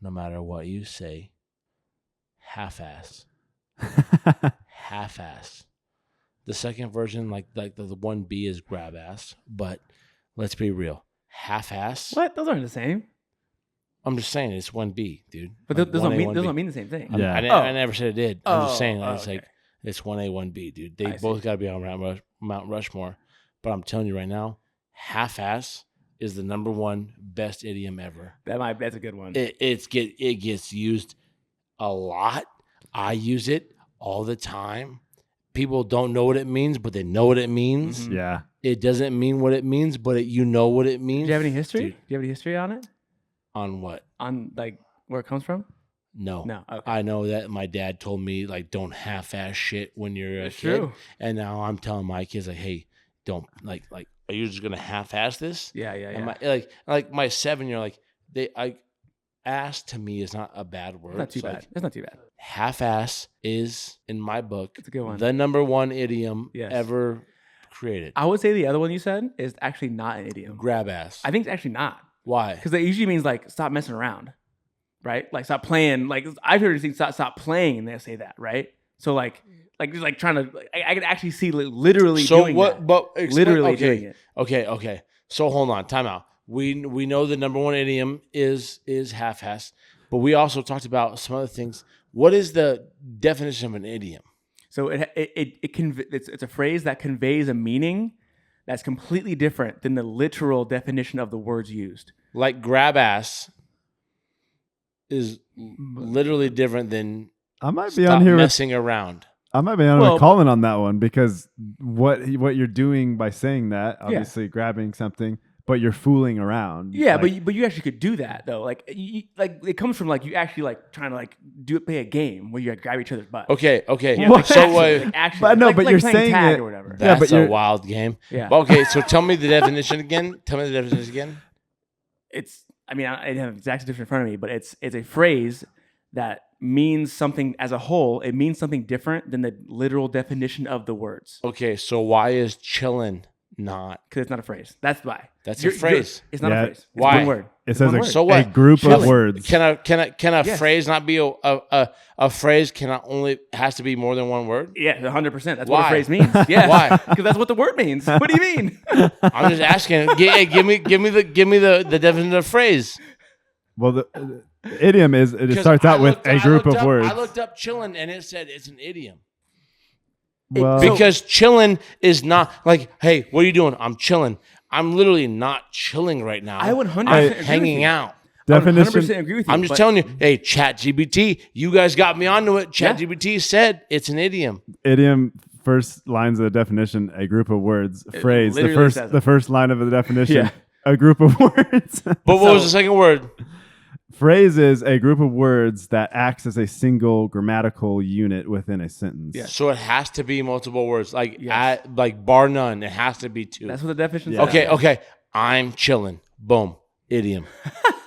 no matter what you say. Half-ass. Half-ass. The second version, like the 1B is grab ass, but let's be real. Half-ass. What? Those aren't the same. I'm just saying it's 1B, dude. But Like those don't 1A, mean 1B. the same thing. Yeah. I never said it did. I'm just saying Oh, it's like okay. it's 1A, 1B, dude. They I both see. got to be on Mount Rushmore. But I'm telling you right now, half-ass is the number 1 best idiom ever. That's a good one. It gets used a lot. I use it all the time. People don't know what it means, but they know what it means. Mhm. Yeah. It doesn't mean what it means, but you know what it means. Do you have any history? Dude, Do you have any history on it? on what? On like where it comes from? No. No. Okay. I know that my dad told me like don't half-ass shit when you're a It's kid. true. And now I'm telling my kids like, hey, don't like are you just gonna half-ass this? Yeah. And like my 7-year ass to me is not a bad word. It's not too So, bad. like, It's not too bad. half-ass is in my book It's a good one. the number 1 idiom Yes. ever created. I would say the other one you said is actually not an idiom. Grab ass. I think it's actually not. Why? Because it usually means like stop messing around, right? Like stop playing. Like I've heard it say stop playing, and they say that, right? So like just like trying to. I could actually see literally doing that. But literally doing it. Okay. So hold on, time out. We know the number one idiom is half-ass, but we also talked about some other things. What is the definition of an idiom? So it's a phrase that conveys a meaning that's completely different than the literal definition of the words used. Like grab ass is literally different than I might be stop on here messing around. I might be on with Colin on that one because what you're doing by saying that, obviously grabbing something, but you're fooling around. Yeah, but you actually could do that though. Like it comes from like you actually like trying to like play a game where you like, grab each other's butt. Okay. Yeah, What? so actually, but no, like, but like you're playing saying tag it or whatever. That's a wild game. Yeah. Okay, so tell me the definition again. I mean, I didn't have the exact definition in front of me, but it's a phrase that means something as a whole. It means something different than the literal definition of the words. Okay, so why is chillin' not? Because it's not a phrase. That's why. That's a phrase. It's not a phrase. It's Why? one word. It It's says one a, word. So what? a group of Chilling. words. Can a Yes. phrase not be a phrase? Has to be more than one word? Yeah, 100%. That's Why? what a phrase means. Yeah. Why? Because that's what the word means. What do you mean? I'm just asking. Give me the definition of phrase. Well, the idiom is it 'Cause starts out I with looked- a I group looked of up- words. I looked up chillin' and it said it's an idiom. Well, Because chillin' is not like, hey, what are you doing? I'm chilling. I'm literally not chilling right now. I would 100% I'm agree with hanging you. out. I would definition. 100% agree with you. I'm just but telling you, hey, ChatGPT, you guys got me onto it. Yeah. ChatGPT said it's an idiom. Idiom first lines of the definition: a group of words. Phrase. The literally says it. the first line of the definition: Yeah. a group of words. But what was the second word? Phrase is a group of words that acts as a single grammatical unit within a sentence. Yeah. So it has to be multiple words, like Yes. like bar none. It has to be two. That's what the definition Yeah. says. Okay. I'm chilling. Boom. Idiom.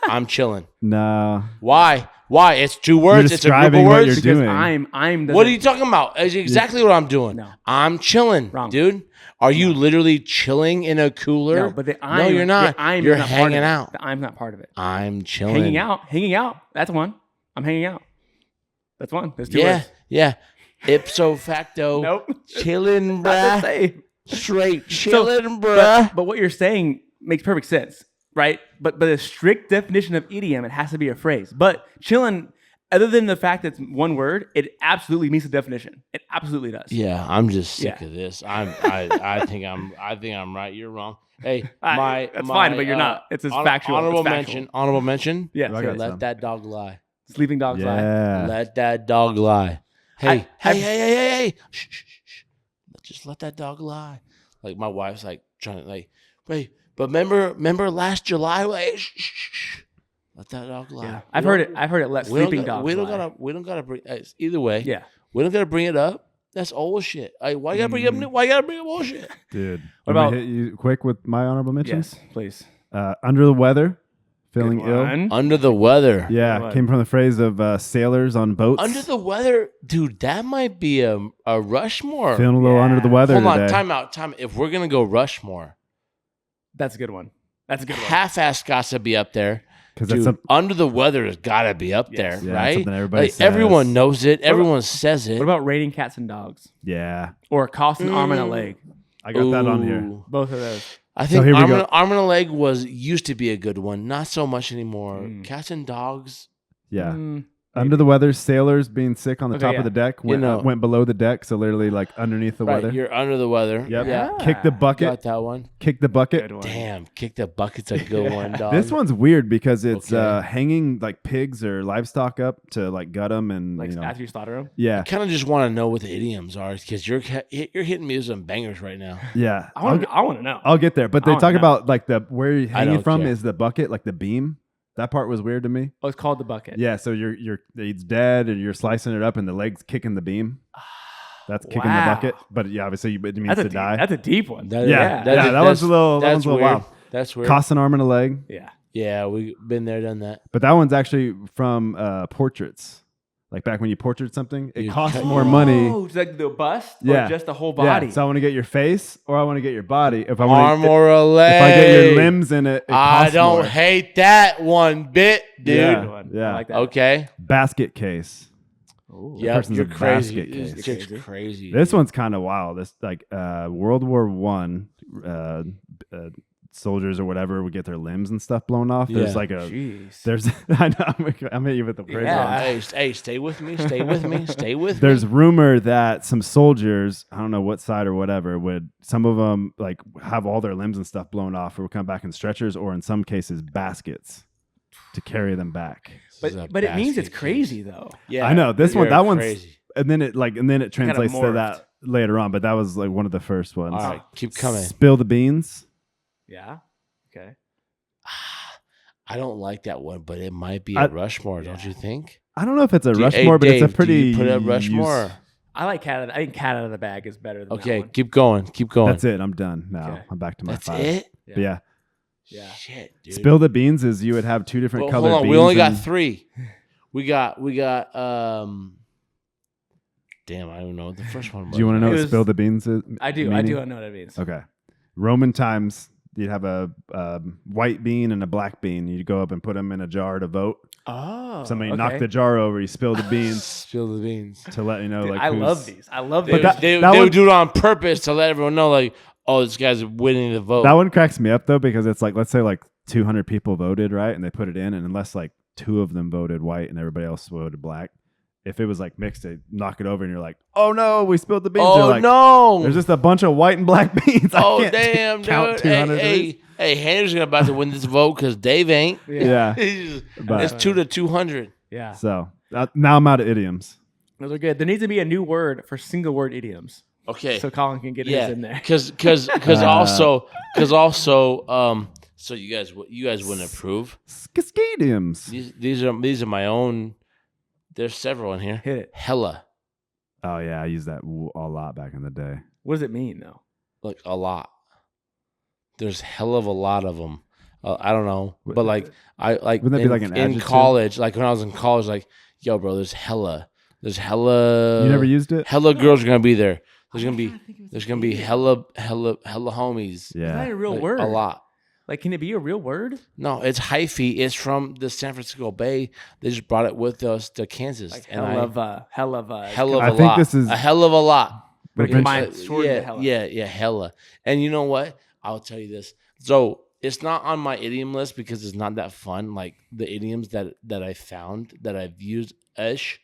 I'm chilling. No. Why? It's two words. It's a group describing of what words. you're Because doing. I'm What are you talking about? It's exactly what I'm doing. No. I'm chilling, Wrong. dude. Are you literally chilling in a cooler? No, but the I'm, no, you're not. The I'm You're is not part hanging of it. out. The I'm not part of it. I'm chilling. Hanging out. That's one. I'm hanging out. That's one. There's two words. Yeah. Ipso facto. Nope. Chilling, Not the bruh. same. Straight chilling, bruh. But what you're saying makes perfect sense, right? But a strict definition of idiom, it has to be a phrase. But chillin', other than the fact that it's one word, it absolutely meets the definition. It absolutely does. Yeah, I'm just sick Yeah. of this. I think I'm right. You're wrong. Hey, That's fine, but you're not. It's as factual. Honorable It's factual. mention. Honorable mention. Yeah. I sure. got Let some. that dog lie. Sleeping dogs lie. Yeah. Let that dog lie. Hey, I- hey. Shh. Just let that dog lie. Like my wife's like trying to like, wait, but remember last July? Like, shh. Let that dog lie. Yeah. I've heard it. Let sleeping dogs We don't lie. gotta bring. Either way. Yeah. We don't gotta bring it up. That's old shit. Why you gotta bring up? Why you gotta bring up old shit? Dude. What Let about- me hit you quick with my honorable mentions? Yes, please. Under the weather, feeling Good ill. one. Under the weather. Yeah, What? came from the phrase of sailors on boats. Under the weather, dude. That might be a Rushmore. Feeling a little under the Yeah. weather Hold on, today. time out. If we're gonna go Rushmore, That's a good one. half-ass got to be up there. Because Dude, that's something. under the weather has got to be up Yes. there, Yeah, that's right? something everybody Like, everyone says. knows it. Everyone says it. What about rating cats and dogs? Yeah, Or cost an arm and a leg? I got that on here. Ooh. Both of those. I think here we go. arm and a leg used to be a good one. Not so much anymore. Cats and dogs. Yeah. Mm, Under the weather, sailors being sick on the Okay, top yeah. of the deck went, know. went below the deck, so literally like underneath the Right, weather. you're under the weather. Yep. Yeah. Kick the bucket. Got that one. Kick the bucket. good one. Damn, kick the bucket's a good one, dog. This one's weird because it's Okay. hanging like pigs or livestock up to like gut them and Like you know, after you slaughter them? yeah, kind of just want to know what the idioms are because you're hitting me with some bangers right now. yeah. I want to know. I'll get there, but I they wanna talk know. about like the where you're hanging don't from care. is the bucket, like the beam. That part was weird to me. Oh, it's called the bucket. Yeah, so it's dead and you're slicing it up and the leg's kicking the beam. That's kicking the Wow. bucket, but yeah, obviously it means That's to a deep, die. That's a deep one. That- Yeah, that- that one's a little that's wild. weird. That's weird. Cost an arm and a leg, Yeah. Yeah, we've been there, done that. but that one's actually from portraits. Like back when you portrayed something, it You costs cut- more money. Oh, it's like the bust Yeah. or just the whole body? Yeah. So I want to get your face or I want to get your body. If I want Arm or a leg. if I get your limbs in it, I costs don't more. hate that one bit, dude. Yeah. I like that. Okay. Basket case. Ooh. Yep, person's you're a crazy. basket It's case. just Crazy. crazy. This one's kind of wild. This like World War One soldiers or whatever would get their limbs and stuff blown off. There's Yeah. like a Jeez. there's I know I'm at you with the crazy Yeah. one. Hey, stay with me. Stay with me. Stay with There's me. rumor that some soldiers, I don't know what side or whatever, would some of them like have all their limbs and stuff blown off or would come back in stretchers or in some cases baskets to carry them back. This is a But it means it's basket crazy case. though. Yeah, I know this one. you're That one's crazy. and then it translates to morphed. that later on. But that was like one of the first ones. All right, keep coming. Spill the beans. Yeah. Okay. I don't like that one, but it might be I- a Rushmore, don't you think? I don't know if it's a Do you- Rushmore, but Dave, it's a pretty. Do you put a Rushmore? I like cat. I think cat out of the bag is better than that Okay, one. keep going. Keep going. That's it. I'm done now. Okay. I'm back to my That's 5. it. But yeah. Yeah. Shit, dude. Spill the beans is you would have two different Well, colored hold on. beans. We only got and- 3. We got. Damn, I don't know what the first one was. Do you want to know It what was- spill the beans is? I do. meaning? I do know what it means. Okay. Roman times, you'd have a white bean and a black bean. You'd go up and put them in a jar to vote. Oh. Somebody okay. knocked the jar over. You spill the beans Spill the beans. to let you know. Dude, Like I who's- love these. I love They, these. that- they, that they one- would do it on purpose to let everyone know, like, oh, this guy's winning the vote. That one cracks me up though because it's like let's say like 200 people voted right, and they put it in, and unless like 2 of them voted white and everybody else voted black, if it was like mixed, they knock it over, and you're like, oh no, we spilled the beans. You're Oh like, no! There's just a bunch of white and black beans. I Oh can't damn, count dude! 200 of Hey, these. hey, Henry's about to win this vote because Dave ain't. Yeah. But- It's 2 to 200. Yeah. So now I'm out of idioms. Those are good. There needs to be a new word for single word idioms. Okay. So Colin can get Yeah, his in there. because also so you guys wouldn't approve. Idioms. These are my own. There's several in here. Hit it. Hella, Oh yeah, I used that a lot back in the day. What does it mean though? like a lot. There's hell of a lot of them. I don't know, but like I like Wouldn't that be in, like an in adjective? college, like when I was in college, like yo, bro, there's hella. You never used it? Hella girls are gonna be there. There's gonna be hella homies. It's not Yeah. a real Like, word. a lot. Like, can it be a real word? No, it's hyphy. It's from the San Francisco Bay. They just brought it with us to Kansas. Like and hell of hell of I a think lot. this is- a hell of a lot. But Like, eventually- mine's shortened to hella. Yeah, hella. And you know what? I'll tell you this. So it's not on my idiom list because it's not that fun. Like the idioms that I found that I've used ish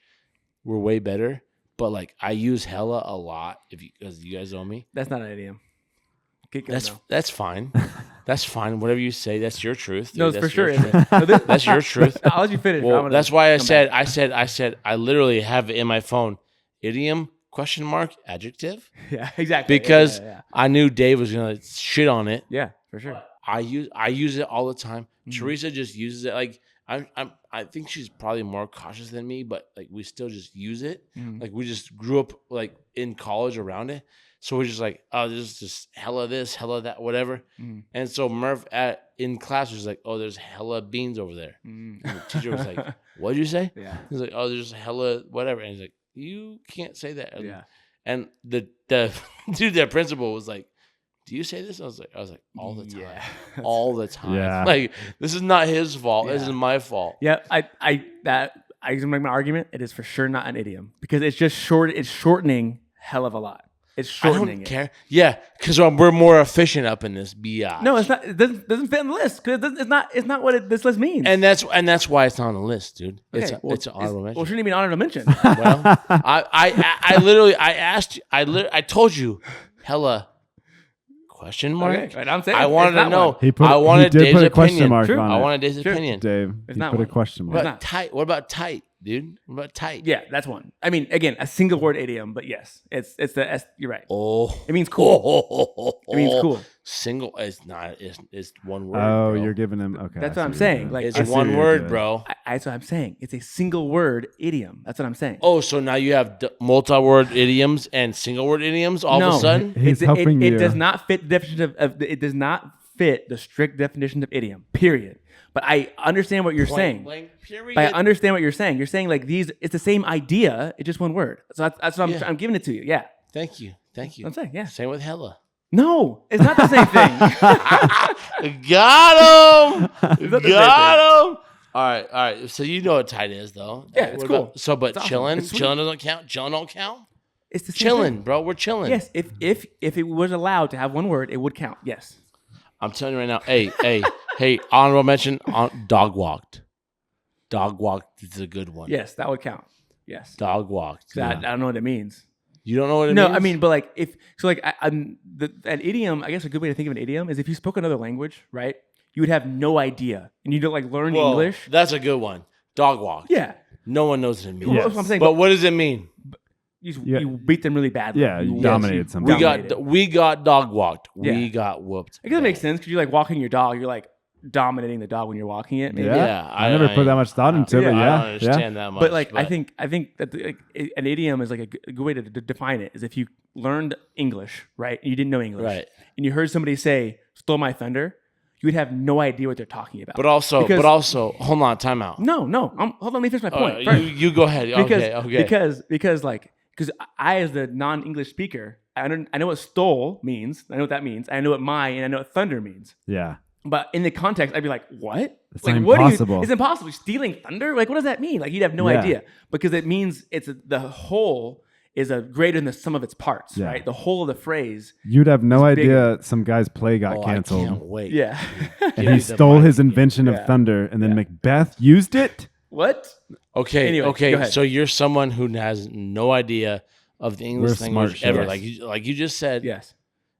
were way better. But like I use hella a lot because you guys owe me. That's not an idiom. Keep going, though. That's fine. That's fine. Whatever you say, that's your truth. No, dude. it's for That's sure. your truth. No, this- That's your truth. I'll let you finish. I'm Well, gonna that's why I come said I literally have it in my phone. Idiom ? Adjective. back. Yeah, exactly. Because yeah. I knew Dave was gonna shit on it. Yeah, for sure. I use it all the time. Mhm. Teresa just uses it. Like I think she's probably more cautious than me, but like we still just use it. Mhm. Like we just grew up like in college around it. So we're just like, oh, there's just hella this, hella that, whatever. Mhm. And so Murph in class was like, oh, there's hella beans over there. Mhm. And the teacher was like, what'd you say? Yeah. He's like, oh, there's hella whatever. And he's like, you can't say that. Yeah. And the dude, that principal was like, do you say this? I was like, all the time. Yeah. All the time. Yeah. Like, this is not his fault. This Yeah. is my fault. Yeah, I can make my argument. It is for sure not an idiom because it's just short. It's shortening hell of a lot. It's I shortening don't it. care. Yeah, because we're more efficient up in this BI. No, it's not. It doesn't fit in the list because it's not what this list means. And that's why it's not on the list, dude. It's Okay, well, it's an honorable mention. Well, shouldn't it be an honorable mention? Well, I literally asked you. I told you, hella question mark. Okay, right, I'm saying I it's wanted to not know. one. I wanted he did Dave's put a question opinion. mark Sure. on I it. wanted Dave's Sure. opinion. Dave, It's he not put a one. question What mark. not. about tight? What about tight, dude? What about tight? Yeah, that's one. I mean, again, a single word idiom, but yes, it's the S. You're right. Oh, It means cool. It means cool. Single. It's not. It's one word. Oh, bro. you're giving him. Okay. That's I what I'm see saying, you're like, doing. It's I see one what you're word, doing. bro. That's what I'm saying. It's a single word idiom. That's what I'm saying. Oh, so now you have multi-word idioms and single-word idioms all of a sudden? He's it helping you. does not fit the definition of it does not fit the strict definition of idiom. Period. But I understand what you're saying. Blank, period. But I understand what you're saying. You're saying like these, it's the same idea, it's just one word. So that's what I'm giving it to you. Yeah. Thank you. I'm saying, yeah. Same with hella. No, it's not the same thing. Got him. It's not the same Got him. All right. So you know what tight is, though. Yeah, it's cool. So, but It's awesome. chilling, It's sweet. chilling doesn't count. Chilling don't count. It's the same Chilling, thing. bro. We're chilling. Yes, if it was allowed to have one word, it would count. Yes. I'm telling you right now. Hey. Honorable mention on dog walked. Dog walked is a good one. Yes, that would count. Yes. Dog walked. I don't know what it means. You don't know what it means? No, I mean, but like an idiom. I guess a good way to think of an idiom is if you spoke another language, right? You would have no idea, and you don't like learn Whoa, English. That's a good one. Dog walked. Yeah. No one knows what it means. Well, that's what I'm saying. But what does it mean? You beat them really badly. Yeah, you dominated somebody. We got dog walked. Yeah. We got whooped. I guess that makes sense because you're like walking your dog. You're like dominating the dog when you're walking it. Maybe. Yeah. I never put that much thought into it. I Yeah. don't understand that much. But like, I think that an idiom is like a good way to define it is if you learned English, right? And you didn't know English, Right. And you heard somebody say "stole my thunder," you would have no idea what they're talking about. But also, hold on, time out. No. Hold on, let me finish my point. first. You go ahead. Okay. Because I, as the non-English speaker, I know what stole means. I know what that means. I know what and I know what thunder means. Yeah. But in the context, I'd be like, what? It's like, impossible. It's impossible. Stealing thunder? Like, what does that mean? Like, you'd have no idea. Because it means the whole is greater than the sum of its parts, right? The whole of the phrase. You'd have no idea bigger. Some guy's play got canceled. I can't wait. Yeah. And he stole his invention of thunder, and then Macbeth used it? What? Okay. Anyway, go okay. ahead. So you're someone who has no idea of the English We're smart language ever. shit. Like you just said. Yes.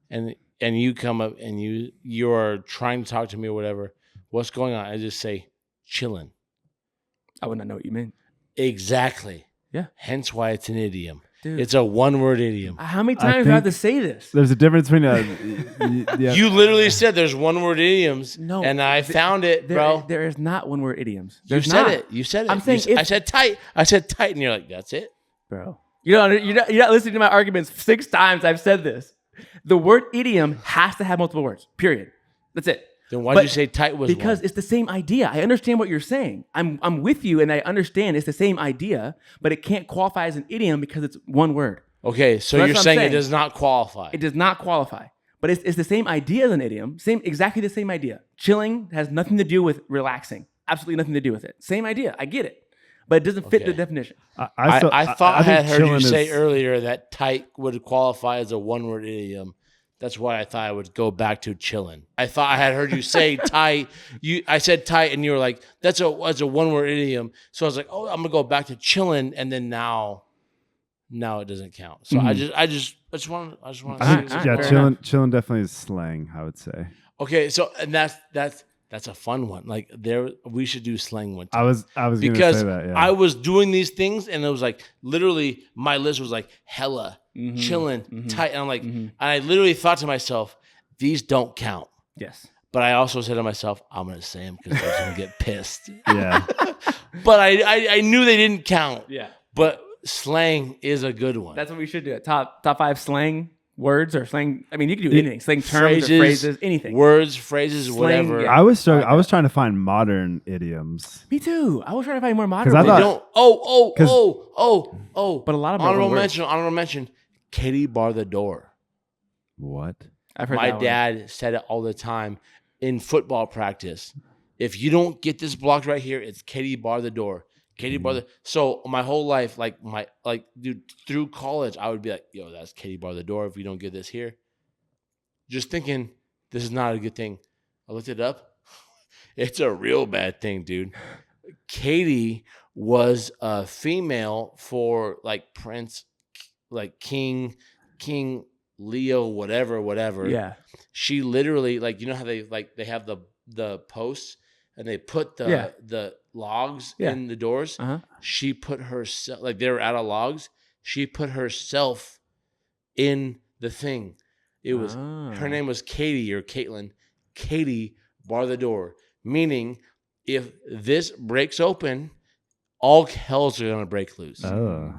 And you come up and you're trying to talk to me or whatever. What's going on? I just say chilling. I would not know what you mean. Exactly. Yeah. Hence why it's an idiom. Dude. It's a one-word idiom. How many times do I have to say this? There's a difference between You literally said there's one-word idioms. No, and I found it, bro. There is not one-word idioms. You There's said not. it. You said it. I'm saying I said tight. And you're like, that's it, bro. You're not listening to my arguments 6 times. I've said this. The word idiom has to have multiple words. Period. That's it. Then why did you say tight was because one? it's the same idea. I understand what you're saying. I'm with you, and I understand it's the same idea, but it can't qualify as an idiom because it's one word. Okay, so that's you're what I'm saying it saying. does not qualify. It does not qualify, but it's the same idea as an idiom. Exactly the same idea. Chilling has nothing to do with relaxing. Absolutely nothing to do with it. Same idea. I get it, but it doesn't fit the definition. I thought I had heard you say is, earlier that tight would qualify as a one-word idiom. That's why I thought I would go back to chilling. I thought I had heard you say tight. I said tight, and you were like, "That's a one-word idiom." So I was like, "Oh, I'm gonna go back to chilling," and then now it doesn't count. So I just want to. chilling definitely is slang, I would say. Okay, so and that's a fun one. Like we should do slang one time. I was because gonna say that. Yeah. I was doing these things, and it was like literally my list was like hella, chilling, tight, and I'm like, and I literally thought to myself, these don't count. Yes. But I also said to myself, I'm gonna say them because they're gonna get pissed. Yeah. But I knew they didn't count. Yeah. But slang is a good one. That's what we should do. Top 5 slang words or slang. I mean, you can do anything. Slang terms or phrases, anything. Words, phrases, Slang, whatever. yeah. I was trying to find modern idioms. Me too. I was trying to find more modern. 'Cause I ones. thought- But a lot of honorable mention. Katie bar the door. What? I've heard My that one. dad said it all the time in football practice. If you don't get this blocked right here, it's Katie bar the door. Katie bar the. So my whole life, dude, through college, I would be like, "Yo, that's Katie bar the door." If we don't get this here, just thinking this is not a good thing. I looked it up. It's a real bad thing, dude. Katie was a female for like Prince, like King Leo, whatever. Yeah. She literally, like, you know how they have the posts and they put the logs in the doors. Uh-huh. She put herself, like, they were out of logs. She put herself in the thing. It was her name was Katie or Caitlin. Katie bar the door, meaning if this breaks open, all hells are gonna break loose. Oh.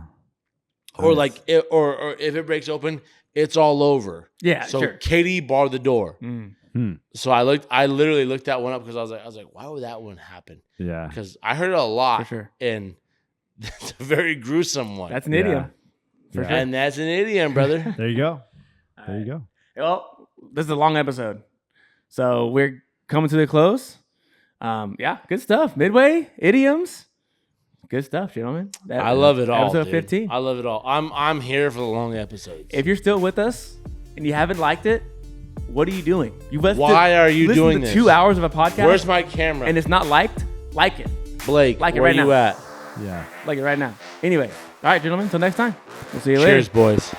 Or like, or if it breaks open, it's all over. Yeah, So sure. Katie bar the door. So I literally looked that one up because I was like, why would that one happen? Yeah. Because I heard it a lot, For sure. and it's a very gruesome one. That's an idiom. For sure. And that's an idiom, brother. There you go. There you go. Well, this is a long episode, so we're coming to the close. Yeah, good stuff. Midway, idioms, good stuff, gentlemen. I love it all. Episode Dude. 15. I love it all. I'm here for the long episodes. If you're still with us and you haven't liked it, what are you doing? Why are you doing to this? 2 hours of a podcast. Where's my camera? And it's not liked. Like it. Blake, like it where right you now. at? Yeah. Like it right now. Anyway, all right, gentlemen. Until next time. We'll see you later. Cheers, boys.